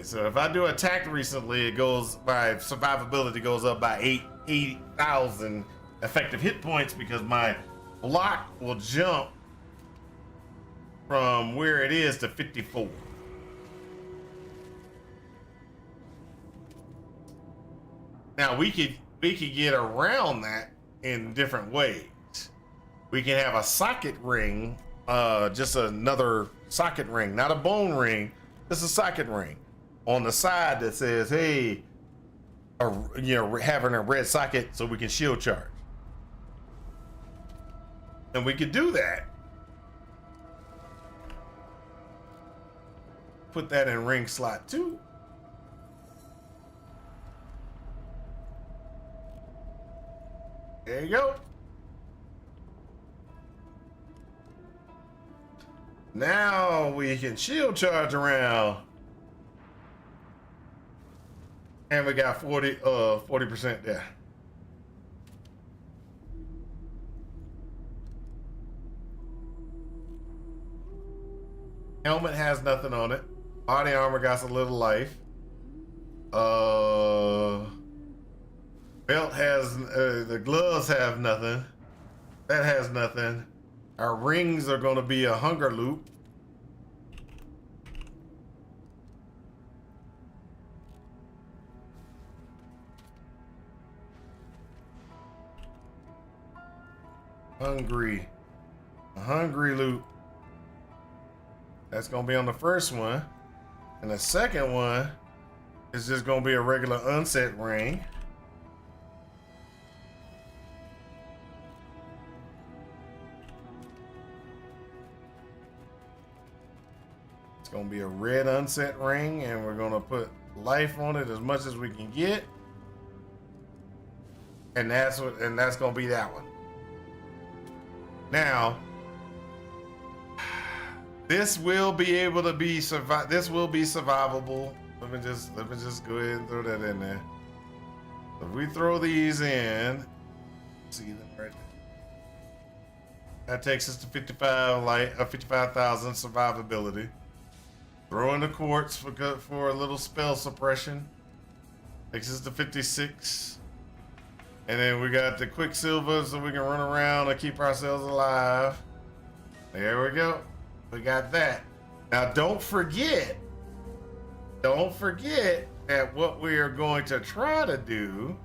S10: So if I do attack recently, my survivability goes up by 8,000 effective hit points, because my block will jump from where it is to 54. Now we could get around that in different ways. We can have a socket ring, just another socket ring, not a bone ring, just a socket ring on the side that says, "Hey, having a red socket so we can shield charge." And we could do that. Put that in ring slot 2. There you go. Now we can shield charge around. And we got 40% there. Helmet has nothing on it. Body armor got a little life. Belt has, the gloves have nothing. That has nothing. Our rings are going to be a hunger loop. A hungry loop. That's going to be on the first one. And the second one is just going to be a regular unset ring. Gonna be a red unset ring, and we're gonna put life on it as much as we can get, and that's gonna be that one. Now this will be able to be this will be survivable. Let me just go ahead and throw that in there. If we throw these in, see them right there. That takes us to 55,000 survivability. Throw in the quartz for a little spell suppression. Takes us to 56. And then we got the quicksilver so we can run around and keep ourselves alive. There we go. We got that. Now don't forget that what we are going to try to do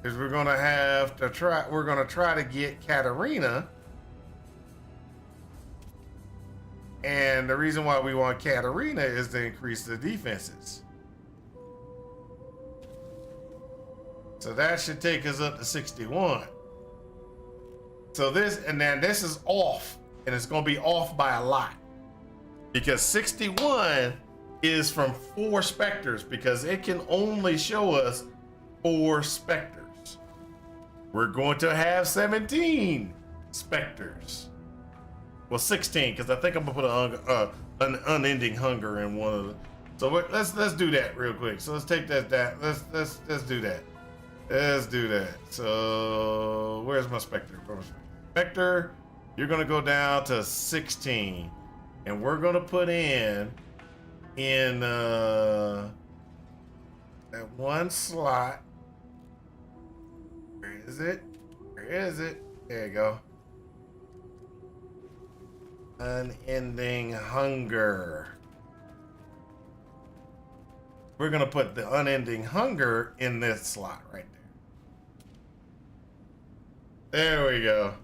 S10: is we're going to try to get Katarina. And the reason why we want Katarina is to increase the defenses. So that should take us up to 61. So this is off, and it's going to be off by a lot. Because 61 is from 4 specters, because it can only show us 4 specters. We're going to have 17 specters. Well, 16, because I think I'm gonna put an unending hunger in one of the. So let's do that real quick. So let's take that. Let's do that. Let's do that. So where's my specter? Specter, you're gonna go down to 16, and we're gonna put in that one slot. Where is it? Where is it? There you go. Unending hunger. We're gonna put the unending hunger in this slot right there. There we go.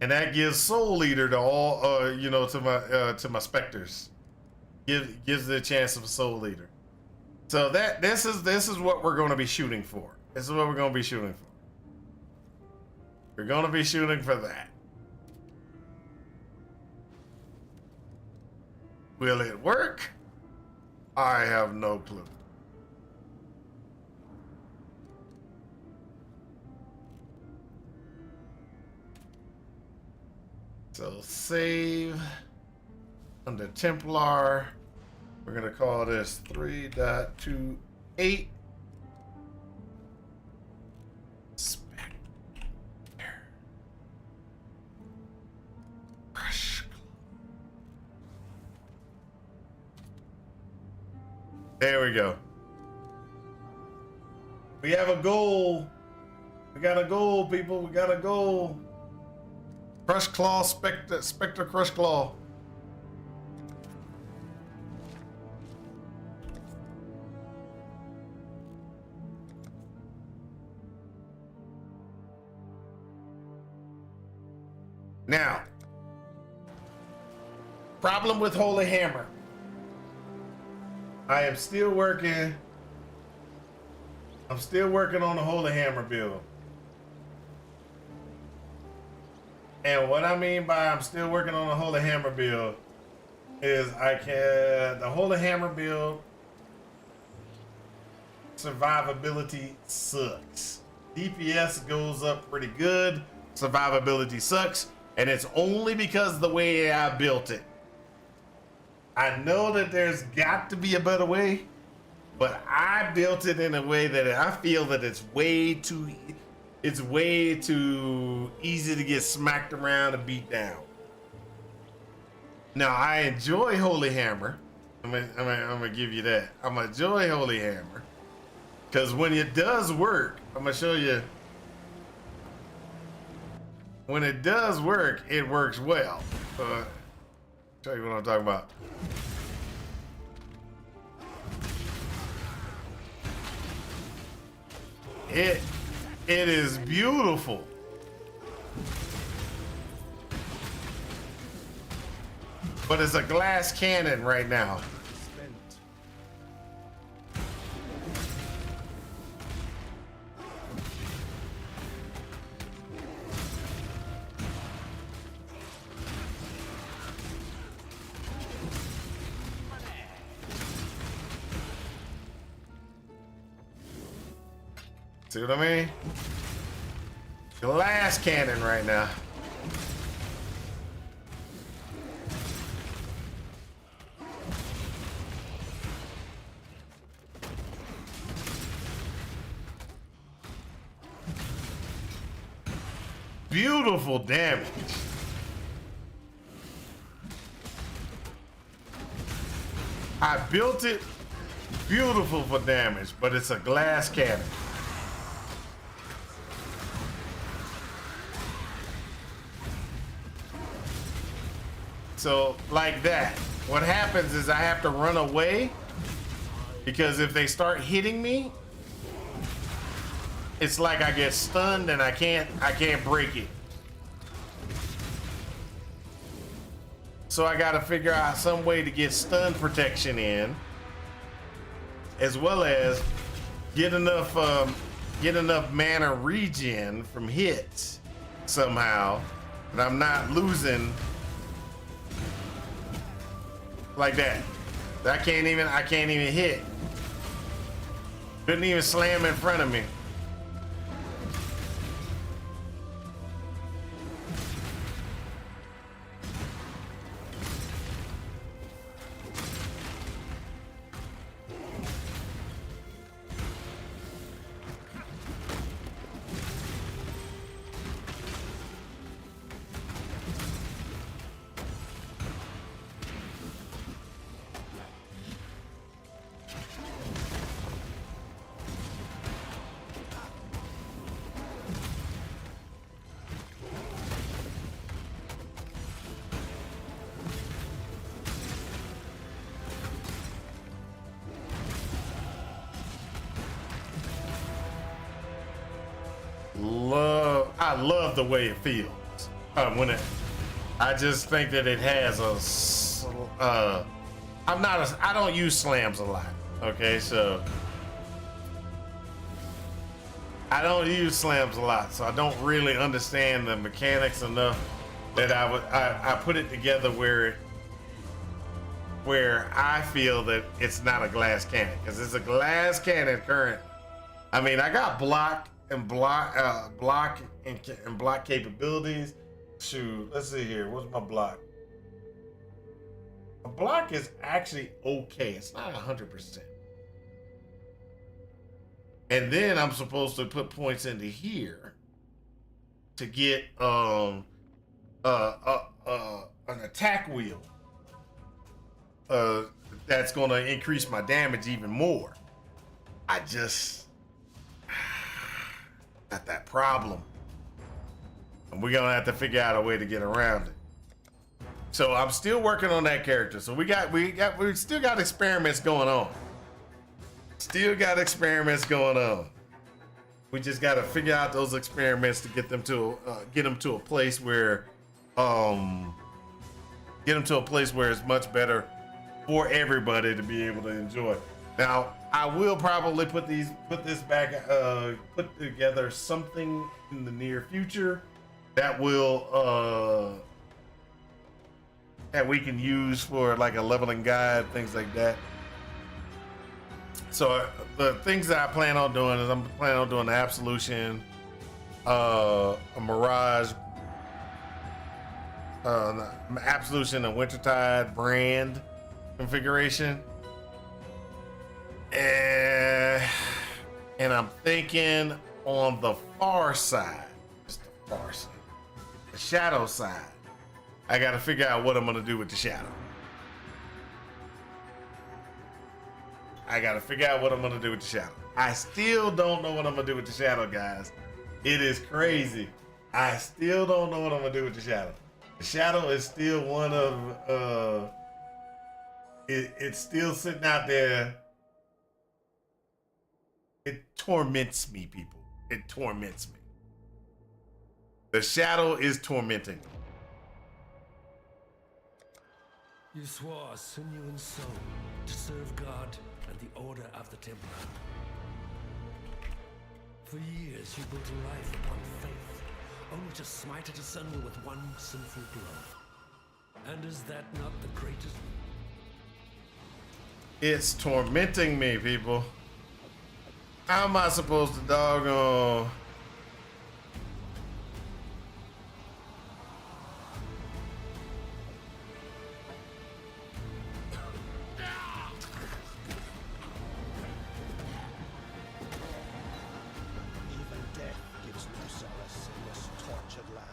S10: And that gives Soul Eater to all, to my specters. Gives it a chance of a Soul Eater. So this is what we're going to be shooting for. This is what we're going to be shooting for. We're going to be shooting for that. Will it work? I have no clue. So save under Templar. We're gonna call this 3.28. Spectre. Crush. There we go. We have a goal. We got a goal, people. We got a goal. Crush Claw, Spectre Crush Claw. Now, problem with Holy Hammer. I am still working. I'm still working on the Holy Hammer build. And what I mean by I'm still working on the Holy Hammer build is the Holy Hammer build survivability sucks. DPS goes up pretty good. Survivability sucks. And it's only because of the way I built it. I know that there's got to be a better way, but I built it in a way that I feel that it's way too easy to get smacked around and beat down. Now I enjoy Holy Hammer. I'm gonna give you that. I'm gonna enjoy Holy Hammer because when it does work, I'm gonna show you. When it does work, it works well. Show you what I'm talking about. It is beautiful. But it's a glass cannon right now. See what I mean? Glass cannon right now. beautiful damage. I built it beautiful for damage, but it's a glass cannon. So like that, what happens is I have to run away because if they start hitting me, it's like I get stunned and I can't break it. So I gotta figure out some way to get stun protection in, as well as get enough mana regen from hits somehow that I'm not losing like that. I can't even hit. Couldn't even slam in front of me. I love the way it feels I just think that it has I don't use slams a lot. Okay, so I don't use slams a lot, so I don't really understand the mechanics enough that I put it together where I feel that it's not a glass cannon, because it's a glass cannon current. I mean, I got block capabilities. Shoot, let's see here. What's my block? My block is actually okay. It's not 100%. And then I'm supposed to put points into here to get an attack wheel. That's gonna increase my damage even more. I just got that problem. And we're gonna have to figure out a way to get around it. So I'm still working on that character. So we still got experiments going on. Still got experiments going on. We just got to figure out those experiments to get them to a place where it's much better for everybody to be able to enjoy. Now, I will probably put together something in the near future that will that we can use for like a leveling guide, things like that. So the things that I plan on doing is I'm planning on doing the Absolution, a Mirage, Absolution and Wintertide brand configuration. And I'm thinking on the far side, just the far side, the shadow side, I got to figure out what I'm going to do with the shadow. I still don't know what I'm going to do with the shadow, guys. It is crazy. I still don't know what I'm going to do with the shadow. The shadow is still one of, it's still sitting out there. It torments me, people. It torments me. The shadow is tormenting me.
S11: You swore sinew and soul to serve God and the Order of the Templar. For years you built a life upon faith, only to smite it asunder with one sinful blow. And is that not the greatest?
S10: It's tormenting me, people. How am I supposed to doggone?
S6: Even death gives no solace in this tortured land.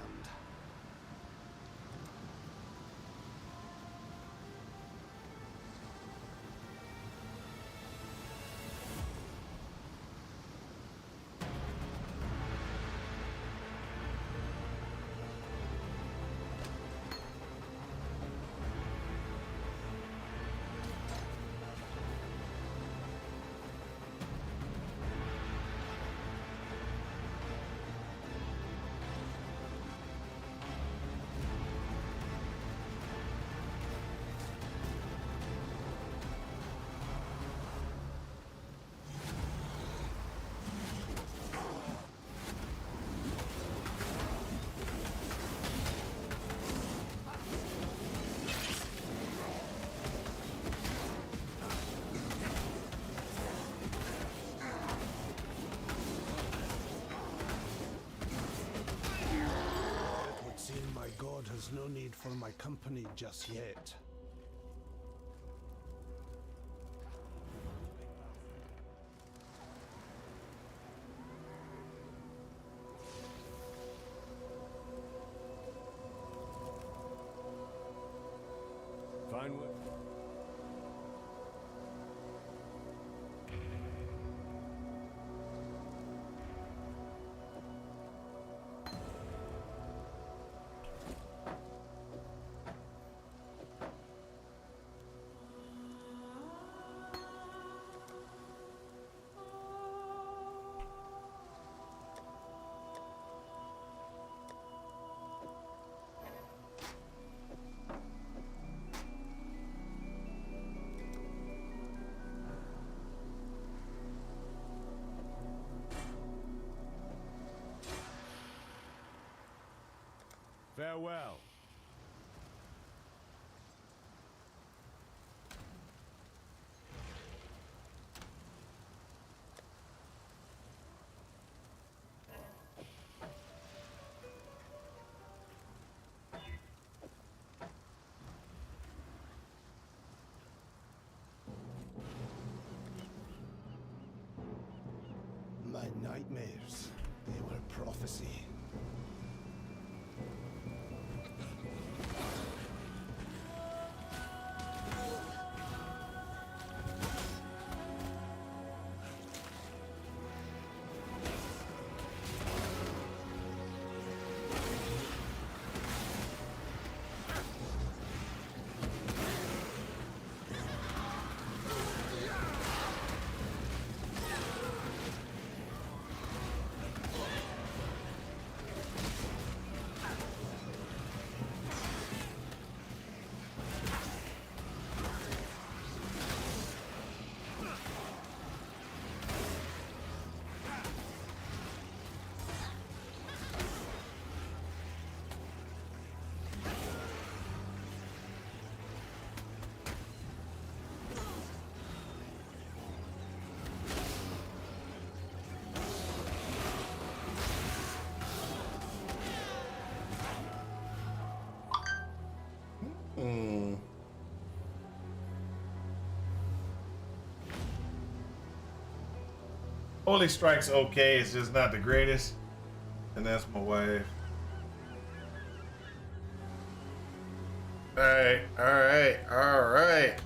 S6: There's no need for my company just yet.
S11: Fine work. Farewell.
S6: My nightmares, they were prophecy.
S10: Holy Strike's okay, it's just not the greatest. And that's my wife. Alright, alright, alright.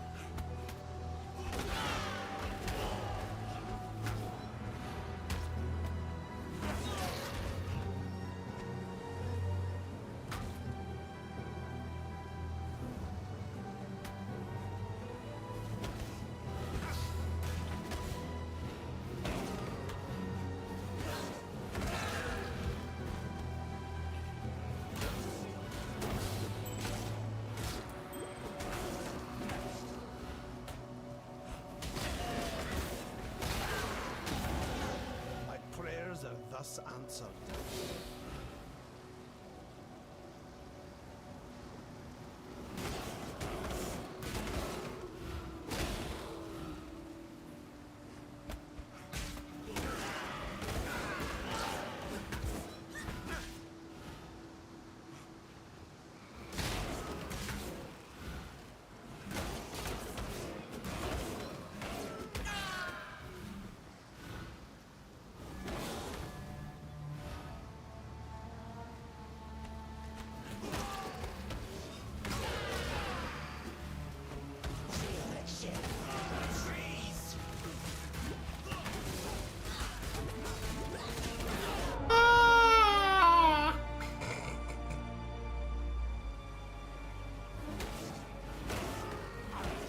S6: My prayers are thus answered.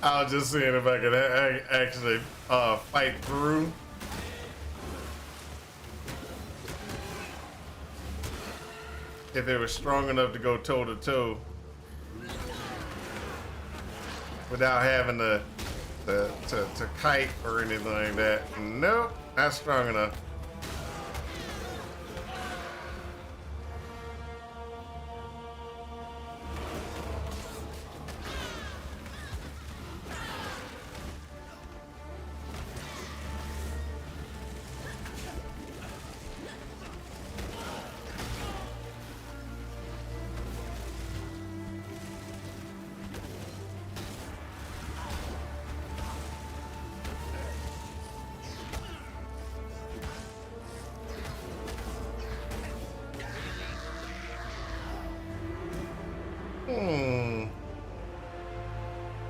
S10: I was just seeing if I could actually fight through. If it was strong enough to go toe to toe without having to kite or anything like that. Nope, not strong enough.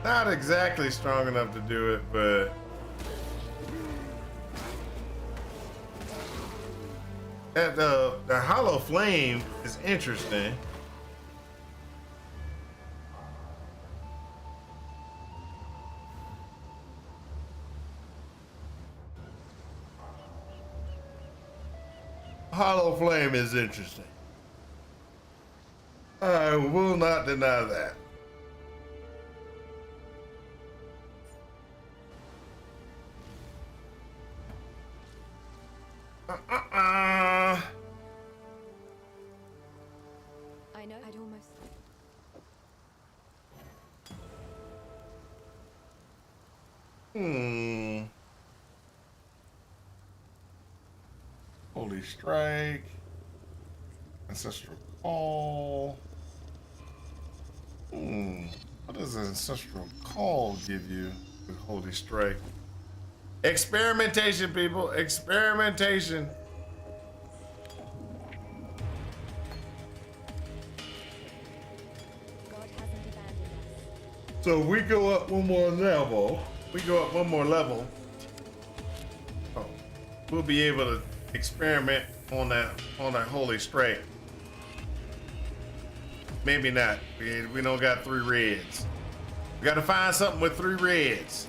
S10: Not exactly strong enough to do it, but that the hollow flame is interesting. Hollow flame is interesting. I will not deny that.
S3: I know. I'd almost.
S10: Holy Strike. Ancestral Call. What does Ancestral Call give you with Holy Strike? Experimentation, people. Experimentation.
S3: God hasn't abandoned us.
S10: So we go up one more level. Oh, we'll be able to experiment on that Holy Strike. Maybe not. We don't got 3 reds. We got to find something with 3 reds.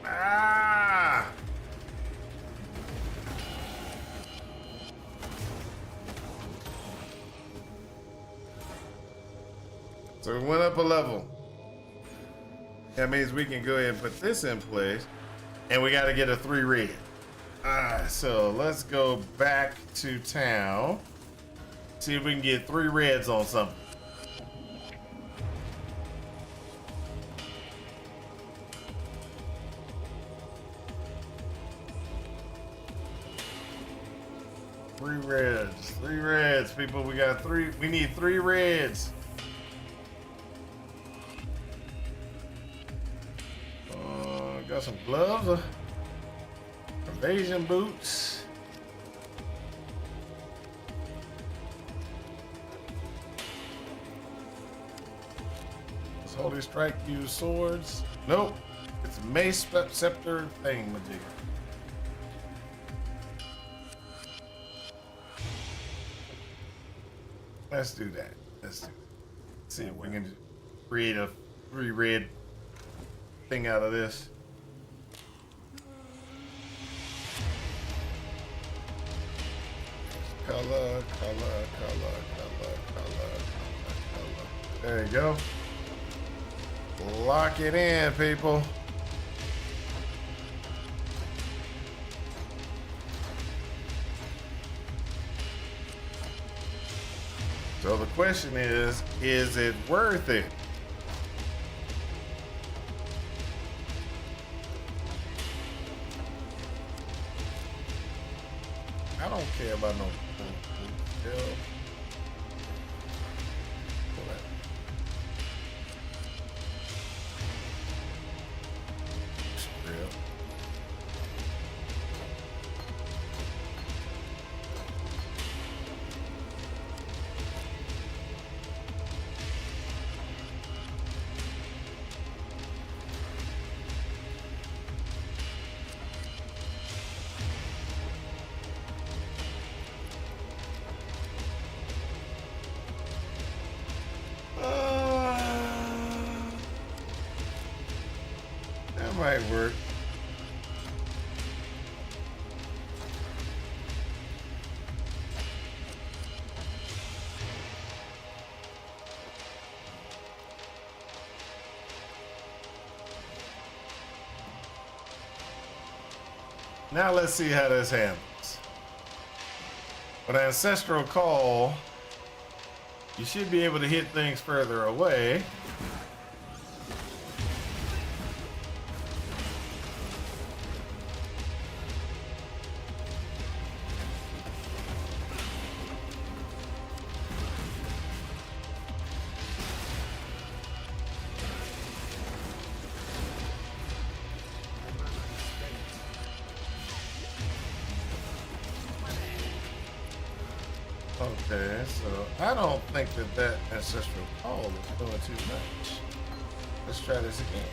S10: Ah! So we went up a level. That means we can go ahead and put this in place. And we got to get a 3 red. Alright, so let's go back to town. See if we can get 3 reds on something. Three reds, people. We got 3. We need 3 reds. Got some gloves, evasion boots. Does Holy Strike use swords? Nope. It's a mace scepter thing, majigger. Let's do that. Let's see if we can create a 3 red thing out of this. Color. There you go. Lock it in, people. So the question is it worth it? I don't care about no hell. Real. That might work. Now let's see how this handles. With Ancestral Call, you should be able to hit things further away. Okay, so I don't think that ancestral call is doing too much. Let's try this again.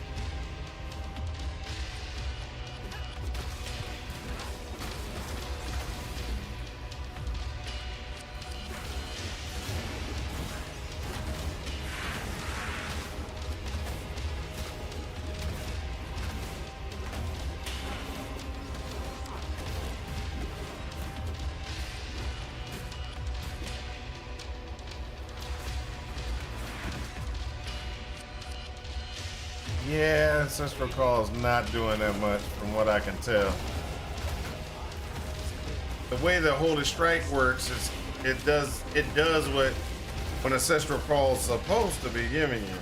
S10: Yeah, ancestral call is not doing that much from what I can tell. The way the Holy Strike works is it does what when ancestral call is supposed to be giving you.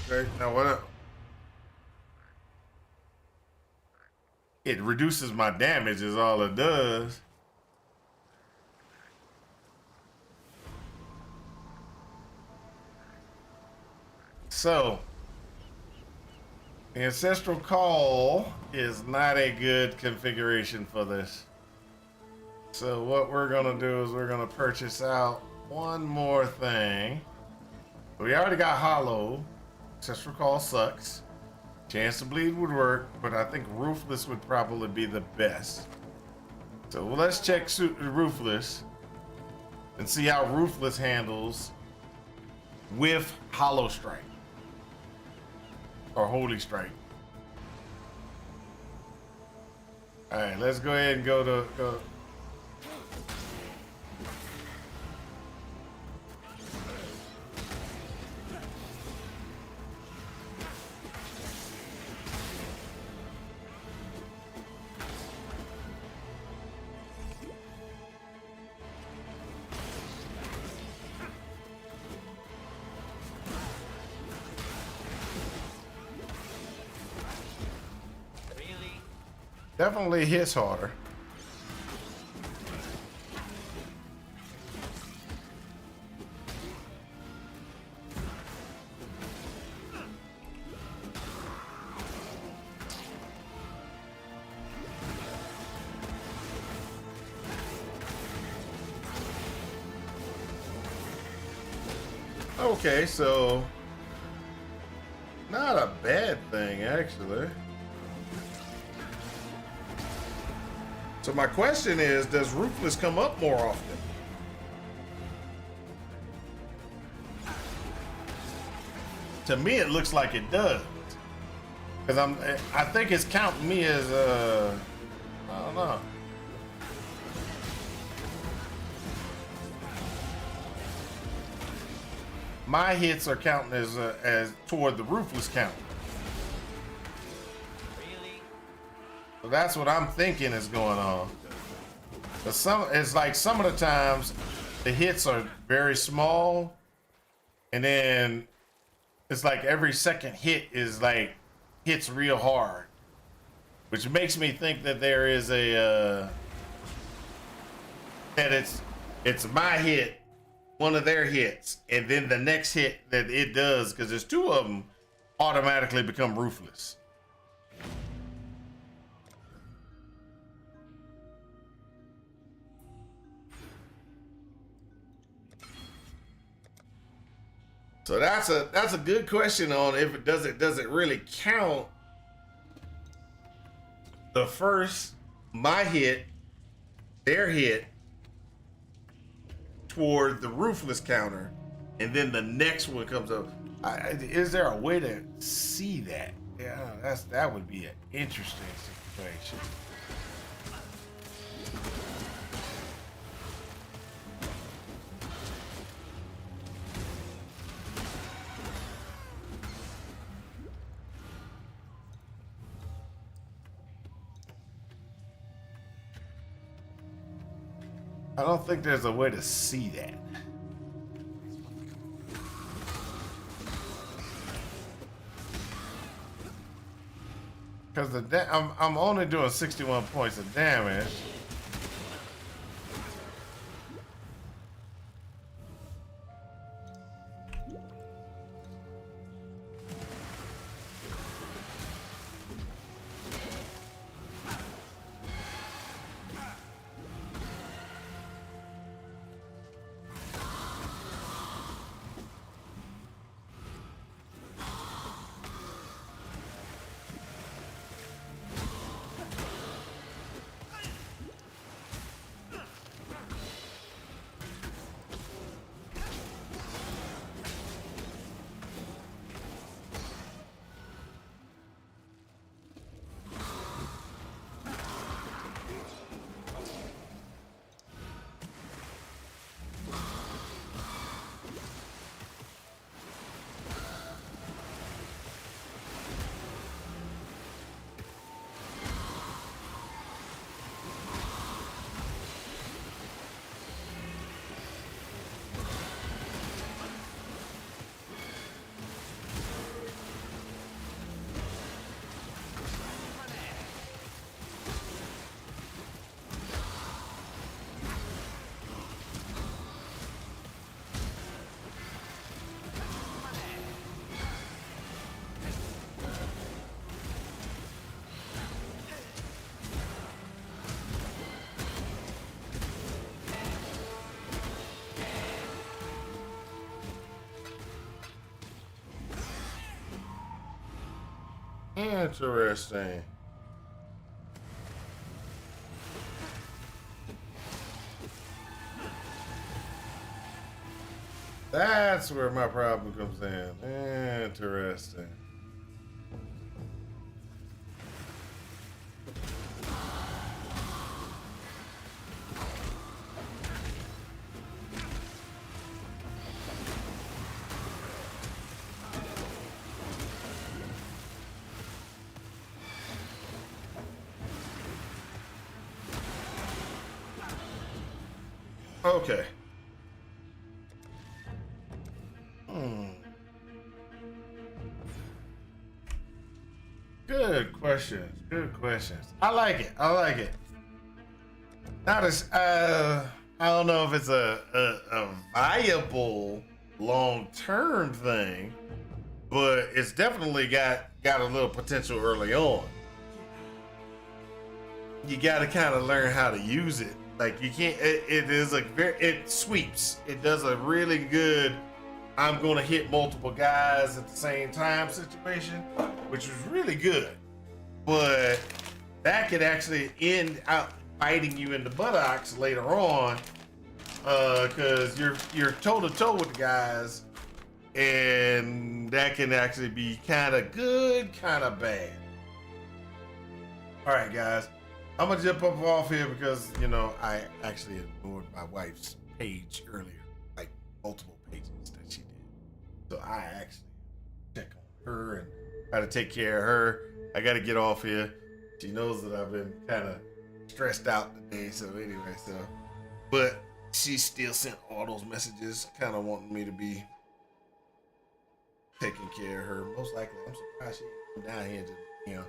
S10: Okay, now what? It reduces my damage is all it does. So, the ancestral call is not a good configuration for this. So what we're gonna do is we're gonna purchase out one more thing. We already got hollow. Ancestral call sucks. Chance to bleed would work, but I think ruthless would probably be the best. So let's check ruthless and see how ruthless handles with hollow strike. Or Holy Strike. All right, let's go ahead and go. Definitely hits harder. Okay, so not a bad thing actually. So my question is, does ruthless come up more often? To me, it looks like it does. Cause I think it's counting me as I don't know. My hits are counting as toward the ruthless count. So that's what I'm thinking is going on. But it's like some of the times the hits are very small, and then it's like every second hit is like hits real hard, which makes me think that there is a that it's my hit, one of their hits, and then the next hit that it does, because there's two of them, automatically become ruthless. So that's a good question on if it does it really count the first my hit, their hit toward the ruthless counter, and then the next one comes up. Is there a way to see that? Yeah, that would be an interesting situation. I don't think there's a way to see that. Because I'm only doing 61 points of damage. Interesting. That's where my problem comes in. Interesting. Okay. Good questions. Good questions. I like it. I like it. Not as I don't know if it's a viable long-term thing, but it's definitely got a little potential early on. You got to kind of learn how to use it. Like you can't. It is a very. It sweeps. It does a really good. I'm gonna hit multiple guys at the same time situation, which was really good. But that could actually end out biting you in the buttocks later on, because you're toe to toe with the guys, and that can actually be kind of good, kind of bad. All right, guys. I'm gonna jump up off here because, you know, I actually ignored my wife's page earlier, like multiple pages that she did. So I actually check on her and try to take care of her. I gotta get off here. She knows that I've been kind of stressed out today. So anyway, but she still sent all those messages, kind of wanting me to be taking care of her. Most likely, I'm surprised she ain't down here to, you know.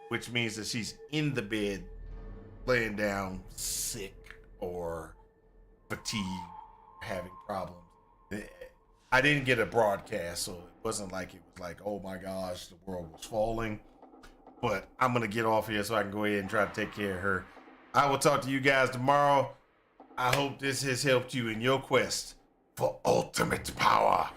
S10: Which means that she's in the bed, laying down, sick or fatigued, having problems. I didn't get a broadcast, so it wasn't like it was like, oh my gosh, the world was falling. But I'm going to get off here so I can go ahead and try to take care of her. I will talk to you guys tomorrow. I hope this has helped you in your quest for ultimate power.